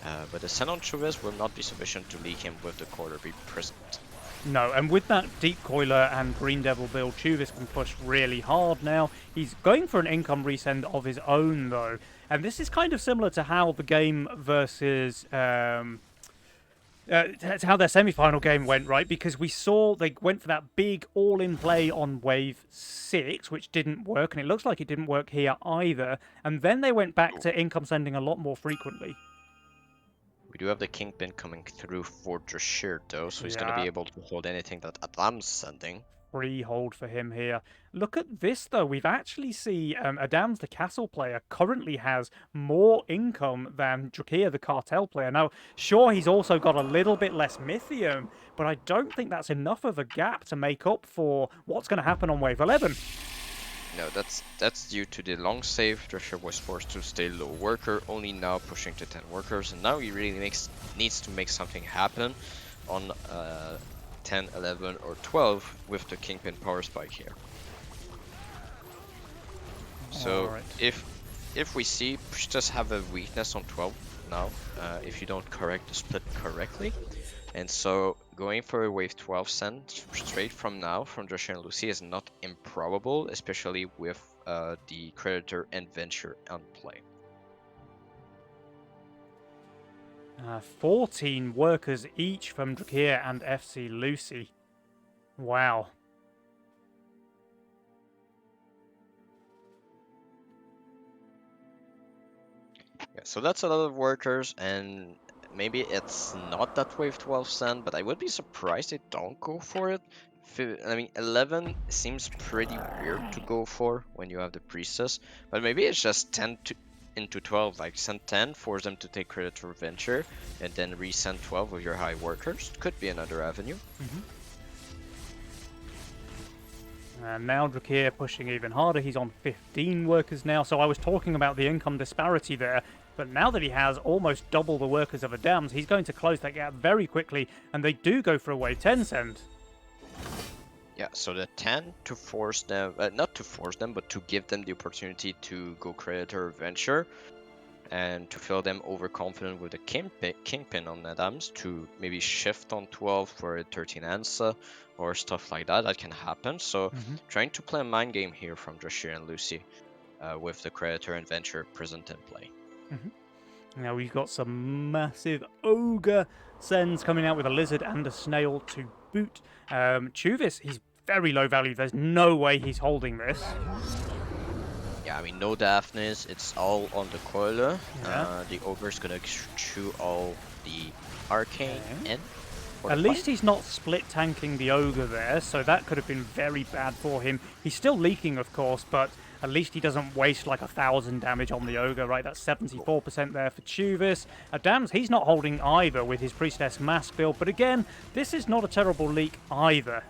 But the Xenon Chuvez will not be sufficient to leak him with the quarter imprisoned. No, and with that Deep Coiler and Green Devil build, Chuvis can push really hard now. He's going for an income resend of his own, though. And this is kind of similar to how the game versus that's how their semi-final game went, right? Because we saw they went for that big all-in play on wave 6, which didn't work, and it looks like it didn't work here either. And then they went back to income sending a lot more frequently. We do have the Kingpin coming through for Drashir though, so he's going to Yeah, be able to hold anything that Adam's sending. free hold for him here. Look at this though. We've actually see Adams, the castle player, currently has more income than Drakir, the cartel player. Now, sure, he's also got a little bit less Mythium, but I don't think that's enough of a gap to make up for what's going to happen on wave 11. No, that's due to the long save. Drasher was forced to stay low worker, only now pushing to 10 workers, and now he really needs to make something happen on 10, 11, or 12 with the Kingpin power spike here. All So right. if we see Priestess have a weakness on 12 now, if you don't correct the split correctly, and so going for a wave 12 send straight from now from Josh and Lucy is not improbable, especially with the Creditor and Venture on play. 14 workers each from Drakir and FC Lucy. Wow. Yeah, so that's a lot of workers, and maybe it's not that wave 12 send, but I would be surprised they don't go for it. I mean, 11 seems pretty weird to go for when you have the priestess, but maybe it's just 10 into 12, like send 10, force them to take Creditor Venture, and then resend 12 with your high workers. Could be another avenue. And now Drakir pushing even harder. He's on 15 workers now. So I was talking about the income disparity there. But now that he has almost double the workers of Adams, he's going to close that gap very quickly. And they do go for a wave 10 send. Yeah, so the 10 to force them, not to force them, but to give them the opportunity to go Creditor Venture and to feel them overconfident with the Kingpin on Adams to maybe shift on 12 for a 13 Ansa or stuff like that. That can happen. So trying to play a mind game here from Drashir and Lucy with the Creditor and Venture present in play. Now we've got some massive ogre sends coming out with a lizard and a snail to boot. Chuvis, he's very low value. There's no way he's holding this. Yeah, I mean, no Daphnis. It's all on the Coiler. Yeah. The Ogre's gonna chew all the Arcane in. At least he's not split tanking the ogre there, so that could have been very bad for him. He's still leaking, of course, but at least he doesn't waste like 1,000 damage on the ogre, right? That's 74% there for Chuvis. Adams, he's not holding either with his Priestess Mask build, but again, this is not a terrible leak either.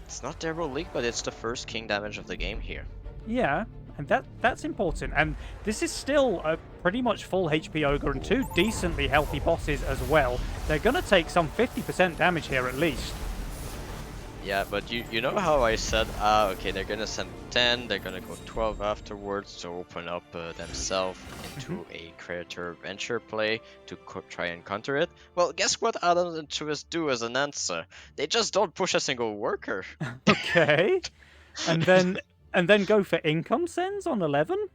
It's not terrible leak, but it's the first king damage of the game here. Yeah, and that's important. And this is still a pretty much full HP ogre and two decently healthy bosses as well. They're going to take some 50% damage here at least. Yeah, but you know how I said, okay, they're gonna send 10, they're gonna go 12 afterwards to open up themselves into a Creditor Venture play to try and counter it? Well, guess what Adams and Chuvis do as an answer? They just don't push a single worker. Okay. And then go for income sends on 11?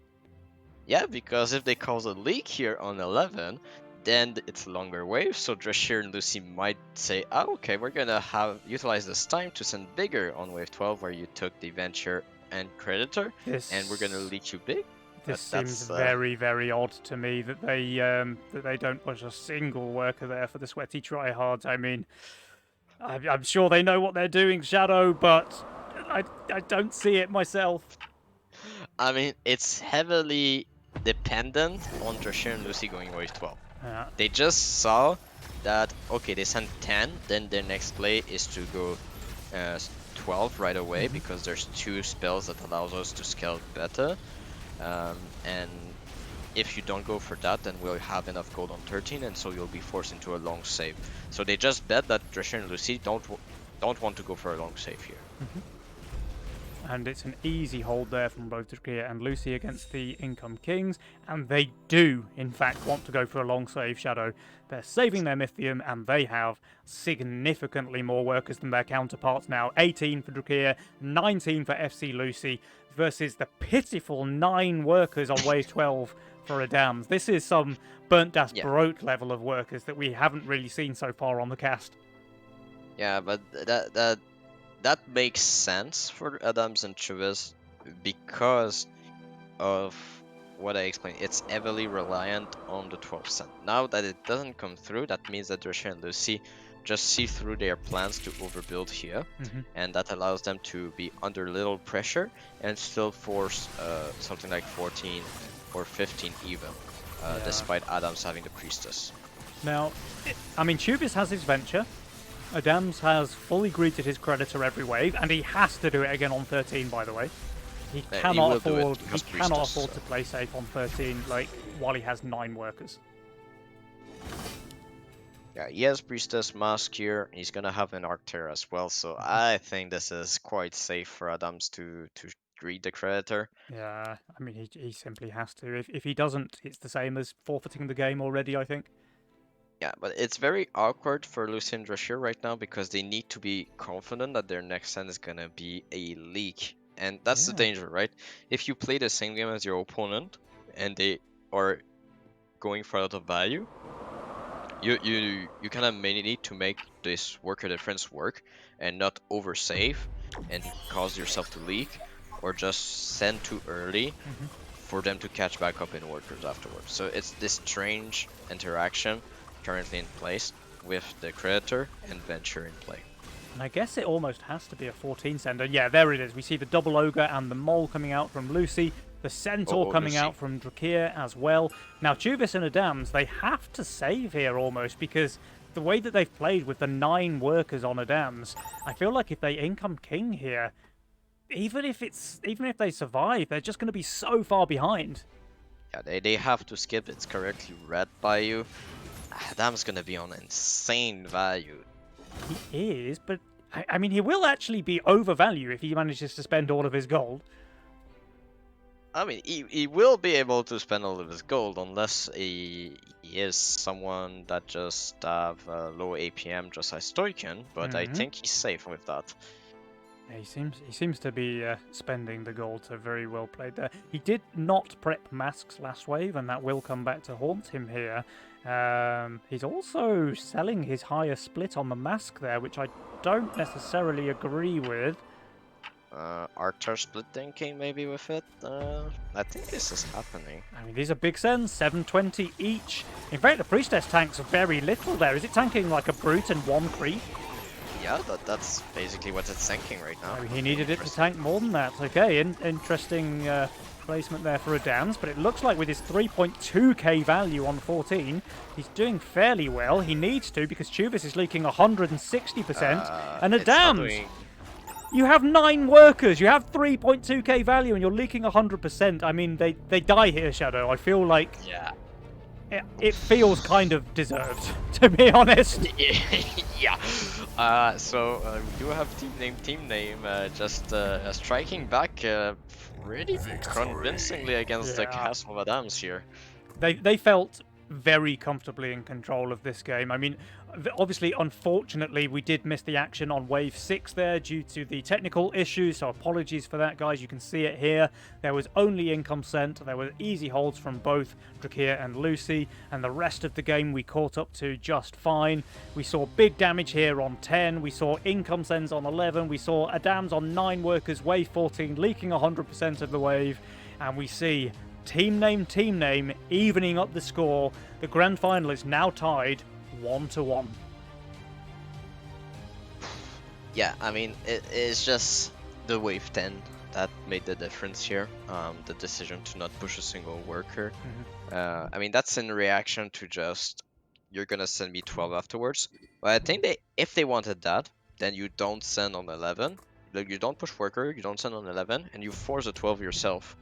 Yeah, because if they cause a leak here on 11, then it's longer waves, so Drashir and Lucy might say, oh, okay, we're gonna utilize this time to send bigger on wave 12 where you took the Venture and Creditor, and we're gonna leak you big. This seems very, very odd to me that they don't push a single worker there for the sweaty tryhards. I mean, I'm sure they know what they're doing, Shadow, but I don't see it myself. I mean, it's heavily dependent on Drashir and Lucy going wave 12. Yeah. They just saw that, okay, they sent 10, then their next play is to go 12 right away because there's two spells that allows us to scale better. And if you don't go for that, then we'll have enough gold on 13, and so you'll be forced into a long save. So they just bet that Drashir and Lucy don't want to go for a long save here. And it's an easy hold there from both Drakir and Lucy against the Income Kings. And they do, in fact, want to go for a long save, Shadow. They're saving their Mythium, and they have significantly more workers than their counterparts now. 18 for Drakir, 19 for FC Lucy, versus the pitiful 9 workers on wave 12 for Adams. This is some Burnt Das Brot level of workers that we haven't really seen so far on the cast. Yeah, but that makes sense for Adams and Chuvis because of what I explained. It's heavily reliant on the 12 cent. Now that it doesn't come through, that means that Drashir and Lucy just see through their plans to overbuild here, and that allows them to be under little pressure and still force something like 14 or 15 even, despite Adams having the Priestess. Now, I mean, Chuvis has his Venture. Adams has fully greeted his Creditor every wave, and he has to do it again on 13, by the way. He cannot afford to play safe on 13, like, while he has 9 workers. Yeah, he has Priestess Mask here. He's gonna have an Arcter as well, so I think this is quite safe for Adams to greet the Creditor. Yeah, I mean, he simply has to. If he doesn't, it's the same as forfeiting the game already, I think. Yeah, but it's very awkward for Lucy and Drashir right now because they need to be confident that their next send is gonna be a leak. And that's the danger, right? If you play the same game as your opponent and they are going for a lot of value, you kind of may need to make this worker difference work and not oversave and cause yourself to leak, or just send too early for them to catch back up in workers afterwards. So it's this strange interaction currently in place with the Creditor and Venture in play. And I guess it almost has to be a 14 sender. Yeah, there it is. We see the double ogre and the mole coming out from Lucy. The centaur coming Lucy. out from Drakir as well. Now, Chuvis and Adams, they have to save here almost, because the way that they've played with the 9 workers on Adams, I feel like if they income king here, even if they survive, they're just going to be so far behind. Yeah, they have to skip. It's correctly read by you. Adam's gonna be on insane value. He is, but I mean, he will actually be overvalued if he manages to spend all of his gold. I mean, he will be able to spend all of his gold unless he is someone that just have low APM, just like Stoican. But I think he's safe with that. Yeah, he seems to be spending the gold, so very well played there. He did not prep masks last wave, and that will come back to haunt him here. He's also selling his higher split on the mask there, which I don't necessarily agree with. Archer split thinking maybe with it. I think this is happening. I mean, these are big sends, 720 each. In fact, the Priestess tanks are very little there. Is it tanking like a Brute and 1 creep? Yeah, that's basically what it's thinking right now. I mean, he needed it to tank more than that. Okay, interesting placement there for Adams, but it looks like with his 3.2k value on 14, he's doing fairly well. He needs to, because Chuvis is leaking 160%, and Adams, you have 9 workers, you have 3.2k value, and you're leaking 100%. I mean, they die here, Shadow. I feel like it feels kind of deserved, to be honest. Yeah. So we do have team name just striking back pretty convincingly against the Castle of Adams here. They felt very comfortably in control of this game. I mean, obviously, unfortunately, we did miss the action on Wave 6 there due to the technical issues, so apologies for that, guys. You can see it here. There was only income sent. There were easy holds from both Drakir and Lucy, and the rest of the game we caught up to just fine. We saw big damage here on 10. We saw income sends on 11. We saw Adams on 9 workers, Wave 14, leaking 100% of the wave, and we see team name, evening up the score. The grand final is now tied 1-1. Yeah, I mean, it's just the wave 10 that made the difference here. The decision to not push a single worker. I mean, that's in reaction to just, you're gonna send me 12 afterwards. But I think if they wanted that, then you don't send on 11. Like, you don't push worker, you don't send on 11, and you force a 12 yourself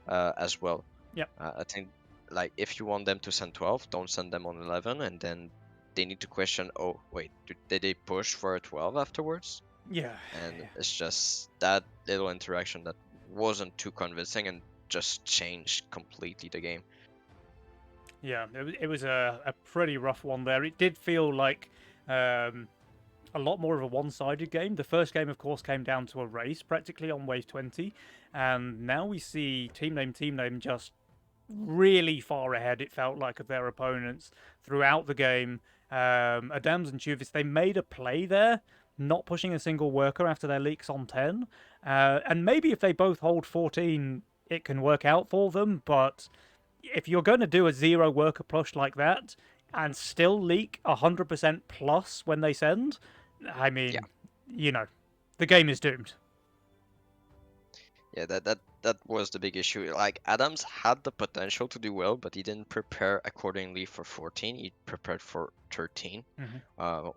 as well. Yep. I think, like, if you want them to send 12, don't send them on 11, and then they need to question, oh, wait, did they push for a 12 afterwards? Yeah. And it's just that little interaction that wasn't too convincing and just changed completely the game. Yeah, it was a pretty rough one there. It did feel like a lot more of a one-sided game. The first game, of course, came down to a race practically on Wave 20, and now we see team name just really far ahead, it felt like, of their opponents throughout the game. Adams and Chuvis, they made a play there, not pushing a single worker after their leaks on 10. And maybe if they both hold 14, it can work out for them, but if you're going to do a 0 worker push like that and still leak 100% plus when they send, I mean, you know, the game is doomed. Yeah, that was the big issue. Like, Adams had the potential to do well, but he didn't prepare accordingly for 14. He prepared for 13,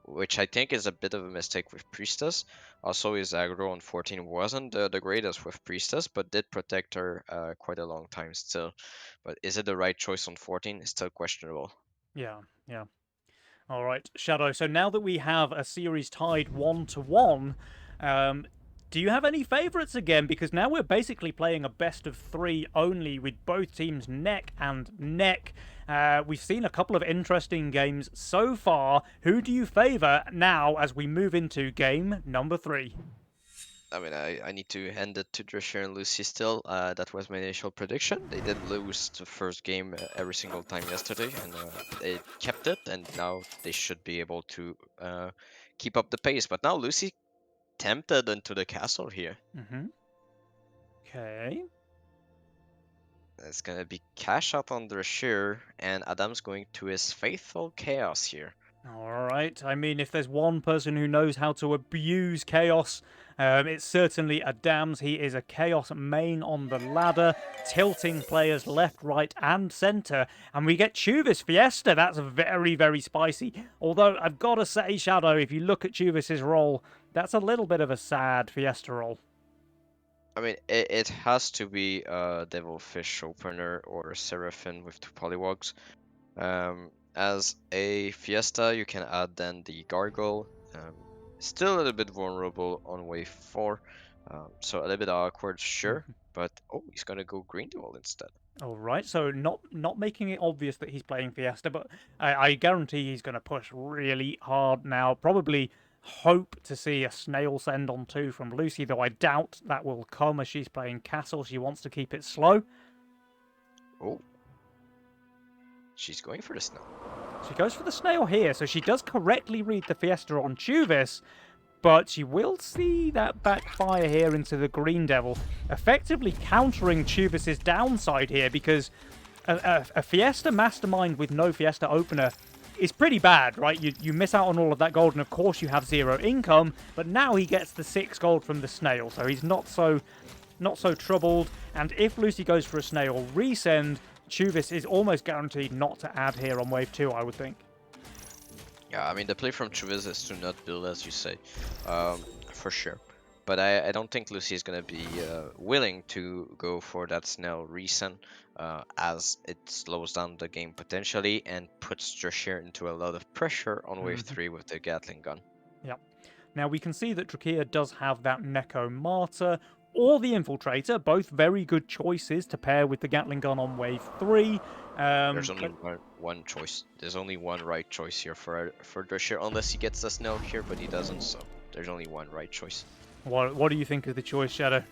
which I think is a bit of a mistake with Priestess. Also, his aggro on 14 wasn't the greatest with Priestess, but did protect her quite a long time still. But is it the right choice on 14? It's still questionable. Yeah. All right, Shadow. So now that we have a series tied 1-1, do you have any favourites again? Because now we're basically playing a best of 3 only, with both teams neck and neck. We've seen a couple of interesting games so far. Who do you favour now as we move into game number 3? I mean, I need to hand it to Drescher and Lucy still. That was my initial prediction. They did lose the first game every single time yesterday, and they kept it, and now they should be able to keep up the pace. But now Lucy tempted into the castle here. Okay. It's gonna be cash out on Drescher, and Adam's going to his faithful Chaos here. Alright, I mean, if there's one person who knows how to abuse Chaos, it's certainly Adams. He is a Chaos main on the ladder, tilting players left, right, and centre. And we get Chuvis Fiesta. That's very, very spicy. Although, I've got to say, Shadow, if you look at Chuvis's role, that's a little bit of a sad Fiesta role. I mean, it has to be a Devilfish opener or a Seraphim with 2 Polywogs. As a Fiesta, you can add then the Gargoyle. Still a little bit vulnerable on wave 4, so a little bit awkward, sure. But oh, he's gonna go Green Duel instead. All right, so not making it obvious that he's playing Fiesta, but I guarantee he's going to push really hard now. Probably hope to see a snail send on 2 from Lucy, though I doubt that will come as she's playing Castle. She wants to keep it slow. Oh. She's going for the snail. She goes for the snail here, so she does correctly read the Fiesta on Chuvis, but she will see that backfire here into the Green Devil, effectively countering Chuvis's downside here, because a Fiesta Mastermind with no Fiesta opener is pretty bad, right? You miss out on all of that gold, and of course you have 0 income, but now he gets the 6 gold from the snail, so he's not so troubled. And if Lucy goes for a snail resend, Chuvis is almost guaranteed not to add here on wave 2, I would think. Yeah, I mean, the play from Chuvis is to not build, as you say, for sure. But I don't think Lucy is going to be willing to go for that snail resend, as it slows down the game potentially and puts Drescher into a lot of pressure on wave 3 with the Gatling gun. Yep. Now we can see that Drakia does have that Neko Martyr or the Infiltrator, both very good choices to pair with the Gatling gun on wave 3. There's only one choice. There's only one right choice here for Drescher, unless he gets the snail here, but he doesn't, so there's only one right choice. What do you think of the choice, Shadow?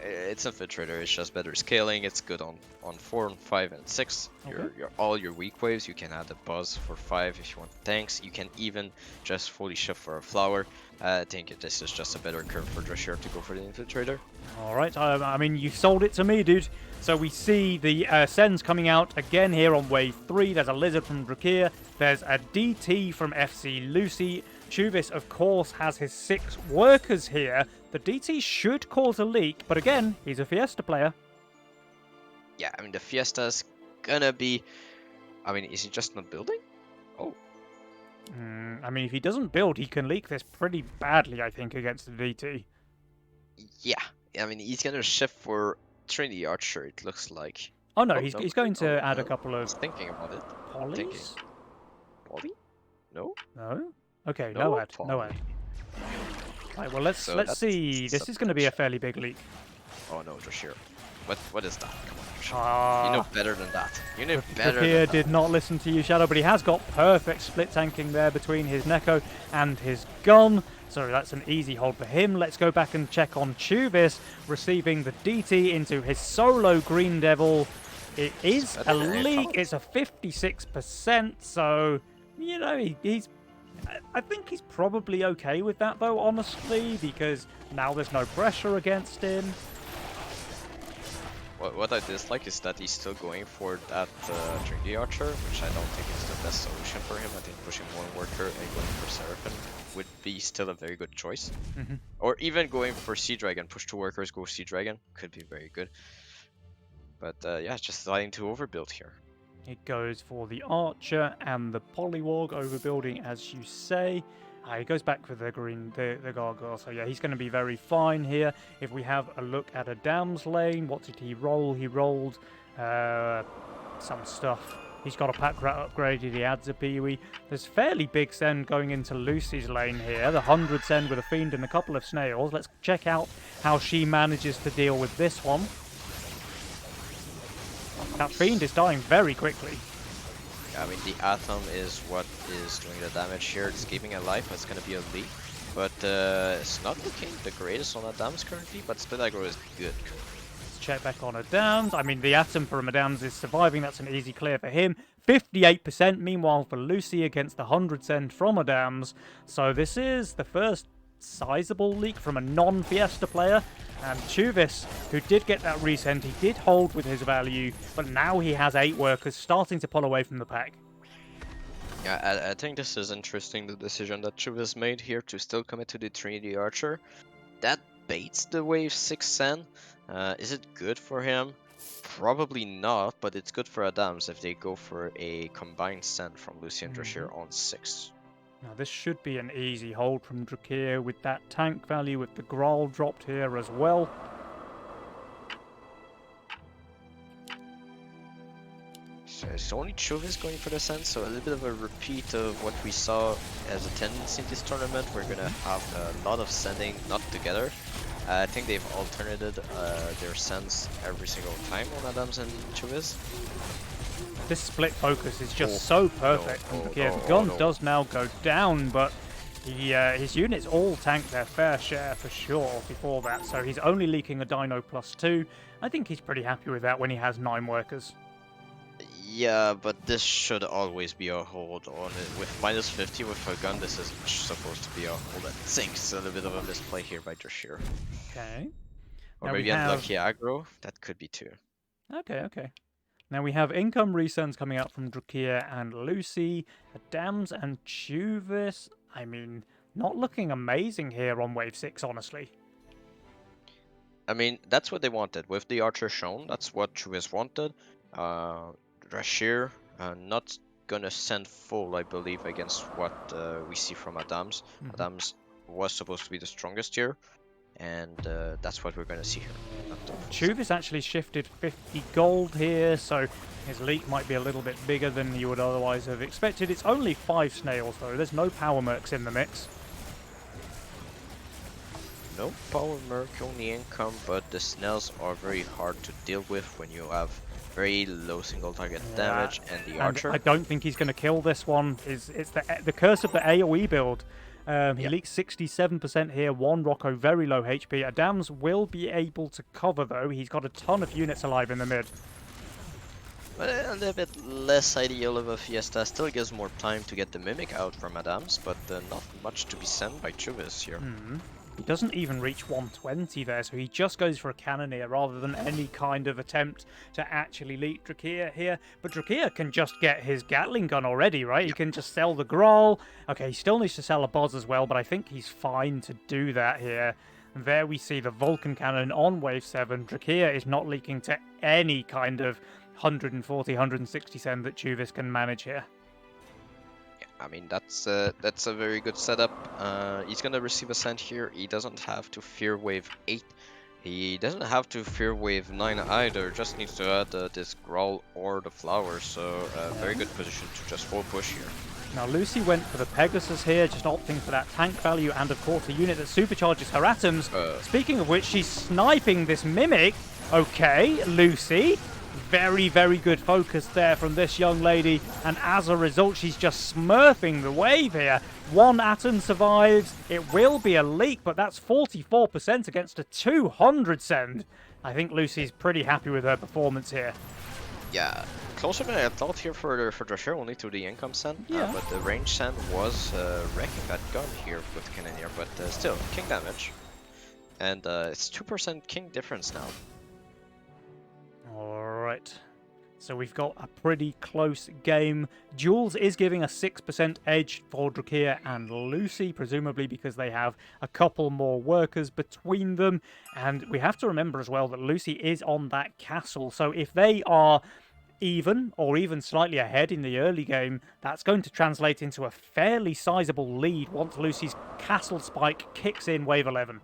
It's Infiltrator. It's just better scaling. It's good on 4, and 5, and 6. Okay. All your weak waves. You can add a buzz for 5 if you want tanks. You can even just fully shift for a flower. I think this is just a better curve for Drescher to go for the Infiltrator. All right. I mean, you sold it to me, dude. So we see the Sens coming out again here on wave 3. There's a Lizard from Drakia. There's a DT from FC Lucy. Chuvis, of course, has his 6 workers here. The DT should cause a leak, but again, he's a Fiesta player. Yeah, I mean, the Fiesta's gonna be... I mean, is he just not building? Oh. I mean, if he doesn't build, he can leak this pretty badly, I think, against the DT. Yeah, I mean, he's gonna shift for Trinity Archer, it looks like. Oh, no, he's going to add a couple I of... was thinking about it. Polys? Poly? No? No? Okay, No no ad. Right, well, let's see. This is going to be a fairly big leak. Oh no, Drescher. What is that? Come on, Drescher. Ah. You know better than that. You know better Drakia than that. did not listen to you, Shadow, but he has got perfect split tanking there between his Neko and his gun. So that's an easy hold for him. Let's go back and check on Chuvis receiving the DT into his solo Green Devil. It is a leak. It's a 56%, so, you know, he's... I think he's probably okay with that, though, honestly, because now there's no pressure against him. What I dislike is that he's still going for that Trinity Archer, which I don't think is the best solution for him. I think pushing one worker and going for Seraphim would be still a very good choice. Or even going for Sea Dragon, push 2 workers, go Sea Dragon, could be very good. But yeah, just starting to overbuild here. It goes for the Archer and the Polywog overbuilding, as you say. He goes back for the the Gargoyle. So yeah, he's going to be very fine here. If we have a look at Adam's lane, what did he roll? He rolled some stuff. He's got a pack rat upgraded. He adds a Peewee. There's fairly big send going into Lucy's lane here. The 100 send with a Fiend and a couple of Snails. Let's check out how she manages to deal with this one. That Fiend is dying very quickly. I mean, the Atom is what is doing the damage here. It's keeping it alive, but it's going to be a leak. but it's not looking the greatest on Adams currently, but Split Aggro is good. Let's check back on Adams. I mean, the Atom for Adams is surviving. That's an easy clear for him. 58%, meanwhile, for Lucy against the 100 send from Adams. So this is the first sizable leak from a non-Fiesta player. And Chuvis, who did get that resend, he did hold with his value, but now he has 8 workers starting to pull away from the pack. Yeah, I think this is interesting, the decision that Chuvas made here to still commit to the Trinity Archer. That baits the Wave 6 Sen. Is it good for him? Probably not, but it's good for Adams if they go for a combined Sen from Lucy and Drashir on 6. Now this should be an easy hold from Drakir with that tank value, with the Grawl dropped here as well. So it's only Chuvis going for the Sen, so a little bit of a repeat of what we saw as a tendency in this tournament. We're gonna have a lot of sending not together. I think they've alternated their sends every single time on Adams and Chuvis. This split focus is just so perfect from Drakir. The gun does now go down, but his units all tank their fair share for sure before that, so he's only leaking a Dino +2. I think he's pretty happy with that when he has 9 workers. Yeah, but this should always be a hold on it. With -50 with a gun, this is supposed to be a hold. I think it's a little bit of a misplay here by Drashir. Okay. Or Now maybe unlucky aggro, that could be too. Okay. Now we have income resends coming out from Drakir and Lucy, Adams and Chuvis. I mean, not looking amazing here on Wave 6, honestly. I mean, that's what they wanted. With the Archer shown, that's what Chuvis wanted. Drashir not gonna send full, I believe, against what we see from Adams. Adams was supposed to be the strongest here, and that's what we're gonna see here. Chuvis actually shifted 50 gold here, so his leak might be a little bit bigger than you would otherwise have expected. It's only 5 snails though, there's no power mercs in the mix. No power merc, only income, but the snails are very hard to deal with when you have very low single target damage and the Archer. I don't think he's going to kill this one. It's the curse of the AoE build. He leaks 67% here, 1 Rocco, very low HP. Adams will be able to cover though, he's got a ton of units alive in the mid. A little bit less ideal of a Fiesta, still gives more time to get the Mimic out from Adams, but not much to be sent by Chuvis here. He doesn't even reach 120 there, so he just goes for a Cannoneer rather than any kind of attempt to actually leak Drakir here. But Drakir can just get his Gatling gun already, right? He can just sell the Grawl. Okay, he still needs to sell a Boz as well, but I think he's fine to do that here. And there we see the Vulcan Cannon on Wave 7. Drakir is not leaking to any kind of 140, 160 send that Chuvis can manage here. I mean, that's a very good setup. He's gonna receive a send here. He doesn't have to fear Wave 8. He doesn't have to fear Wave 9 either. Just needs to add this Grawl or the Flowers. So very good position to just full push here. Now Lucy went for the Pegasus here, just opting for that tank value and of course a unit that supercharges her atoms. Speaking of which, she's sniping this Mimic. Okay, Lucy. Very, very good focus there from this young lady, and as a result, she's just smurfing the wave here. 1 atom survives. It will be a leak, but that's 44% against a 200 send. I think Lucy's pretty happy with her performance here. Yeah, closer than I thought here for Drashir, only to the income send. Yeah. But the range send was wrecking that gun here with Cannoneer, but still, king damage. And it's 2% king difference now. Alright, so we've got a pretty close game. Jules is giving a 6% edge for Drakir and Lucy, presumably because they have a couple more workers between them. And we have to remember as well that Lucy is on that castle, so if they are even or even slightly ahead in the early game, that's going to translate into a fairly sizable lead once Lucy's castle spike kicks in Wave 11.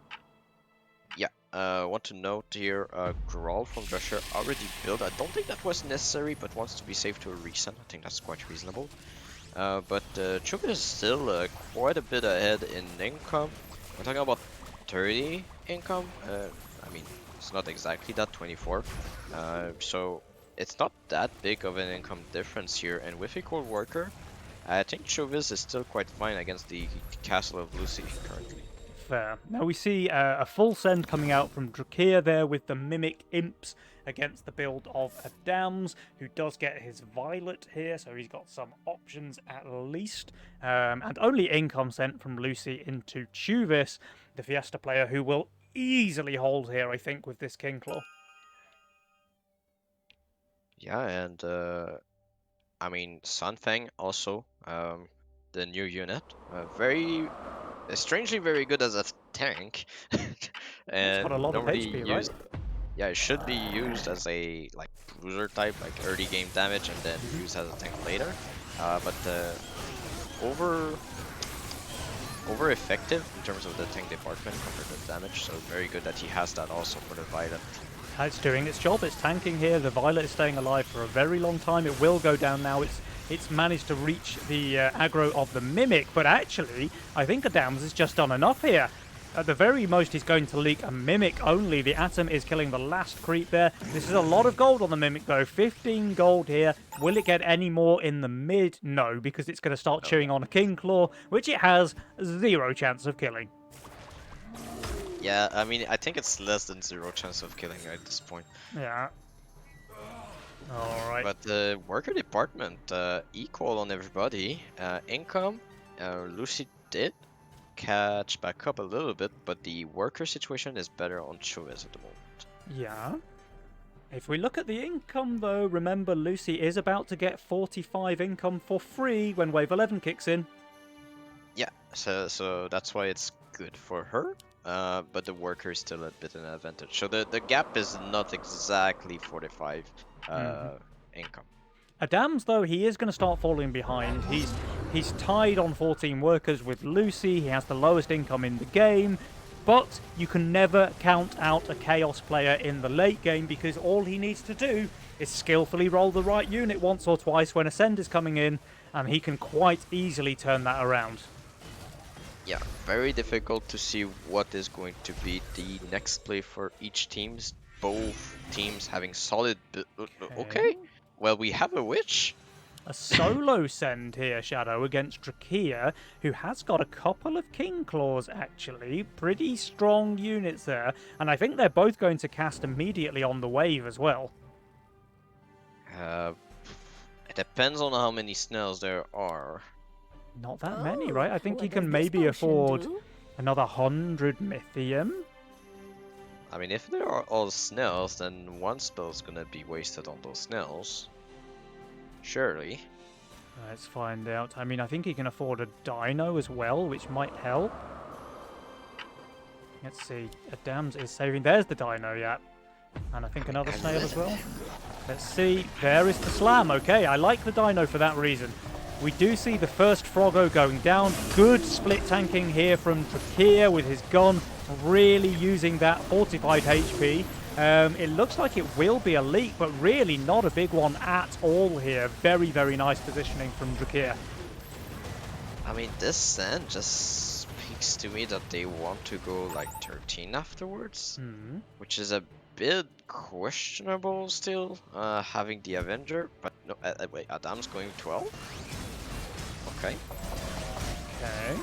Want to note here, Grawl from Drashir already built. I don't think that was necessary, but wants to be safe to a resend. I think that's quite reasonable. But Chuvis is still quite a bit ahead in income. We're talking about 30 income. I mean, it's not exactly that, 24. So it's not that big of an income difference here. And with equal worker, I think Chauvis is still quite fine against the Castle of Lucy currently. Fair. Now we see a full send coming out from Drakir there with the Mimic Imps against the build of Adams, who does get his Violet here, so he's got some options at least. And only income sent from Lucy into Chauvis, the Fiesta player, who will easily hold here, I think, with this King Claw. Yeah, and I mean Sunfang also, the new unit, very strangely very good as a tank, It's got a and lot of normally HP, right? used. Yeah, it should be used as a like bruiser type, like early game damage, and then used as a tank later. But over effective in terms of the tank department compared to damage. So very good that he has that also for the Violet. It's doing its job. It's tanking here. The Violet is staying alive for a very long time. It will go down now. It's managed to reach the aggro of the Mimic, but actually, I think Adams has just done enough here. At the very most, he's going to leak a Mimic only. The Atom is killing the last creep there. This is a lot of gold on the Mimic, though. 15 gold here. Will it get any more in the mid? No, because it's going to start chewing on a King Claw, which it has 0 chance of killing. Yeah, I mean, I think it's less than 0 chance of killing at this point. Yeah. All right. But the worker department, equal on everybody. Income, Lucy did catch back up a little bit, but the worker situation is better on Chauvis at the moment. Yeah. If we look at the income, though, remember Lucy is about to get 45 income for free when Wave 11 kicks in. Yeah, so that's why it's good for her. But the worker is still a bit an advantage. So the gap is not exactly 45 income. Adams, though, he is going to start falling behind. He's tied on 14 workers with Lucy. He has the lowest income in the game. But you can never count out a Chaos player in the late game because all he needs to do is skillfully roll the right unit once or twice when Ascend is coming in, and he can quite easily turn that around. Yeah, very difficult to see what is going to be the next play for each teams. Both teams having solid... Okay. Well, we have a Witch. A solo send here, Shadow, against Drakir, who has got a couple of King Claws, actually. Pretty strong units there. And I think they're both going to cast immediately on the wave as well. It depends on how many snails there are. Not that many, right? I think he can maybe afford another 100 Mythium. I mean, if there are all snails, then one spell is gonna be wasted on those snails. Surely. Let's find out. I mean, I think he can afford a Dino as well, which might help. Let's see. Adams is saving. There's the Dino, yeah. And I think another snail as well. Let's see. There is the Slam. Okay, I like the Dino for that reason. We do see the first Froggo going down. Good split tanking here from Drakir with his gun, really using that fortified HP. It looks like it will be a leak, but really not a big one at all here. Very, very nice positioning from Drakir. I mean, this sand just speaks to me that they want to go like 13 afterwards, which is a bit questionable still, having the Avenger. But no, wait, Adam's going 12? Okay. Okay.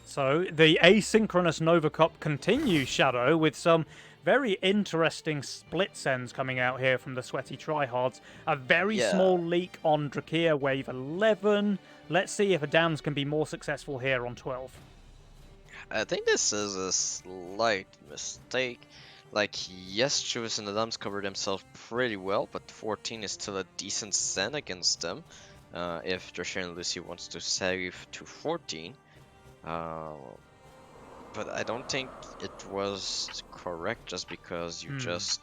So the asynchronous Nova Cup continues, Shadow, with some very interesting split sends coming out here from the Sweaty Tryhards. A very small leak on Drakir Wave 11. Let's see if Adams can be more successful here on 12. I think this is a slight mistake. Like, yes, Chauvis and Adams covered themselves pretty well, but 14 is still a decent send against them. If Drakir and Lucy wants to save to 14. But I don't think it was correct just because you just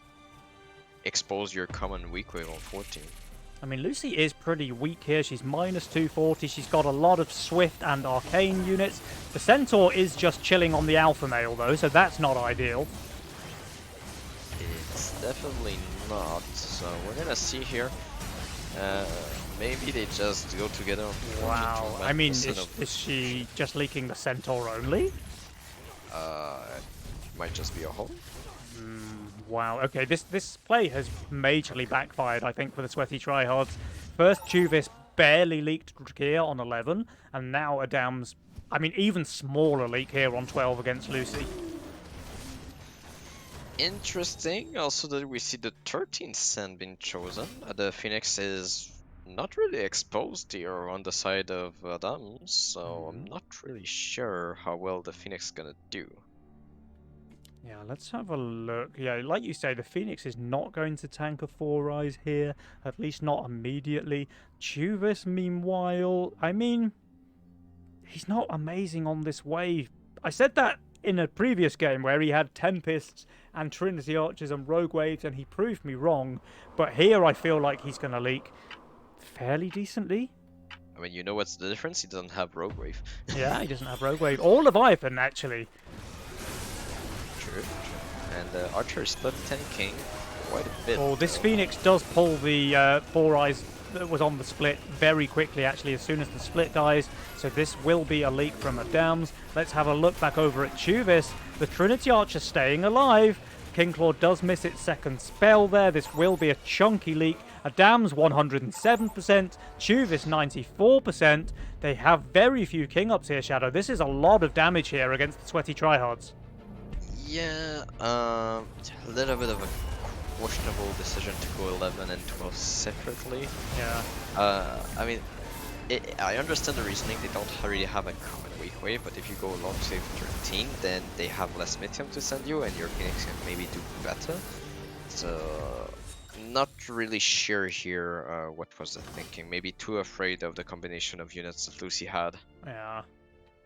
expose your common weak wave on 14. I mean, Lucy is pretty weak here. She's minus 240. She's got a lot of Swift and Arcane units. The Centaur is just chilling on the Alpha Male, though, so that's not ideal. It's definitely not. So we're gonna see here. Maybe they just go together. Wow. I mean, is she just leaking the Centaur only? Might just be a hole. Wow. Okay, this play has majorly backfired, I think, for the Sweaty Tryhards. First, Chauvis barely leaked Drakir on 11, and now Adam's, I mean, even smaller leak here on 12 against Lucy. Interesting also that we see the 13th Sen being chosen. The Phoenix is not really exposed here on the side of Adam, so I'm not really sure how well the Phoenix is gonna do. Yeah, let's have a look. Yeah, like you say, the Phoenix is not going to tank a 4 Eyes here, at least not immediately. Chuvis, meanwhile, I mean, he's not amazing on this wave. I said that in a previous game where he had Tempests and Trinity Archers and Rogue Waves, and he proved me wrong. But here I feel like he's going to leak fairly decently. I mean, you know what's the difference? He doesn't have Rogue Wave. Yeah, he doesn't have Rogue Wave. Or Leviathan, actually. True. And Archer is split tanking quite a bit. Oh, this Phoenix does pull the 4 Eyes that was on the split very quickly, actually, as soon as the split dies. So this will be a leak from Adams. Let's have a look back over at Chuvis. The Trinity Archer staying alive. Kingclaw does miss its second spell there. This will be a chunky leak. Adams 107%, Chuvis 94%. They have very few King Ups here, Shadow. This is a lot of damage here against the Sweaty Tryhards. Yeah, a little bit of a questionable decision to go 11 and 12 separately. Yeah. I mean, I understand the reasoning. They don't really have a common weak wave, but if you go long save 13, then they have less Mithium to send you, and your Phoenix can maybe do better. So, not really sure here what was the thinking. Maybe too afraid of the combination of units that Lucy had. Yeah.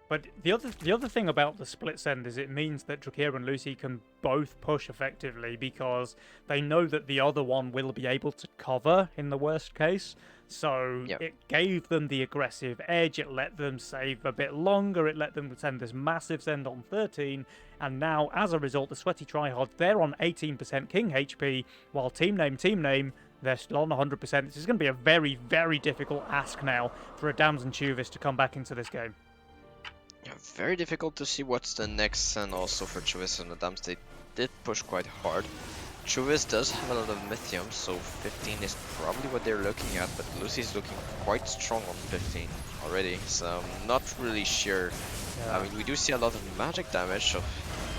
But the other thing about the split send is it means that Drakir and Lucy can both push effectively because they know that the other one will be able to cover in the worst case. So Yep. it gave them the aggressive edge, it let them save a bit longer, it let them send this massive send on 13, and now as a result the Sweaty Tryhard, they're on 18% King HP, while Team Name, they're still on 100%. This is going to be a very, very difficult ask now for Adams and Chuvis to come back into this game. Yeah, very difficult to see what's the next send also for Chuvis and Adams. They did push quite hard. Chuvis does have a lot of Mithium, so 15 is probably what they're looking at, but Lucy's looking quite strong on 15 already, so I'm not really sure. Yeah. I mean, we do see a lot of magic damage, so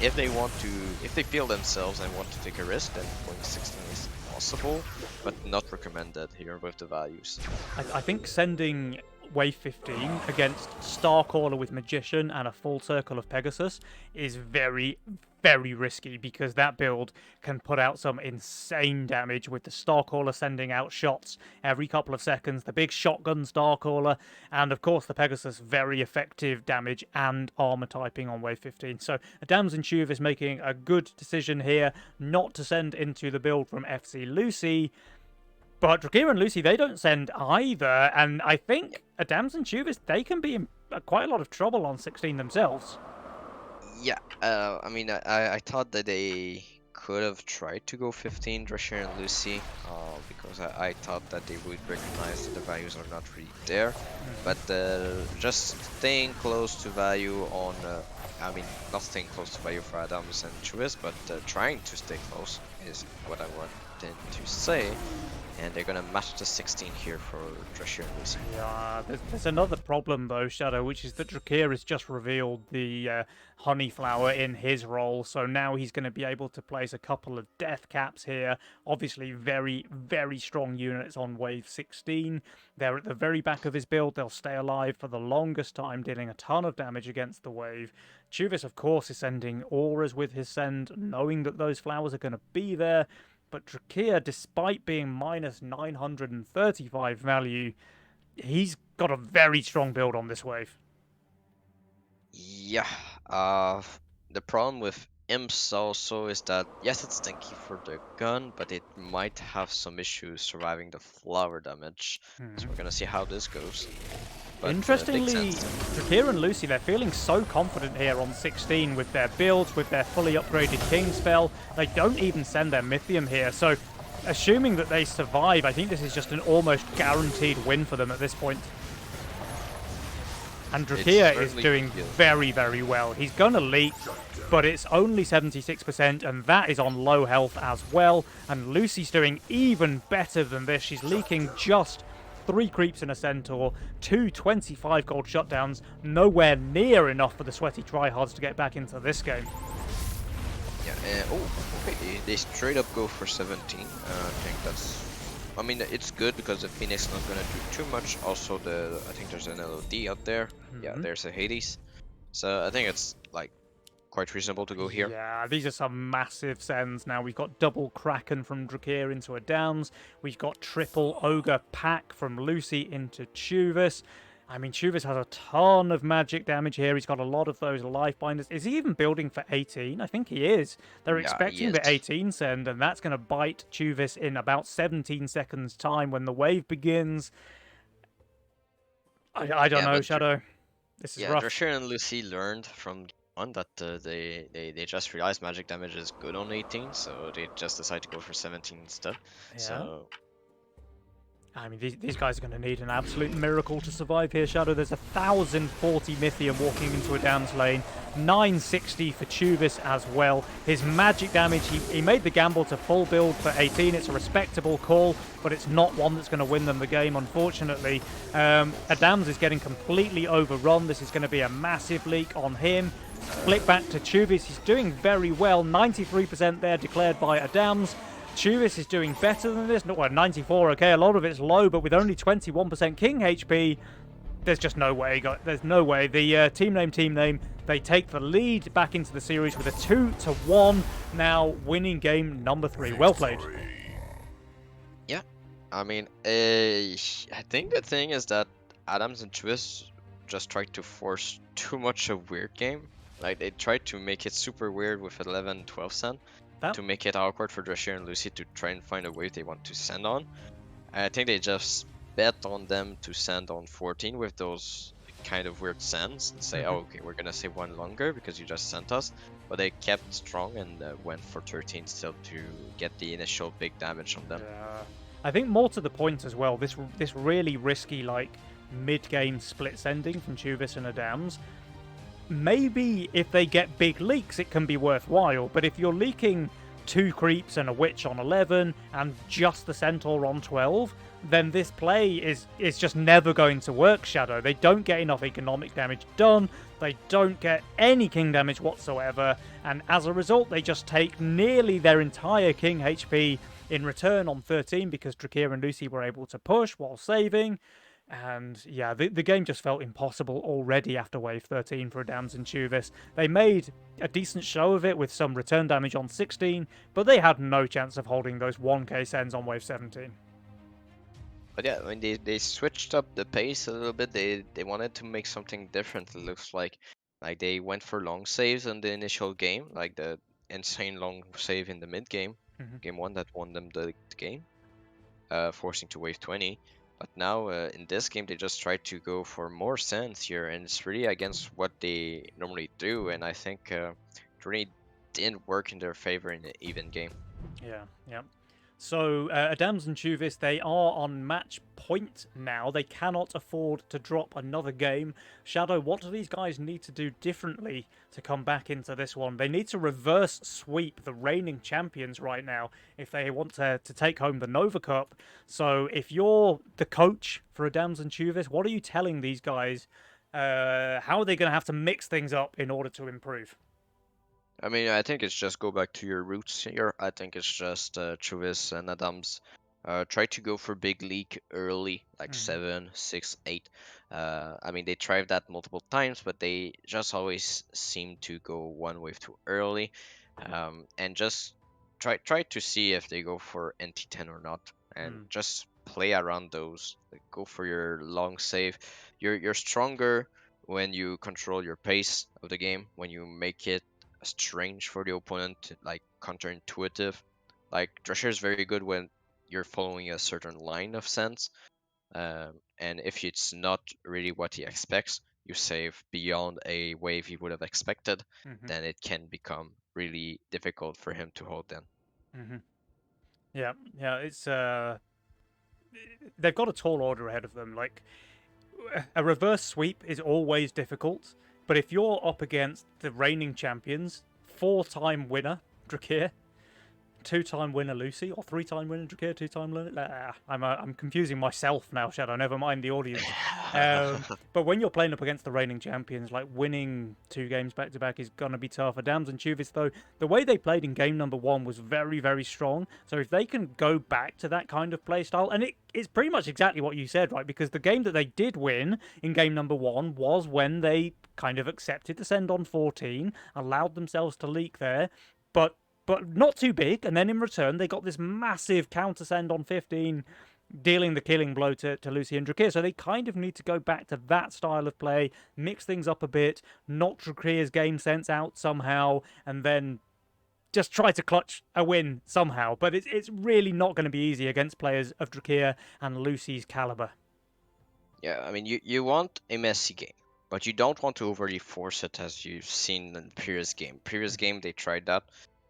if they feel themselves and want to take a risk, then going 16 is possible, but not recommended here with the values. I think sending Wave 15 against Starcaller with Magician and a full circle of Pegasus is very, very risky because that build can put out some insane damage with the Starcaller sending out shots every couple of seconds, the big shotgun Starcaller, and of course the Pegasus very effective damage and armor typing on Wave 15. So Adams and Chuv is making a good decision here not to send into the build from FC Lucy. But Drakir and Lucy, they don't send either, and I think Adams and Chuvis, they can be in quite a lot of trouble on 16 themselves. Yeah, I mean, I thought that they could have tried to go 15, Drakir and Lucy, because I thought that they would recognize that the values are not really there. But just staying close to value on, I mean, not staying close to value for Adams and Chuvis, but trying to stay close is what I wanted to say. And they're gonna match the 16 here for Drakir and Lucy. Yeah, there's another problem though, Shadow, which is that Drakir has just revealed the Honey Flower in his role, so now he's going to be able to place a couple of death caps here. Obviously, very, very strong units on Wave 16. They're at the very back of his build. They'll stay alive for the longest time, dealing a ton of damage against the wave. Chuvis, of course, is sending auras with his send, knowing that those flowers are going to be there. But Drakir, despite being minus 935 value, he's got a very strong build on this wave. Yeah, the problem with Imps also is that, yes, it's tanky for the gun, but it might have some issues surviving the flower damage. So we're gonna see how this goes. But, interestingly, Drakir and Lucy, they're feeling so confident here on 16 with their builds, with their fully upgraded King spell. They don't even send their Mithium here, so assuming that they survive, I think this is just an almost guaranteed win for them at this point. And Drakir is doing very, very well. He's gonna leak, but it's only 76%, and that is on low health as well. And Lucy's doing even better than this. She's leaking just 3 creeps and a centaur, 2 25 gold shutdowns, nowhere near enough for the sweaty tryhards to get back into this game. Yeah, oh, okay, they straight up go for 17. I think that's... I mean, it's good because the Phoenix not gonna do too much. Also, I think there's an LOD out there. Yeah, there's a Hades. So I think it's, like, quite reasonable to go here. Yeah, these are some massive sends now. We've got double Kraken from Drakir into a Downs. We've got triple Ogre Pack from Lucy into Chuvas. I mean, Chuvas has a ton of magic damage here. He's got a lot of those life binders. Is he even building for 18? I think he is. They're expecting the 18 send, and that's going to bite Chuvas in about 17 seconds' time when the wave begins. I don't know, Shadow. This is rough. Drasher and Lucy learned from one that they just realized magic damage is good on 18, so they just decided to go for 17 instead. Yeah. So I mean, these guys are going to need an absolute miracle to survive here, Shadow. There's 1,040 Mythium walking into a Downs lane. 960 for Chuvas as well. His magic damage, he made the gamble to full build for 18. It's a respectable call, but it's not one that's going to win them the game, unfortunately. Adams is getting completely overrun. This is going to be a massive leak on him. Flick back to Chuvas. He's doing very well. 93% there declared by Adams. Chuvas is doing better than this. Well, 94, okay, a lot of it's low, but with only 21% King HP, there's just no way. There's no way. The team name, they take the lead back into the series with a 2-1, now winning game number 3. Well played. Yeah, I mean, I think the thing is that Adams and Chuvas just tried to force too much a weird game. Like, they tried to make it super weird with 11, 12 cent. To make it awkward for Drasher and Lucy to try and find a wave they want to send on. I think they just bet on them to send on 14 with those kind of weird sends and say, oh, okay, we're gonna save one longer because you just sent us. But they kept strong and went for 13 still to get the initial big damage on them. Yeah. I think more to the point as well, this really risky, like, mid-game split sending from Chuvas and Adams. Maybe if they get big leaks, it can be worthwhile. But if you're leaking 2 creeps and a witch on 11 and just the centaur on 12, then this play is just never going to work, Shadow. They don't get enough economic damage done. They don't get any king damage whatsoever. And as a result, they just take nearly their entire king HP in return on 13 because Drakir and Lucy were able to push while saving. And yeah, the game just felt impossible already after wave 13 for Adams and Chuvas. They made a decent show of it with some return damage on 16, but they had no chance of holding those 1k sends on wave 17. But yeah, I mean, they switched up the pace a little bit. They wanted to make something different. It looks like they went for long saves in the initial game, like the insane long save in the mid game, game 1 that won them the game, forcing to wave 20. But now in this game, they just tried to go for more sends here, and it's really against what they normally do. And I think it really didn't work in their favor in an even game. Yeah. So Adams and Chuvas, they are on match point now. They cannot afford to drop another game. Shadow, what do these guys need to do differently to come back into this one? They need to reverse sweep the reigning champions right now if they want to take home the Nova Cup. So if you're the coach for Adams and Chuvas, what are you telling these guys? How are they going to have to mix things up in order to improve? I mean, I think it's just go back to your roots here. I think it's just Chuvas and Adams try to go for big leak early, like 7, 6, 8. I mean, they tried that multiple times, but they just always seem to go one wave too early. And just try to see if they go for NT10 or not, and just play around those. Like, go for your long save. You're stronger when you control your pace of the game, when you make it strange for the opponent, like counterintuitive. Like Drasher is very good when you're following a certain line of sense, and if it's not really what he expects, you save beyond a wave he would have expected, then it can become really difficult for him to hold then. Yeah, it's they've got a tall order ahead of them. Like, a reverse sweep is always difficult, but if you're up against the reigning champions, 4-time winner Drakir, two-time winner Lucy or three-time winner Drakir, two-time winner. I'm confusing myself now, Shadow. Never mind the audience. But when you're playing up against the reigning champions, like winning 2 games back to back is gonna be tough. Adams and Chuvis, though, the way they played in game number 1 was very, very strong. So if they can go back to that kind of play style, and it's pretty much exactly what you said, right? Because the game that they did win in game number 1 was when they kind of accepted to send on 14, allowed themselves to leak there, but not too big, and then in return they got this massive counter send on 15, dealing the killing blow to Lucy and Drakir. So they kind of need to go back to that style of play, mix things up a bit, knock Drakir's game sense out somehow, and then just try to clutch a win somehow. But it's really not going to be easy against players of Drakir and Lucy's caliber. Yeah, I mean, you want a messy game, but you don't want to overly force it, as you've seen in the previous game. Previous game, they tried that.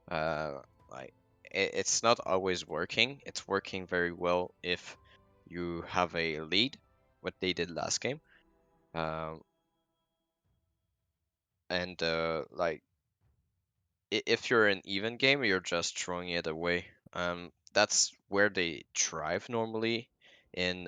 Like, it's not always working. It's working very well if you have a lead, what they did last game. And like, if you're an even game, you're just throwing it away. That's where they thrive normally in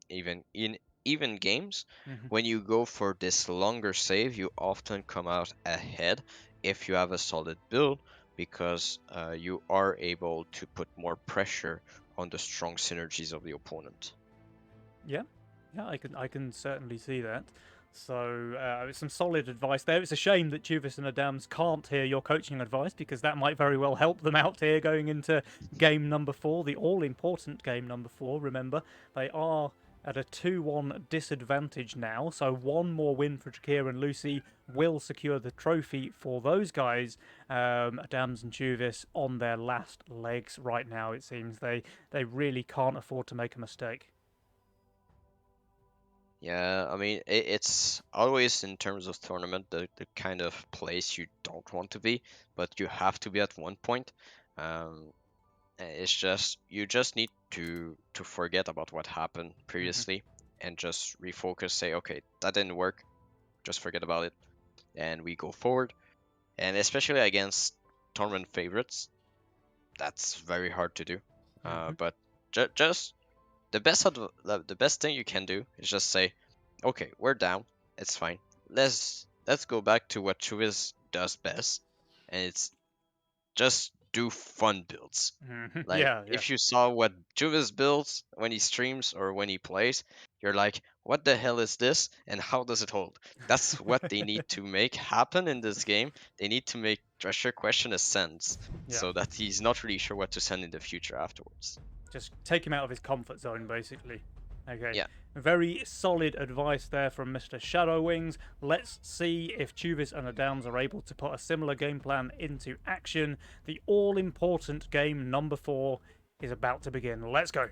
even games. When you go for this longer save, you often come out ahead if you have a solid build, because you are able to put more pressure on the strong synergies of the opponent. Yeah, I can certainly see that. So some solid advice there. It's a shame that Chuvis and Adams can't hear your coaching advice, because that might very well help them out here going into game number 4, the all-important game number 4. Remember, they are at a 2-1 disadvantage now, so one more win for Drakir and Lucy will secure the trophy for those guys. Adams and Chuvis on their last legs right now, it seems. They really can't afford to make a mistake. Yeah, I mean, it's always in terms of tournament the kind of place you don't want to be, but you have to be at one point. It's just you just need to forget about what happened previously and just refocus. Say, okay, that didn't work. Just forget about it, and we go forward. And especially against tournament favorites, that's very hard to do. But just the best thing you can do is just say, okay, we're down. It's fine. Let's go back to what Chuvis does best, and it's just do fun builds. Like, if you saw what Chuvis builds when he streams or when he plays, you're like, what the hell is this, and how does it hold? That's what they need to make happen in this game. They need to make Thresher question his sense, so that he's not really sure what to send in the future afterwards. Just take him out of his comfort zone, basically. Okay. Yeah. Very solid advice there from Mr. Shadowwings. Let's see if Chuvis and Adams are able to put a similar game plan into action. The all-important game number 4 is about to begin. Let's go.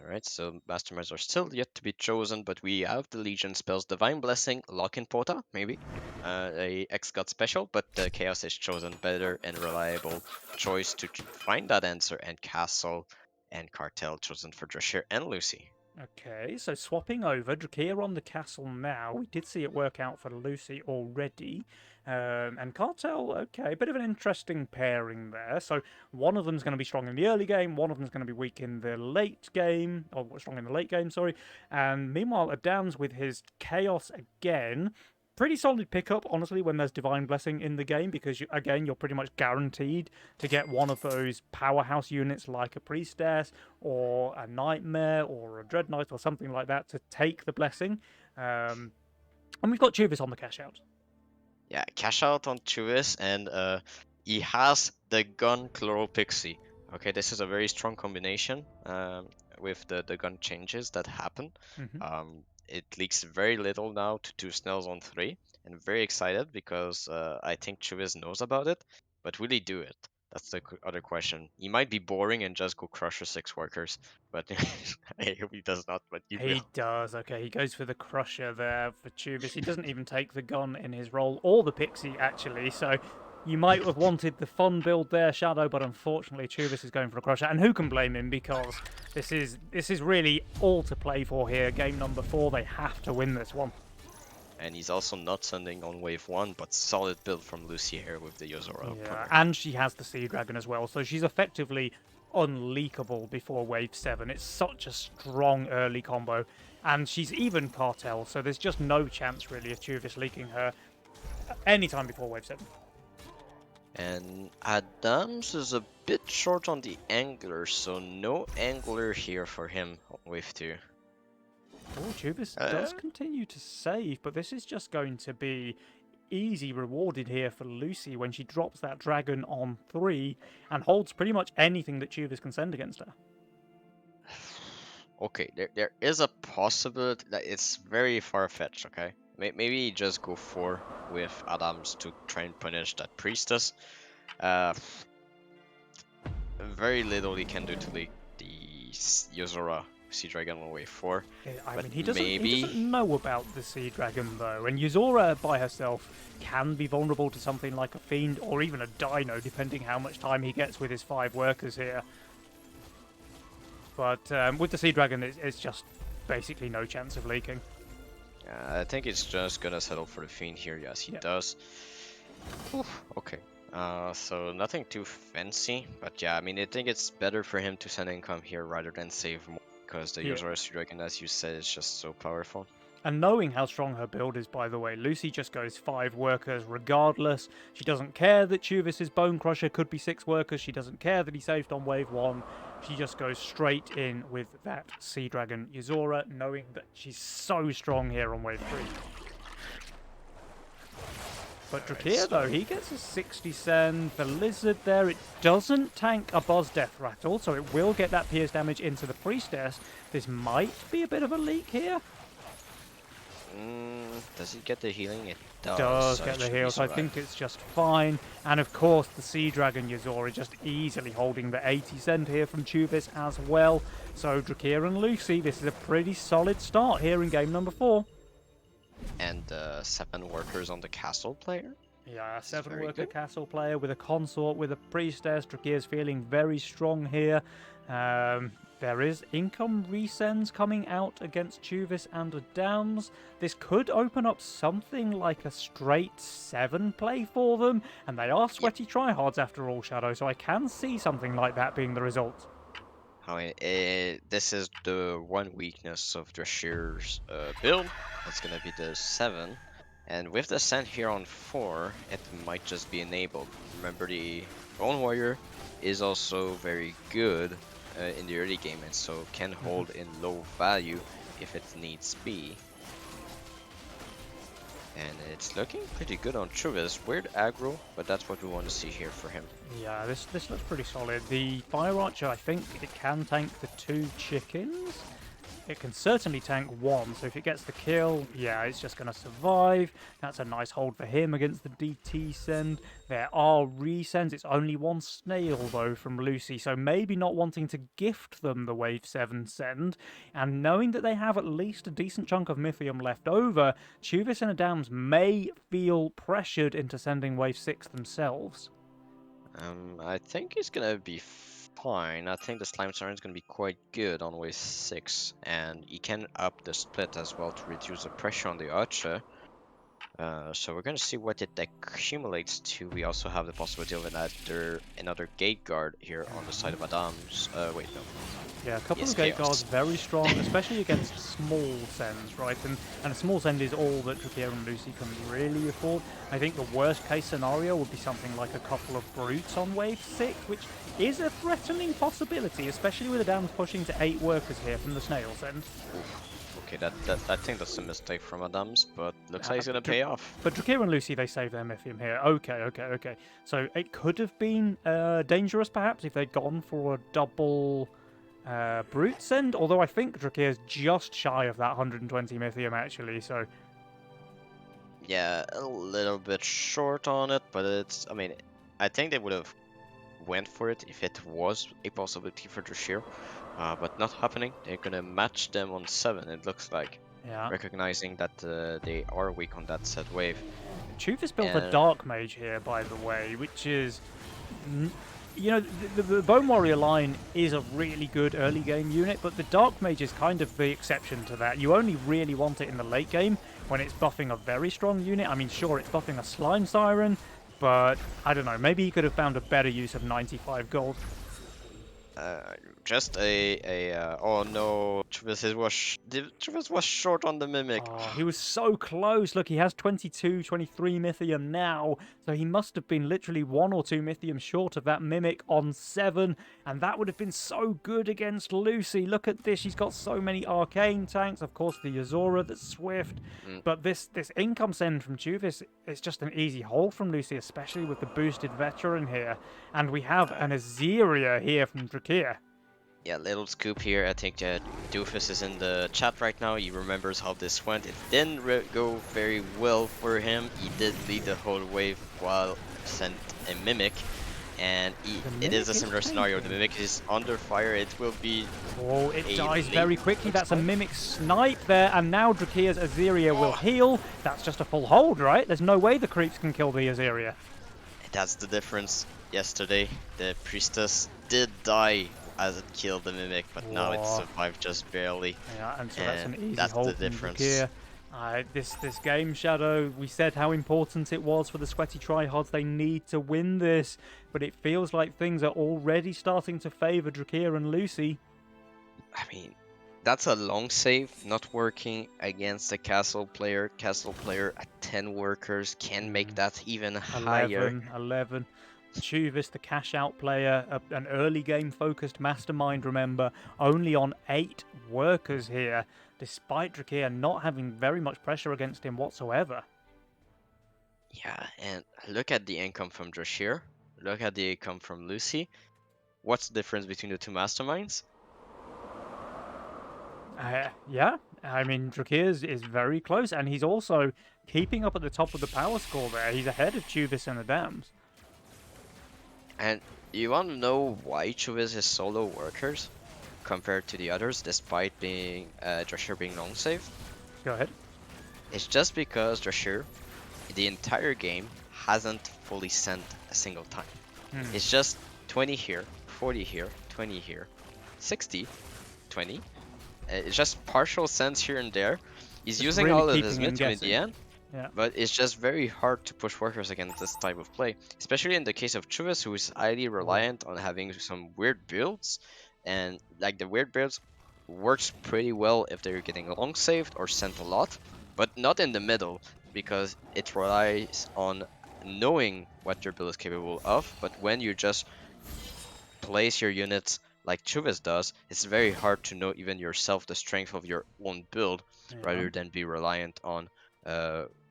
Alright, so Masterminds are still yet to be chosen, but we have the Legion spells Divine Blessing, Lock-in Pota, maybe, a X-God special, but the Chaos is chosen, better and reliable choice to find that answer, and Castle and Cartel chosen for Drashir and Lucy. Okay, so swapping over, Drakir on the castle now. We did see it work out for Lucy already. And Cartel, okay, a bit of an interesting pairing there. So one of them's going to be strong in the early game, one of them's going to be weak in the late game, or strong in the late game, sorry. And meanwhile, Adams with his Chaos again. Pretty solid pickup, honestly, when there's Divine Blessing in the game, because, you're pretty much guaranteed to get one of those powerhouse units like a Priestess or a Nightmare or a Dread Knight or something like that to take the Blessing. And we've got Chuvis on the cash out. Yeah, cash out on Chuvis, and he has the gun Chloral Pixie. Okay, this is a very strong combination with the gun changes that happen. It leaks very little now to 2 Snells on 3, and very excited because I think Chuvis knows about it, but will he do it? That's the other question. He might be boring and just go Crusher 6 workers, but I hope he does not, but he does. Okay, he goes for the Crusher there for Chuvis. He doesn't even take the gun in his role, or the Pixie, actually, so you might have wanted the fun build there, Shadow, but unfortunately Chuvis is going for a Crusher, and who can blame him, because this is really all to play for here. Game number 4, they have to win this one. and he's also not sending on wave 1, but solid build from Lucy here with the Yozora Yeah, Opponent. and she has the Sea Dragon as well, so she's effectively unleakable before wave 7. It's such a strong early combo, and she's even Cartel, so there's just no chance really of Chuvis leaking her anytime before wave 7. And Adams is a bit short on the Angler, so no Angler here for him on wave 2. Oh, Chuvis does continue to save, but this is just going to be easy rewarded here for Lucy when she drops that dragon on 3 and holds pretty much anything that Chuvis can send against her. Okay, there is a possibility that it's very far-fetched, okay? Maybe just go 4 with Adams to try and punish that Priestess. Very little he can do to leak the Yozora Sea Dragon on wave 4. I but mean, he doesn't maybe... know about the Sea Dragon, though, and Yuzora by herself can be vulnerable to something like a Fiend or even a Dino, depending how much time he gets with his 5 workers here. But with the Sea Dragon, it's just basically no chance of leaking. I think it's just gonna settle for the Fiend here. Yes, he does. Oof, okay. So nothing too fancy, but yeah, I mean, I think it's better for him to send income here rather than save more, because the Yozora Sea Dragon, as you said, is just so powerful. And knowing how strong her build is, by the way, Lucy just goes 5 workers regardless. She doesn't care that Chuvis's Bone Crusher could be 6 workers. She doesn't care that he saved on wave 1. She just goes straight in with that Sea Dragon Yuzora, knowing that she's so strong here on wave 3. But Drakir, though, he gets a 60 send. The Lizard there, it doesn't tank a Boss Death Rattle, so it will get that pierce damage into the Priestess. This might be a bit of a leak here. Does it get the healing? It does. Does get the heal, so I think it's just fine. And of course, the Sea Dragon Yozora just easily holding the 80 send here from Chuvis as well. So Drakir and Lucy, this is a pretty solid start here in game number 4. And 7 workers on the castle player. Yeah, 7 worker castle player with a consort, with a priestess. Drakir's feeling very strong here. There is income resends coming out against Chuvis and Adams. This could open up something like a straight 7 play for them, and they are sweaty tryhards after all, Shadow, so I can see something like that being the result. This is the one weakness of Drakir's build. It's gonna be the 7. And with the send here on 4, it might just be enabled. Remember, the Bone Warrior is also very good in the early game, and so can hold in low value if it needs be. And it's looking pretty good on Chuvis. Weird aggro, but that's what we want to see here for him. Yeah, this looks pretty solid. The Fire Archer, I think it can tank the 2 chickens. It can certainly tank 1, so if it gets the kill, yeah, it's just going to survive. That's a nice hold for him against the DT send. There are resends. It's only 1 snail, though, from Lucy, so maybe not wanting to gift them the wave 7 send. And knowing that they have at least a decent chunk of Mythium left over, Chuvis and Adams may feel pressured into sending wave 6 themselves. I think he's going to be fine. I think the Slime Siren is going to be quite good on wave 6, and he can up the split as well to reduce the pressure on the Archer. So we're going to see what it accumulates to. We also have the possibility of another Gate Guard here on the side of Adams. Wait, no. Yeah, a couple of Gate Guards very strong, especially against small sends, right? And a small send is all that Drakir and Lucy can really afford. I think the worst case scenario would be something like a couple of Brutes on wave 6, which is a threatening possibility, especially with Adams pushing to 8 workers here from the snail send. Okay, I think that's a mistake from Adams, but looks like he's going to pay off. But Drakir and Lucy, they save their Mythium here. Okay. So it could have been dangerous, perhaps, if they'd gone for a double Brute send, although I think Drakir's just shy of that 120 Mythium, actually, so... Yeah, a little bit short on it, but it's... I mean, I think they would have went for it if it was a possibility for Drakir. But not happening. They're gonna match them on 7, it looks like. Yeah. Recognizing that they are weak on that set wave. Chuvis built a Dark Mage here, by the way, which is... You know, the Bone Warrior line is a really good early game unit, but the Dark Mage is kind of the exception to that. You only really want it in the late game when it's buffing a very strong unit. I mean, sure, it's buffing a Slime Siren, but I don't know. Maybe he could have found a better use of 95 gold. Just oh no, Travis was short on the mimic. Oh, he was so close. Look, he has 22, 23 Mythium now, so he must have been literally 1 or 2 Mythium short of that Mimic on 7, and that would have been so good against Lucy. Look at this. She's got so many Arcane tanks. Of course, the Yuzora, the Swift, but this income send from Juvis is just an easy hold from Lucy, especially with the boosted Veteran here. And we have an Azeria here from Drakir. Yeah, little scoop here. I think Doofus is in the chat right now. He remembers how this went. It didn't go very well for him. He did lead the whole wave while sent a Mimic. And it is a similar scenario. The Mimic is under fire. It will be... Oh, it dies very quickly. That's a Mimic snipe there. And now Drakir's Azeria will heal. That's just a full hold, right? There's no way the creeps can kill the Azeria. That's the difference. Yesterday, the Priestess did die as it killed the Mimic, but now it survived just barely. Yeah, and so that's an easy that's hold the from difference. Drakir. This game, Shadow, we said how important it was for the Sweaty Tryhards. They need to win this, but it feels like things are already starting to favour Drakir and Lucy. I mean, that's a long save, not working against a castle player. Castle player at 10 workers can make that even higher. 11. Chuvis, the cash-out player, an early game-focused mastermind, remember, only on 8 workers here, despite Drakir not having very much pressure against him whatsoever. Yeah, and look at the income from Drashir. Look at the income from Lucy. What's the difference between the two masterminds? Yeah, I mean, Drakir is very close, and he's also keeping up at the top of the power score there. He's ahead of Chuvis and the Dams. And you want to know why Chuvis is solo workers compared to the others, despite being Drashir being long save? Go ahead. It's just because Drashir, the entire game, hasn't fully sent a single time. It's just 20 here, 40 here, 20 here, 60, 20. It's just partial sends here and there. He's using really all of his keeping him momentum in guessing. the end. Yeah. But it's just very hard to push workers against this type of play, especially in the case of Chuvis, who is highly reliant on having some weird builds, and like the weird builds works pretty well if they're getting long saved or sent a lot, but not in the middle, because it relies on knowing what your build is capable of. But when you just place your units like Chuvis does, it's very hard to know even yourself the strength of your own build, rather than be reliant on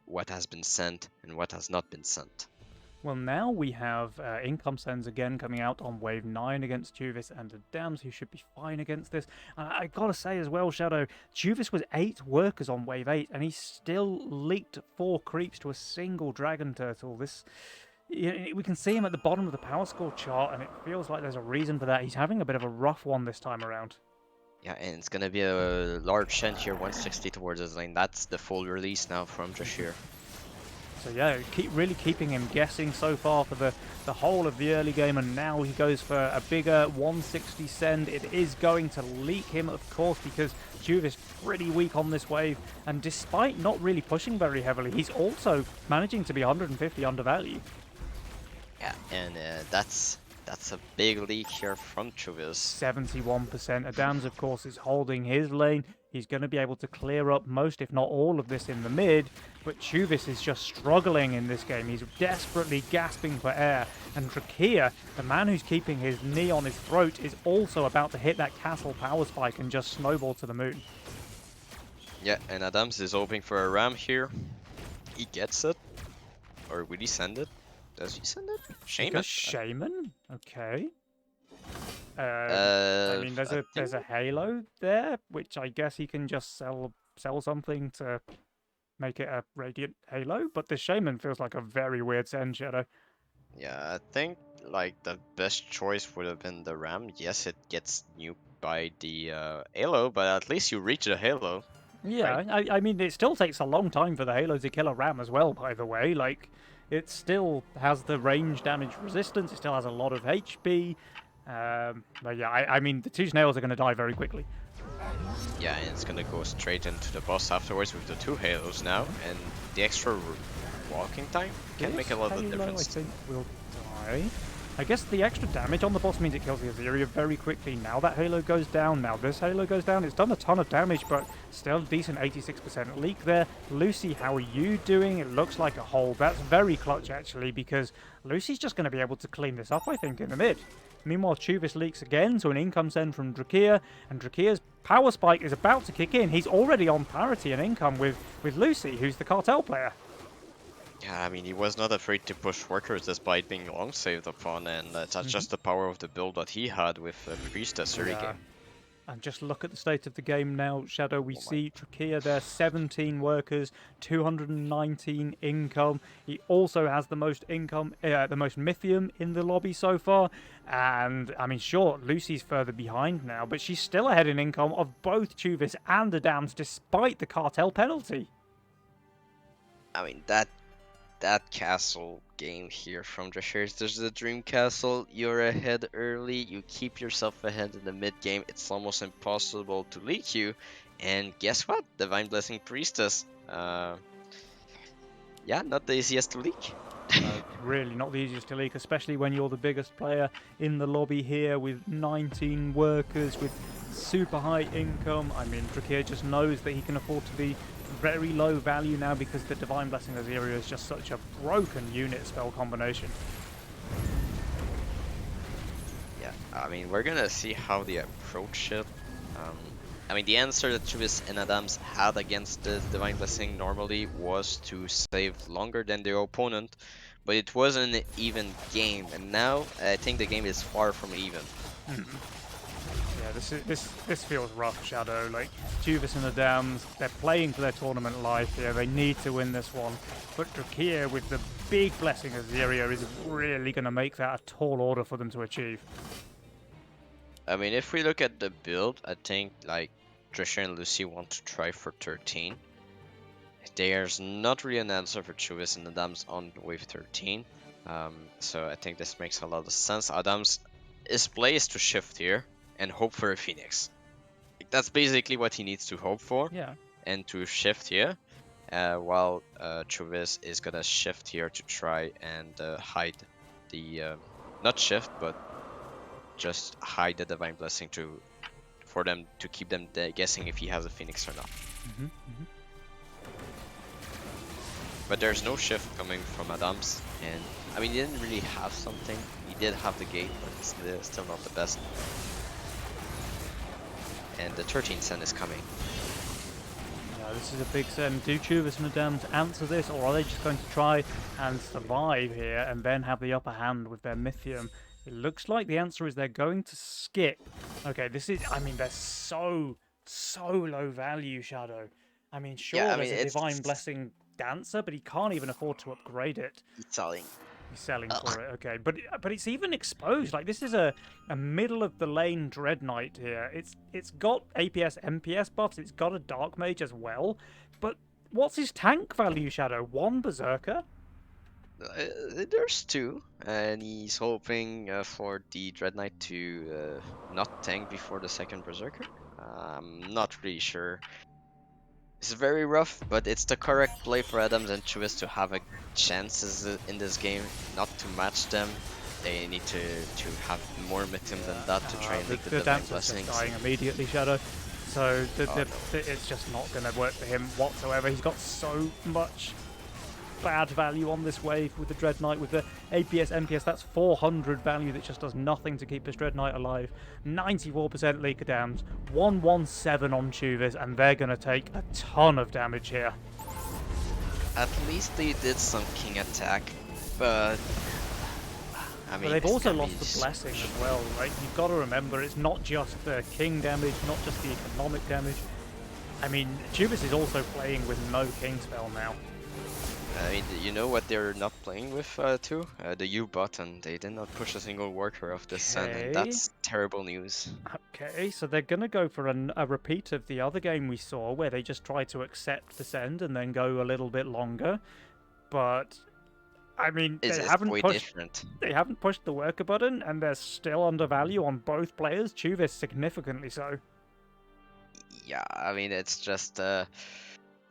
what has been sent and what has not been sent. Well, now we have income sends again coming out on wave 9 against Juvis and the Dams, who should be fine against this. I gotta say as well, Shadow, Juvis was 8 workers on wave 8, and he still leaked 4 creeps to a single Dragon Turtle. This, we can see him at the bottom of the power score chart, and it feels like there's a reason for that. He's having a bit of a rough one this time around. Yeah, and it's gonna be a large send here, 160 towards his lane. That's the full release now from Drashir. So yeah, really keeping him guessing so far for the whole of the early game, and now he goes for a bigger 160 send. It is going to leak him, of course, because Juve is pretty weak on this wave, and despite not really pushing very heavily, he's also managing to be 150 undervalue. Yeah, and that's a big leak here from Chuvis. 71%. Adams, of course, is holding his lane. He's going to be able to clear up most, if not all, of this in the mid. But Chuvis is just struggling in this game. He's desperately gasping for air. And Drakir, the man who's keeping his knee on his throat, is also about to hit that castle power spike and just snowball to the moon. Yeah, and Adams is hoping for a ram here. He gets it. Or will he send it? Does he send it? Shaman. Shaman? Okay. I mean, there's a halo there, which I guess he can just sell something to make it a radiant halo. But the shaman feels like a very weird send, Shadow. Yeah, I think like the best choice would have been the ram. Yes, it gets nuked by the halo, but at least you reach the halo. Yeah, right? I mean, it still takes a long time for the halo to kill a ram as well. By the way, like, it still has the range damage resistance. It still has a lot of HP. But yeah, I mean, the 2 snails are going to die very quickly. Yeah, and it's gonna go straight into the boss afterwards with the 2 halos now, and the extra walking time can make a lot of Halo, difference. I think, will die. I guess the extra damage on the boss means it kills the Azeria very quickly. Now that Halo goes down, now this Halo goes down. It's done a ton of damage, but still decent 86% leak there. Lucy, how are you doing? It looks like a hold. That's very clutch, actually, because Lucy's just going to be able to clean this up, I think, in the mid. Meanwhile, Chuvis leaks again, so an income send from Drakia, and Drakia's power spike is about to kick in. He's already on parity and income with Lucy, who's the cartel player. Yeah, I mean, he was not afraid to push workers despite being long saved upon, and that's just the power of the build that he had with Priestess early game. And just look at the state of the game now, Shadow. We see Trakia there, 17 workers, 219 income. He also has the most income, the most Mythium in the lobby so far. And, I mean, sure, Lucy's further behind now, but she's still ahead in income of both Chuvis and the Dams, despite the cartel penalty. I mean, that castle game here from Drashers. There's the Dream Castle. You're ahead early. You keep yourself ahead in the mid game. It's almost impossible to leak you. And guess what? Divine Blessing Priestess. Yeah, not the easiest to leak. Really not the easiest to leak, especially when you're the biggest player in the lobby here with 19 workers with super high income. I mean, Drakir just knows that he can afford to be very low value now because the Divine Blessing Azeria is just such a broken unit spell combination. Yeah, I mean, we're gonna see how they approach it. I mean, the answer that Chuvis and Adams had against the Divine Blessing normally was to save longer than their opponent, but it wasn't an even game, and now I think the game is far from even. Yeah, this feels rough, Shadow. Like, Chuvis and the Dams, they're playing for their tournament life here. They need to win this one. But Drakir, with the big Blessing Azeria, is really going to make that a tall order for them to achieve. I mean, if we look at the build, I think, like, Trisha and Lucy want to try for 13. There's not really an answer for Chuvis and Adams on wave 13. So I think this makes a lot of sense. Adams is placed to shift here and hope for a Phoenix. That's basically what he needs to hope for. Yeah. And to shift here, while Chuvis is gonna shift here to try and hide the, not shift, but just hide the Divine Blessing for them to keep them guessing if he has a Phoenix or not. But there's no shift coming from Adams, and I mean, he didn't really have something. He did have the gate, but it's still not the best. And the 13th Sen is coming. Yeah, this is a big send. Do Chuvis and the Dams answer this, or are they just going to try and survive here and then have the upper hand with their Mythium? It looks like the answer is they're going to skip. Okay, this is, I mean, they're so low value, Shadow. I mean, sure, Yeah, I mean, there's a Divine Blessing Dancer, but he can't even afford to upgrade it. He's selling. He's selling for it, okay. But it's even exposed. Like, this is a middle of the lane Dread Knight here. It's got APS, MPS buffs. It's got a Dark Mage as well. But what's his tank value, Shadow? 1 Berserker? There's 2, and he's hoping for the Dread Knight to not tank before the 2nd Berserker. I'm not really sure. It's very rough, but it's the correct play for Adams and Chuvis to have a chances in this game, not to match them. They need to have more Mythium than that to try and make the Divine Blessings. Just dying immediately, Shadow. So it's just not going to work for him whatsoever. He's got so much bad value on this wave with the Dread Knight, with the APS, MPS. That's 400 value that just does nothing to keep this Dread Knight alive. 94% Leaker Dams, 117 on Chuvis, and they're going to take a ton of damage here. At least they did some King attack, but I mean, but they've also lost the Blessing as well, right? You've got to remember, it's not just the King damage, not just the economic damage. I mean, Chuvis is also playing with no King spell now. I mean, you know what they're not playing with too? The U button. They did not push a single worker off the Sen, and that's terrible news. Okay, so they're going to go for a repeat of the other game we saw, where they just try to accept the send and then go a little bit longer. But I mean, is way different. they haven't pushed the worker button, and they're still under value on both players. Chuvis significantly so. Yeah, I mean, it's just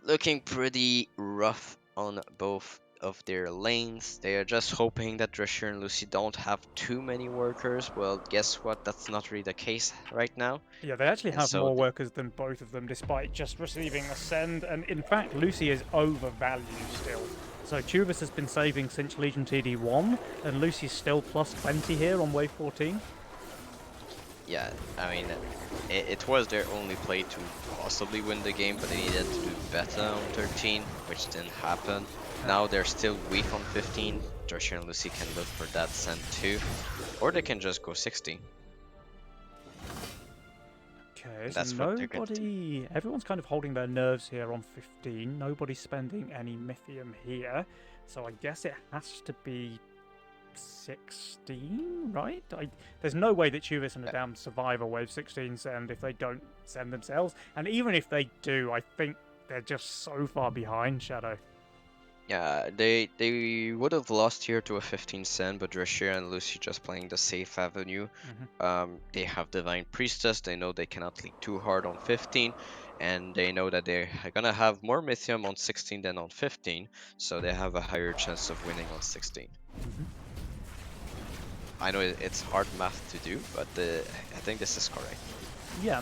looking pretty rough on both of their lanes. They are just hoping that Drescher and Lucy don't have too many workers. Well, guess what? That's not really the case right now. Yeah, they actually And have so, more workers than both of them, despite just receiving a send. And in fact, Lucy is overvalued still. So Chuvis has been saving since Legion TD1, and Lucy's still plus 20 here on wave 14. yeah, I mean, it was their only play to possibly win the game, but they needed to do better on 13, which didn't happen. Now they're still weak on 15. Drescher and Lucy can look for that send too, or they can just go 16. Okay, so That's what they're going to do. nobody... Everyone's kind of holding their nerves here on 15. Nobody's spending any Mythium here. So I guess it has to be 16, right? There's no way that Chuvis and Adam survive a wave 16 send if they don't send themselves. And even if they do, I think they're just so far behind Shadow. Yeah, they would have lost here to a 15 send, but Drescher and Lucy just playing the safe avenue. They have Divine Priestess, they know they cannot lead too hard on 15, and they know that they're gonna have more Mythium on 16 than on 15, so they have a higher chance of winning on 16. I know it's hard math to do, but I think this is correct. Yeah,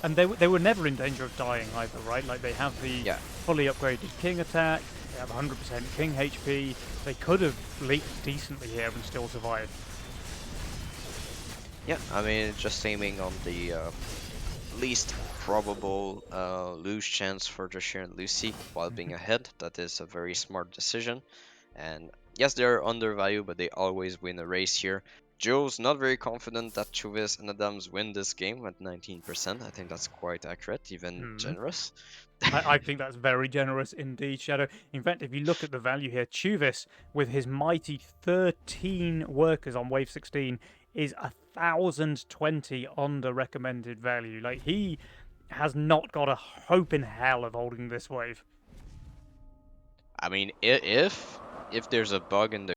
and they were never in danger of dying either, right? Like they have the fully upgraded King attack, they have 100% King HP, they could have leaked decently here and still survived. Yeah, I mean, just aiming on the least probable lose chance for Drescher and Lucy while being ahead. That is a very smart decision. And yes, they're undervalued, but they always win a race here. Joe's not very confident that Chuvis and Adams win this game at 19%. I think that's quite accurate, even generous. I think that's very generous indeed, Shadow. In fact, if you look at the value here, Chuvis, with his mighty 13 workers on wave 16, is 1,020 under recommended value. Like, he has not got a hope in hell of holding this wave. I mean, if there's a bug in the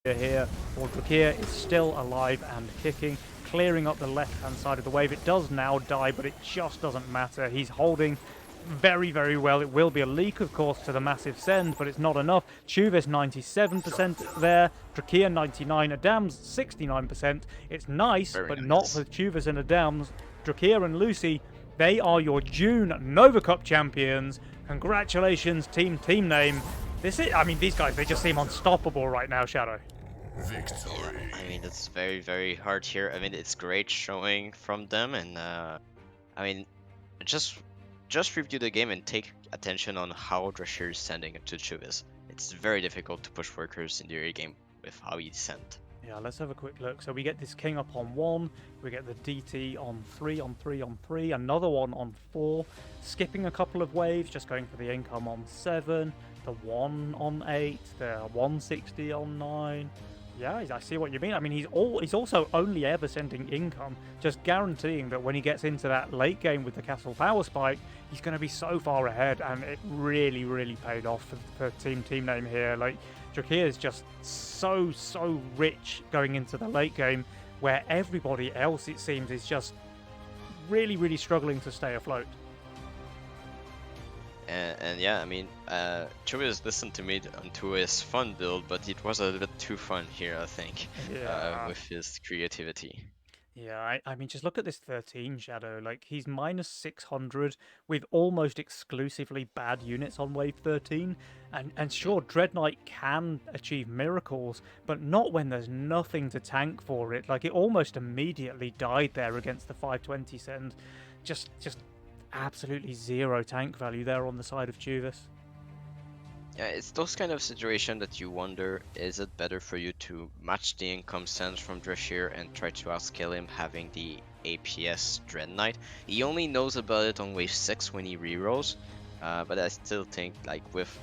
here, or Drakir is still alive and kicking, clearing up the left-hand side of the wave. It does now die, but it just doesn't matter. He's holding very, very well. It will be a leak, of course, to the massive send, but it's not enough. Chuvis 97% there, Drakir 99, Adams 69%. It's nice, Very but nice. not for Chuvis and Adams. Drakir and Lucy, they are your June Nova Cup champions. Congratulations, team name. I mean, these guys, they just seem unstoppable right now, Shadow. Victory. I mean, it's very, very hard here. I mean, it's great showing from them, and I mean, just review the game and take attention on how Drescher is sending it to Chuvis. It's very difficult to push workers in the early game with how he sent. Yeah, let's have a quick look. So we get this king up on 1, we get the DT on 3, on 3, on 3, another one on 4, skipping a couple of waves, just going for the income on 7, the 1 on 8, the 160 on 9. Yeah, I see what you mean. I mean, he's also only ever sending income, just guaranteeing that when he gets into that late game with the Castle Power Spike, he's going to be so far ahead, and it really, really paid off for team name here. Like, Drakir is just so rich going into the late game, where everybody else, it seems, is just really, really struggling to stay afloat. And yeah, I mean, Chuvis listened to me onto his fun build, but it was a little bit too fun here, I think, with his creativity. Yeah, I mean, just look at this 13 Shadow. Like, he's minus 600 with almost exclusively bad units on wave 13. And sure, Dread Knight can achieve miracles, but not when there's nothing to tank for it. Like, it almost immediately died there against the 520 send. Just absolutely zero tank value there on the side of Chuvis. Yeah, it's those kind of situation that you wonder, is it better for you to match the income sense from Drashir and try to outscale him having the APS Dread Knight? He only knows about it on wave 6 when he rerolls, but I still think like with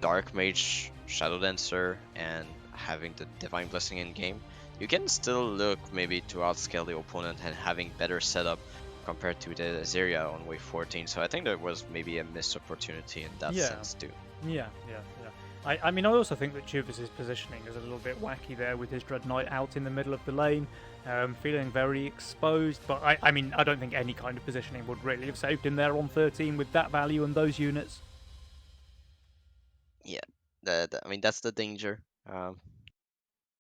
Dark Mage, Shadow Dancer, and having the Divine Blessing in game, you can still look maybe to outscale the opponent and having better setup compared to the Azeria on wave 14. So I think that was maybe a missed opportunity in that Yeah. sense too. Yeah. I mean, I also think that Chuvas' positioning is a little bit wacky there with his Dread Knight out in the middle of the lane, feeling very exposed. But I mean, I don't think any kind of positioning would really have saved him there on 13 with that value and those units. Yeah, I mean that's the danger.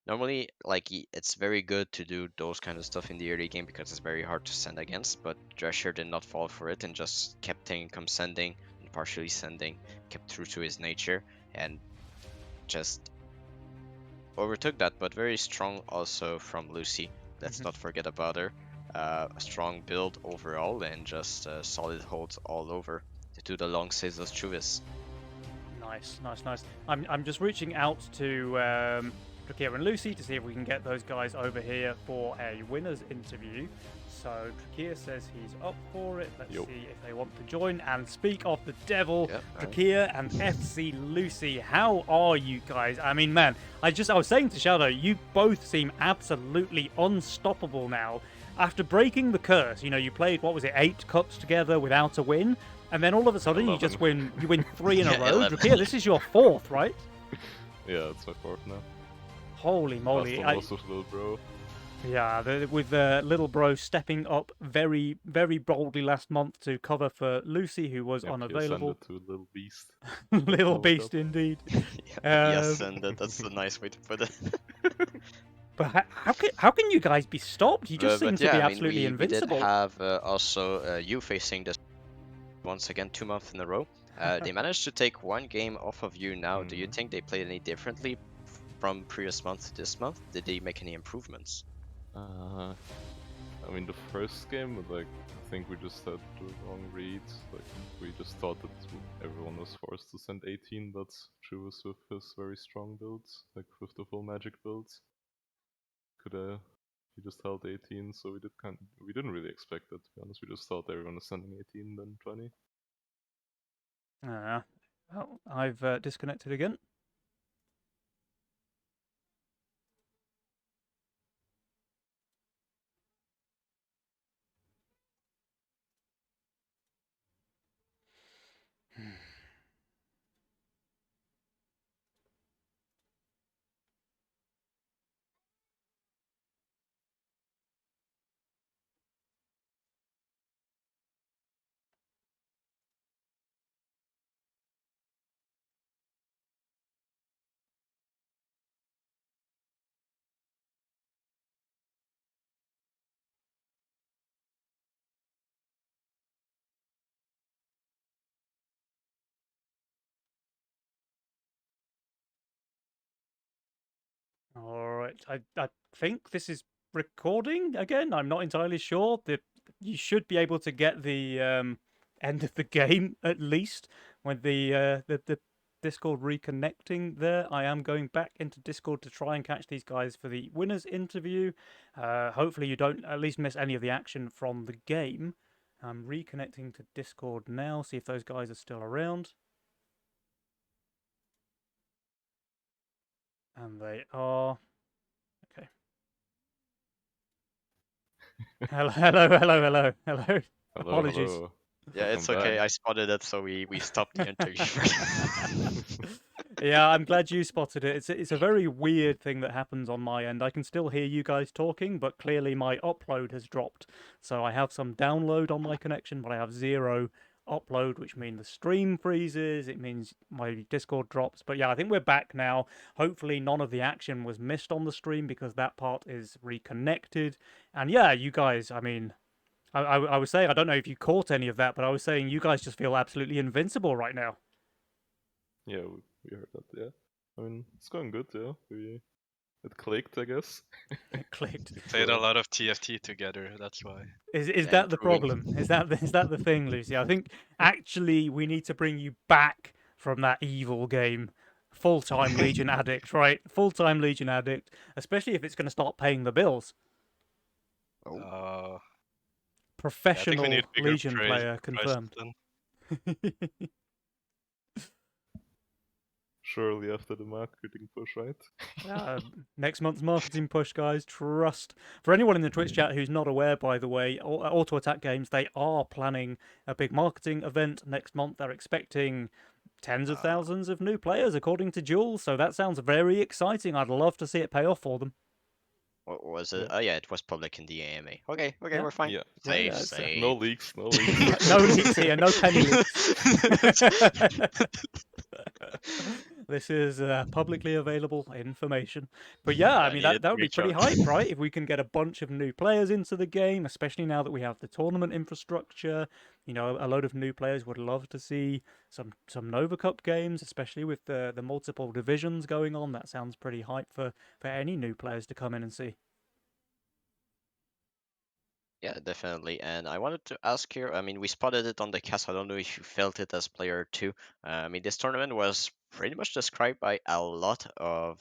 Normally, like it's very good to do those kind of stuff in the early game because it's very hard to send against. But Drescher did not fall for it and just kept taking sending and partially sending, kept true to his nature, and just overtook that. But very strong also from Lucy. Let's not forget about her. A strong build overall and just solid holds all over to do the long saves of Chuvis. Nice. I'm just reaching out to Drakir and Lucy to see if we can get those guys over here for a winners interview. So Drakir says he's up for it. Let's see if they want to join. And speak of the devil, Drakir and FC Lucy, how are you guys? I mean, man, I was saying to Shadow, you both seem absolutely unstoppable now. After breaking the curse, you played, what was it, 8 cups together without a win? And then all of a sudden, 11. you just win 3 in a Yeah, row. 11. Drakir, this is your 4th, right? Yeah, it's my 4th now. Holy moly! Last one was with little bro. Yeah, with little bro stepping up very, very boldly last month to cover for Lucy, who was Yep, unavailable. He ascended to little beast. Little beast indeed. Yes, and that's a nice way to put it. But how can you guys be stopped? You just seem but to yeah, be I mean, absolutely invincible. We did have also you facing this once again 2 months in a row. They managed to take 1 game off of you now. Do you think they played any differently from previous month to this month? Did they make any improvements? I mean, the first game, like, I think we just had the wrong reads. Like, we just thought that everyone was forced to send 18, but Chuvas with his very strong builds, like with the full magic builds, he just held 18, so we didn't really expect that, to be honest. We just thought everyone was sending 18, then 20. Well, I've disconnected again. All right, I think this is recording again. I'm not entirely sure. You should be able to get the end of the game at least when the Discord reconnecting there. I am going back into Discord to try and catch these guys for the winners interview. Hopefully you don't at least miss any of the action from the game. I'm reconnecting to Discord now, see if those guys are still around. And they are. Okay. Hello. Apologies. Hello. Yeah, it's okay. I spotted it, so we stopped the interview. Yeah, I'm glad you spotted it. It's a very weird thing that happens on my end. I can still hear you guys talking, but clearly my upload has dropped. So I have some download on my connection, but I have 0 upload, which means the stream freezes. It means my Discord drops. But yeah, I think we're back now. Hopefully none of the action was missed on the stream because that part is reconnected. And yeah, you guys, I mean, I was saying, I don't know if you caught any of that, but I was saying you guys just feel absolutely invincible right now. Yeah, we heard that, yeah. I mean, it's going good, yeah. It clicked, I guess. It clicked. We played a lot of TFT together, that's why. Is that the problem? Is that the thing, Lucy? I think actually we need to bring you back from that evil game. Full-time Legion addict, right? Full-time Legion addict, especially if it's going to start paying the bills. Oh, Yeah, I think we Professional need bigger Legion player prices confirmed. then. Surely after the marketing push, right? Next month's marketing push, guys. Trust. For anyone in the Twitch chat who's not aware, by the way, Auto Attack Games, they are planning a big marketing event next month. They're expecting tens of thousands of new players, according to Jules. So that sounds very exciting. I'd love to see it pay off for them. what was it? Yeah. Oh yeah, it was public in the AMA. Okay, Yeah. we're fine. Yeah. Safe, Yeah, it's, safe. No leaks, no leaks. No leaks here, no penny leaks. This is publicly available information. But yeah, I mean Needed that to would be reach pretty out. hype, right? If we can get a bunch of new players into the game, especially now that we have the tournament infrastructure. You know, a load of new players would love to see some Nova Cup games, especially with the multiple divisions going on. That sounds pretty hype for any new players to come in and see. Yeah, definitely. And I wanted to ask here, I mean, we spotted it on the cast. I don't know if you felt it as player too. I mean, this tournament was pretty much described by a lot of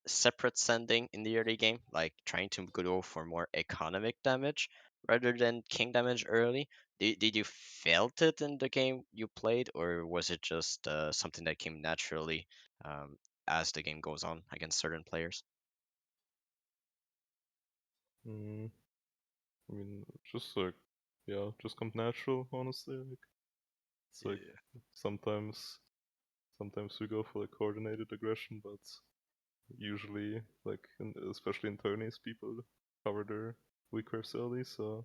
separate sending in the early game, like trying to go for more economic damage rather than king damage early. Did you felt it in the game you played, or was it just something that came naturally as the game goes on against certain players? Mm, I mean, just like, yeah, just come natural, honestly. Like, it's like sometimes we go for like coordinated aggression, but usually, like, especially in tourneys, people cover their weak curves early, so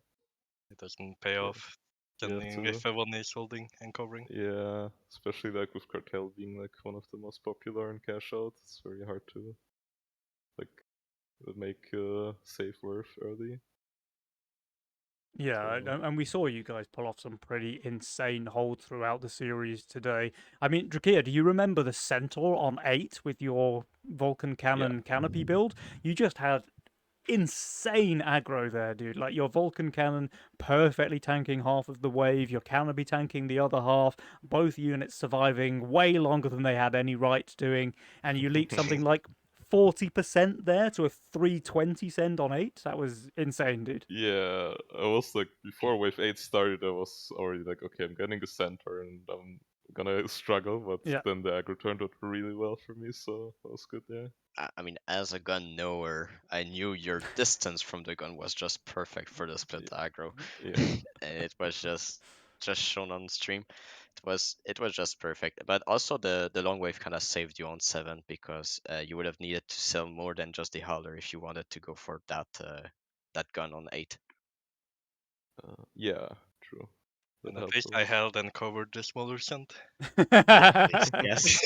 It doesn't pay Yeah. off You have getting to- if everyone is holding and covering. yeah, especially like with Cartel being like one of the most popular in cash out, it's very hard to like make safe worth early. Yeah, So- and we saw you guys pull off some pretty insane holds throughout the series today. I mean, Drakia, do you remember the Centaur on 8 with your Vulcan Cannon canopy build? You just had insane aggro there, dude. Like your Vulcan Cannon perfectly tanking half of the wave, your canopy tanking the other half, both units surviving way longer than they had any right doing, and you leaked something like 40% there to a 320 send on 8. That was insane, dude. Yeah, I was like, before Wave 8 started, I was already like, okay, I'm getting a center and I'm gonna struggle, but Yeah. then the aggro turned out really well for me, so that was good, yeah. I mean, as a gun knower, I knew your distance from the gun was just perfect for the split aggro, Yeah. and it was just shown on stream. It was just perfect. But also the long wave kind of saved you on 7 because you would have needed to sell more than just the hauler if you wanted to go for that gun on 8. Yeah, true. That And at helped least a I lot. held and covered the smaller cent. Yes.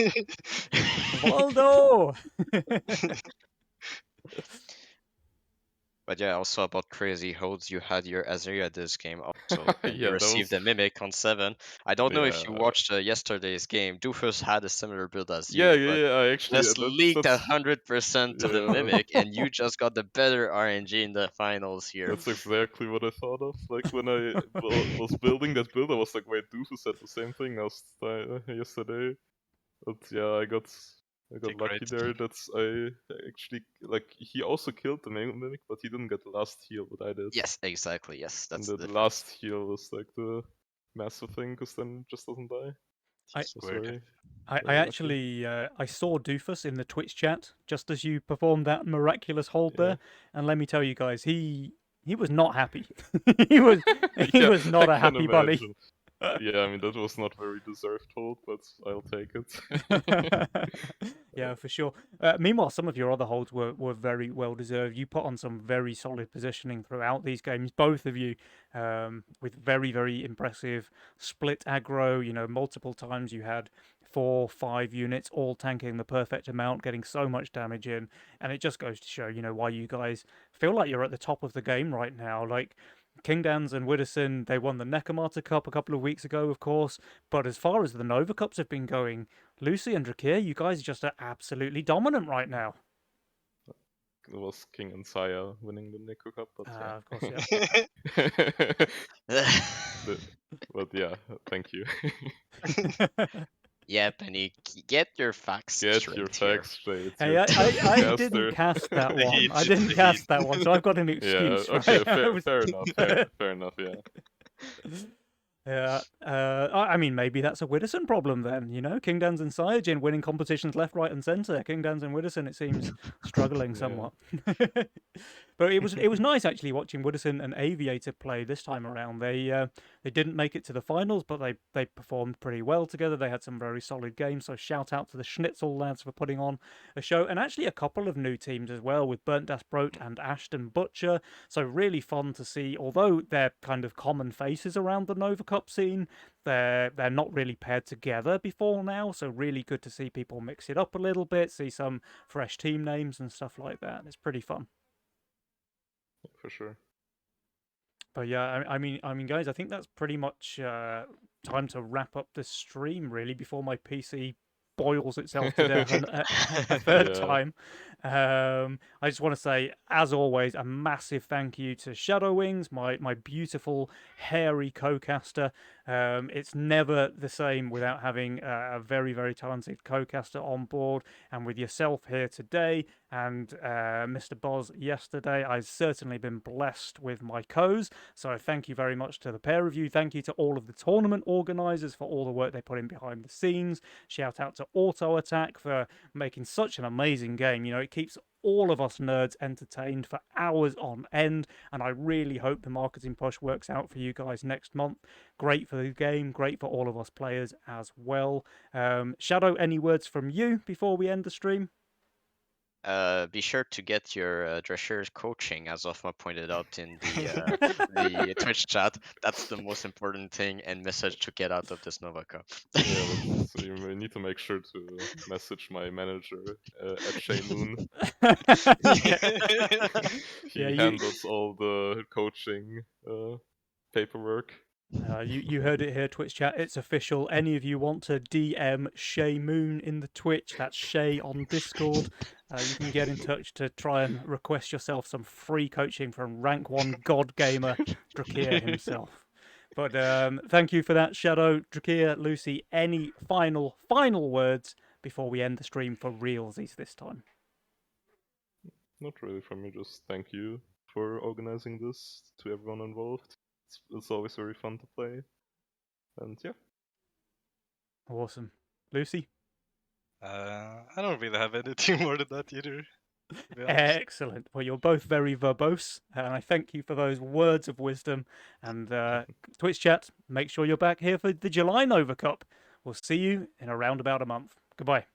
Waldo! But yeah, also about crazy holds, you had your Azaria this game also, and you Yeah, that received was- a Mimic on 7. I don't know if you Yeah. watched yesterday's game. Doofus had a similar build as Yeah, you, but I actually just leaked that's 100% to the yeah. Mimic, and you just got the better RNG in the finals here. That's exactly what I thought of. Like when I was building that build, I was like, wait, Doofus said the same thing yesterday. But yeah, I got lucky Great. there. That's I actually like he also killed the Mimic, but he didn't get the last heal, but I did. Yes, exactly. Yes, And that's the the last heal was like the massive thing, because then it just doesn't die. I- So Weird. sorry. I Very lucky. actually I saw Doofus in the Twitch chat just as you performed that miraculous hold Yeah. there, and let me tell you guys, he was not happy. he was Yeah, was not I a can happy bunny. imagine. Yeah, I mean that was not very deserved hold, but I'll take it. Yeah, for sure. Meanwhile, some of your other holds were very well deserved. You put on some very solid positioning throughout these games, both of you, with very, very impressive split aggro. You know, multiple times you had 4, 5 units all tanking the perfect amount, getting so much damage in, and it just goes to show, you know, why you guys feel like you're at the top of the game right now. Like Kingdans and Widdowson, they won the Nekomata Cup a couple of weeks ago, of course. But as far as the Nova Cups have been going, Lucy and Drakir, you guys just are absolutely dominant right now. It was King and Saya winning the Nico Cup, but yeah. Of course, yeah. But yeah, thank you. Yeah, Penny, get your facts Get straight your here. facts straight. Hey, you're I didn't caster. cast that The one. heat, I didn't the cast heat. that one, so I've got an Yeah, excuse, okay, right? I fair, was- fair enough, fair enough, yeah. Yeah, I mean, maybe that's a Widdowson problem then. You know, King Dans and Cyajin winning competitions left, right, and centre. King Dans and Widdowson, it seems, struggling Yeah. somewhat. But it was nice actually watching Widdowson and Aviator play this time around. They didn't make it to the finals, but they performed pretty well together. They had some very solid games. So shout out to the Schnitzel lads for putting on a show, and actually a couple of new teams as well with Burnt Das Brot and Ashton Butcher. So really fun to see. Although they're kind of common faces around the Nova Cup scene, they're not really paired together before now. So really good to see people mix it up a little bit, see some fresh team names and stuff like that. It's pretty fun. For sure. But yeah, I mean, guys, I think that's pretty much time to wrap up this stream, really, before my PC boils itself to death a third Yeah. time. I just want to say, as always, a massive thank you to Shadow Wings, my beautiful hairy co-caster. It's never the same without having a very, very talented co-caster on board, and with yourself here today and Mr. Boz yesterday, I've certainly been blessed with my co's. So thank you very much to the pair of you. Thank you to all of the tournament organisers for all the work they put in behind the scenes. Shout out to Auto Attack for making such an amazing game. You know, it keeps all of us nerds entertained for hours on end, and I really hope the marketing push works out for you guys next month. Great for the game, great for all of us players as well. Shadow, any words from you before we end the stream? Be sure to get your Drescher's coaching, as Ofma pointed out in the Twitch chat. That's the most important thing and message to get out of this Nova Cup. Yeah, so you may need to make sure to message my manager at Shay Moon. He Yeah, handles all the coaching paperwork. You heard it here, Twitch chat. It's official. Any of you want to DM Shay Moon in the Twitch? That's Shay on Discord. You can get in touch to try and request yourself some free coaching from Rank 1 God Gamer Drakir himself. But thank you for that, Shadow. Drakir, Lucy, any final words before we end the stream for realsies this time? Not really from me, just thank you for organizing this to everyone involved. It's always very fun to play. And yeah. Awesome. Lucy? I don't really have anything more than that either. to be honest. Excellent. Well, you're both very verbose, and I thank you for those words of wisdom. And Twitch chat, make sure you're back here for the July Nova Cup. We'll see you in around about a month. Goodbye.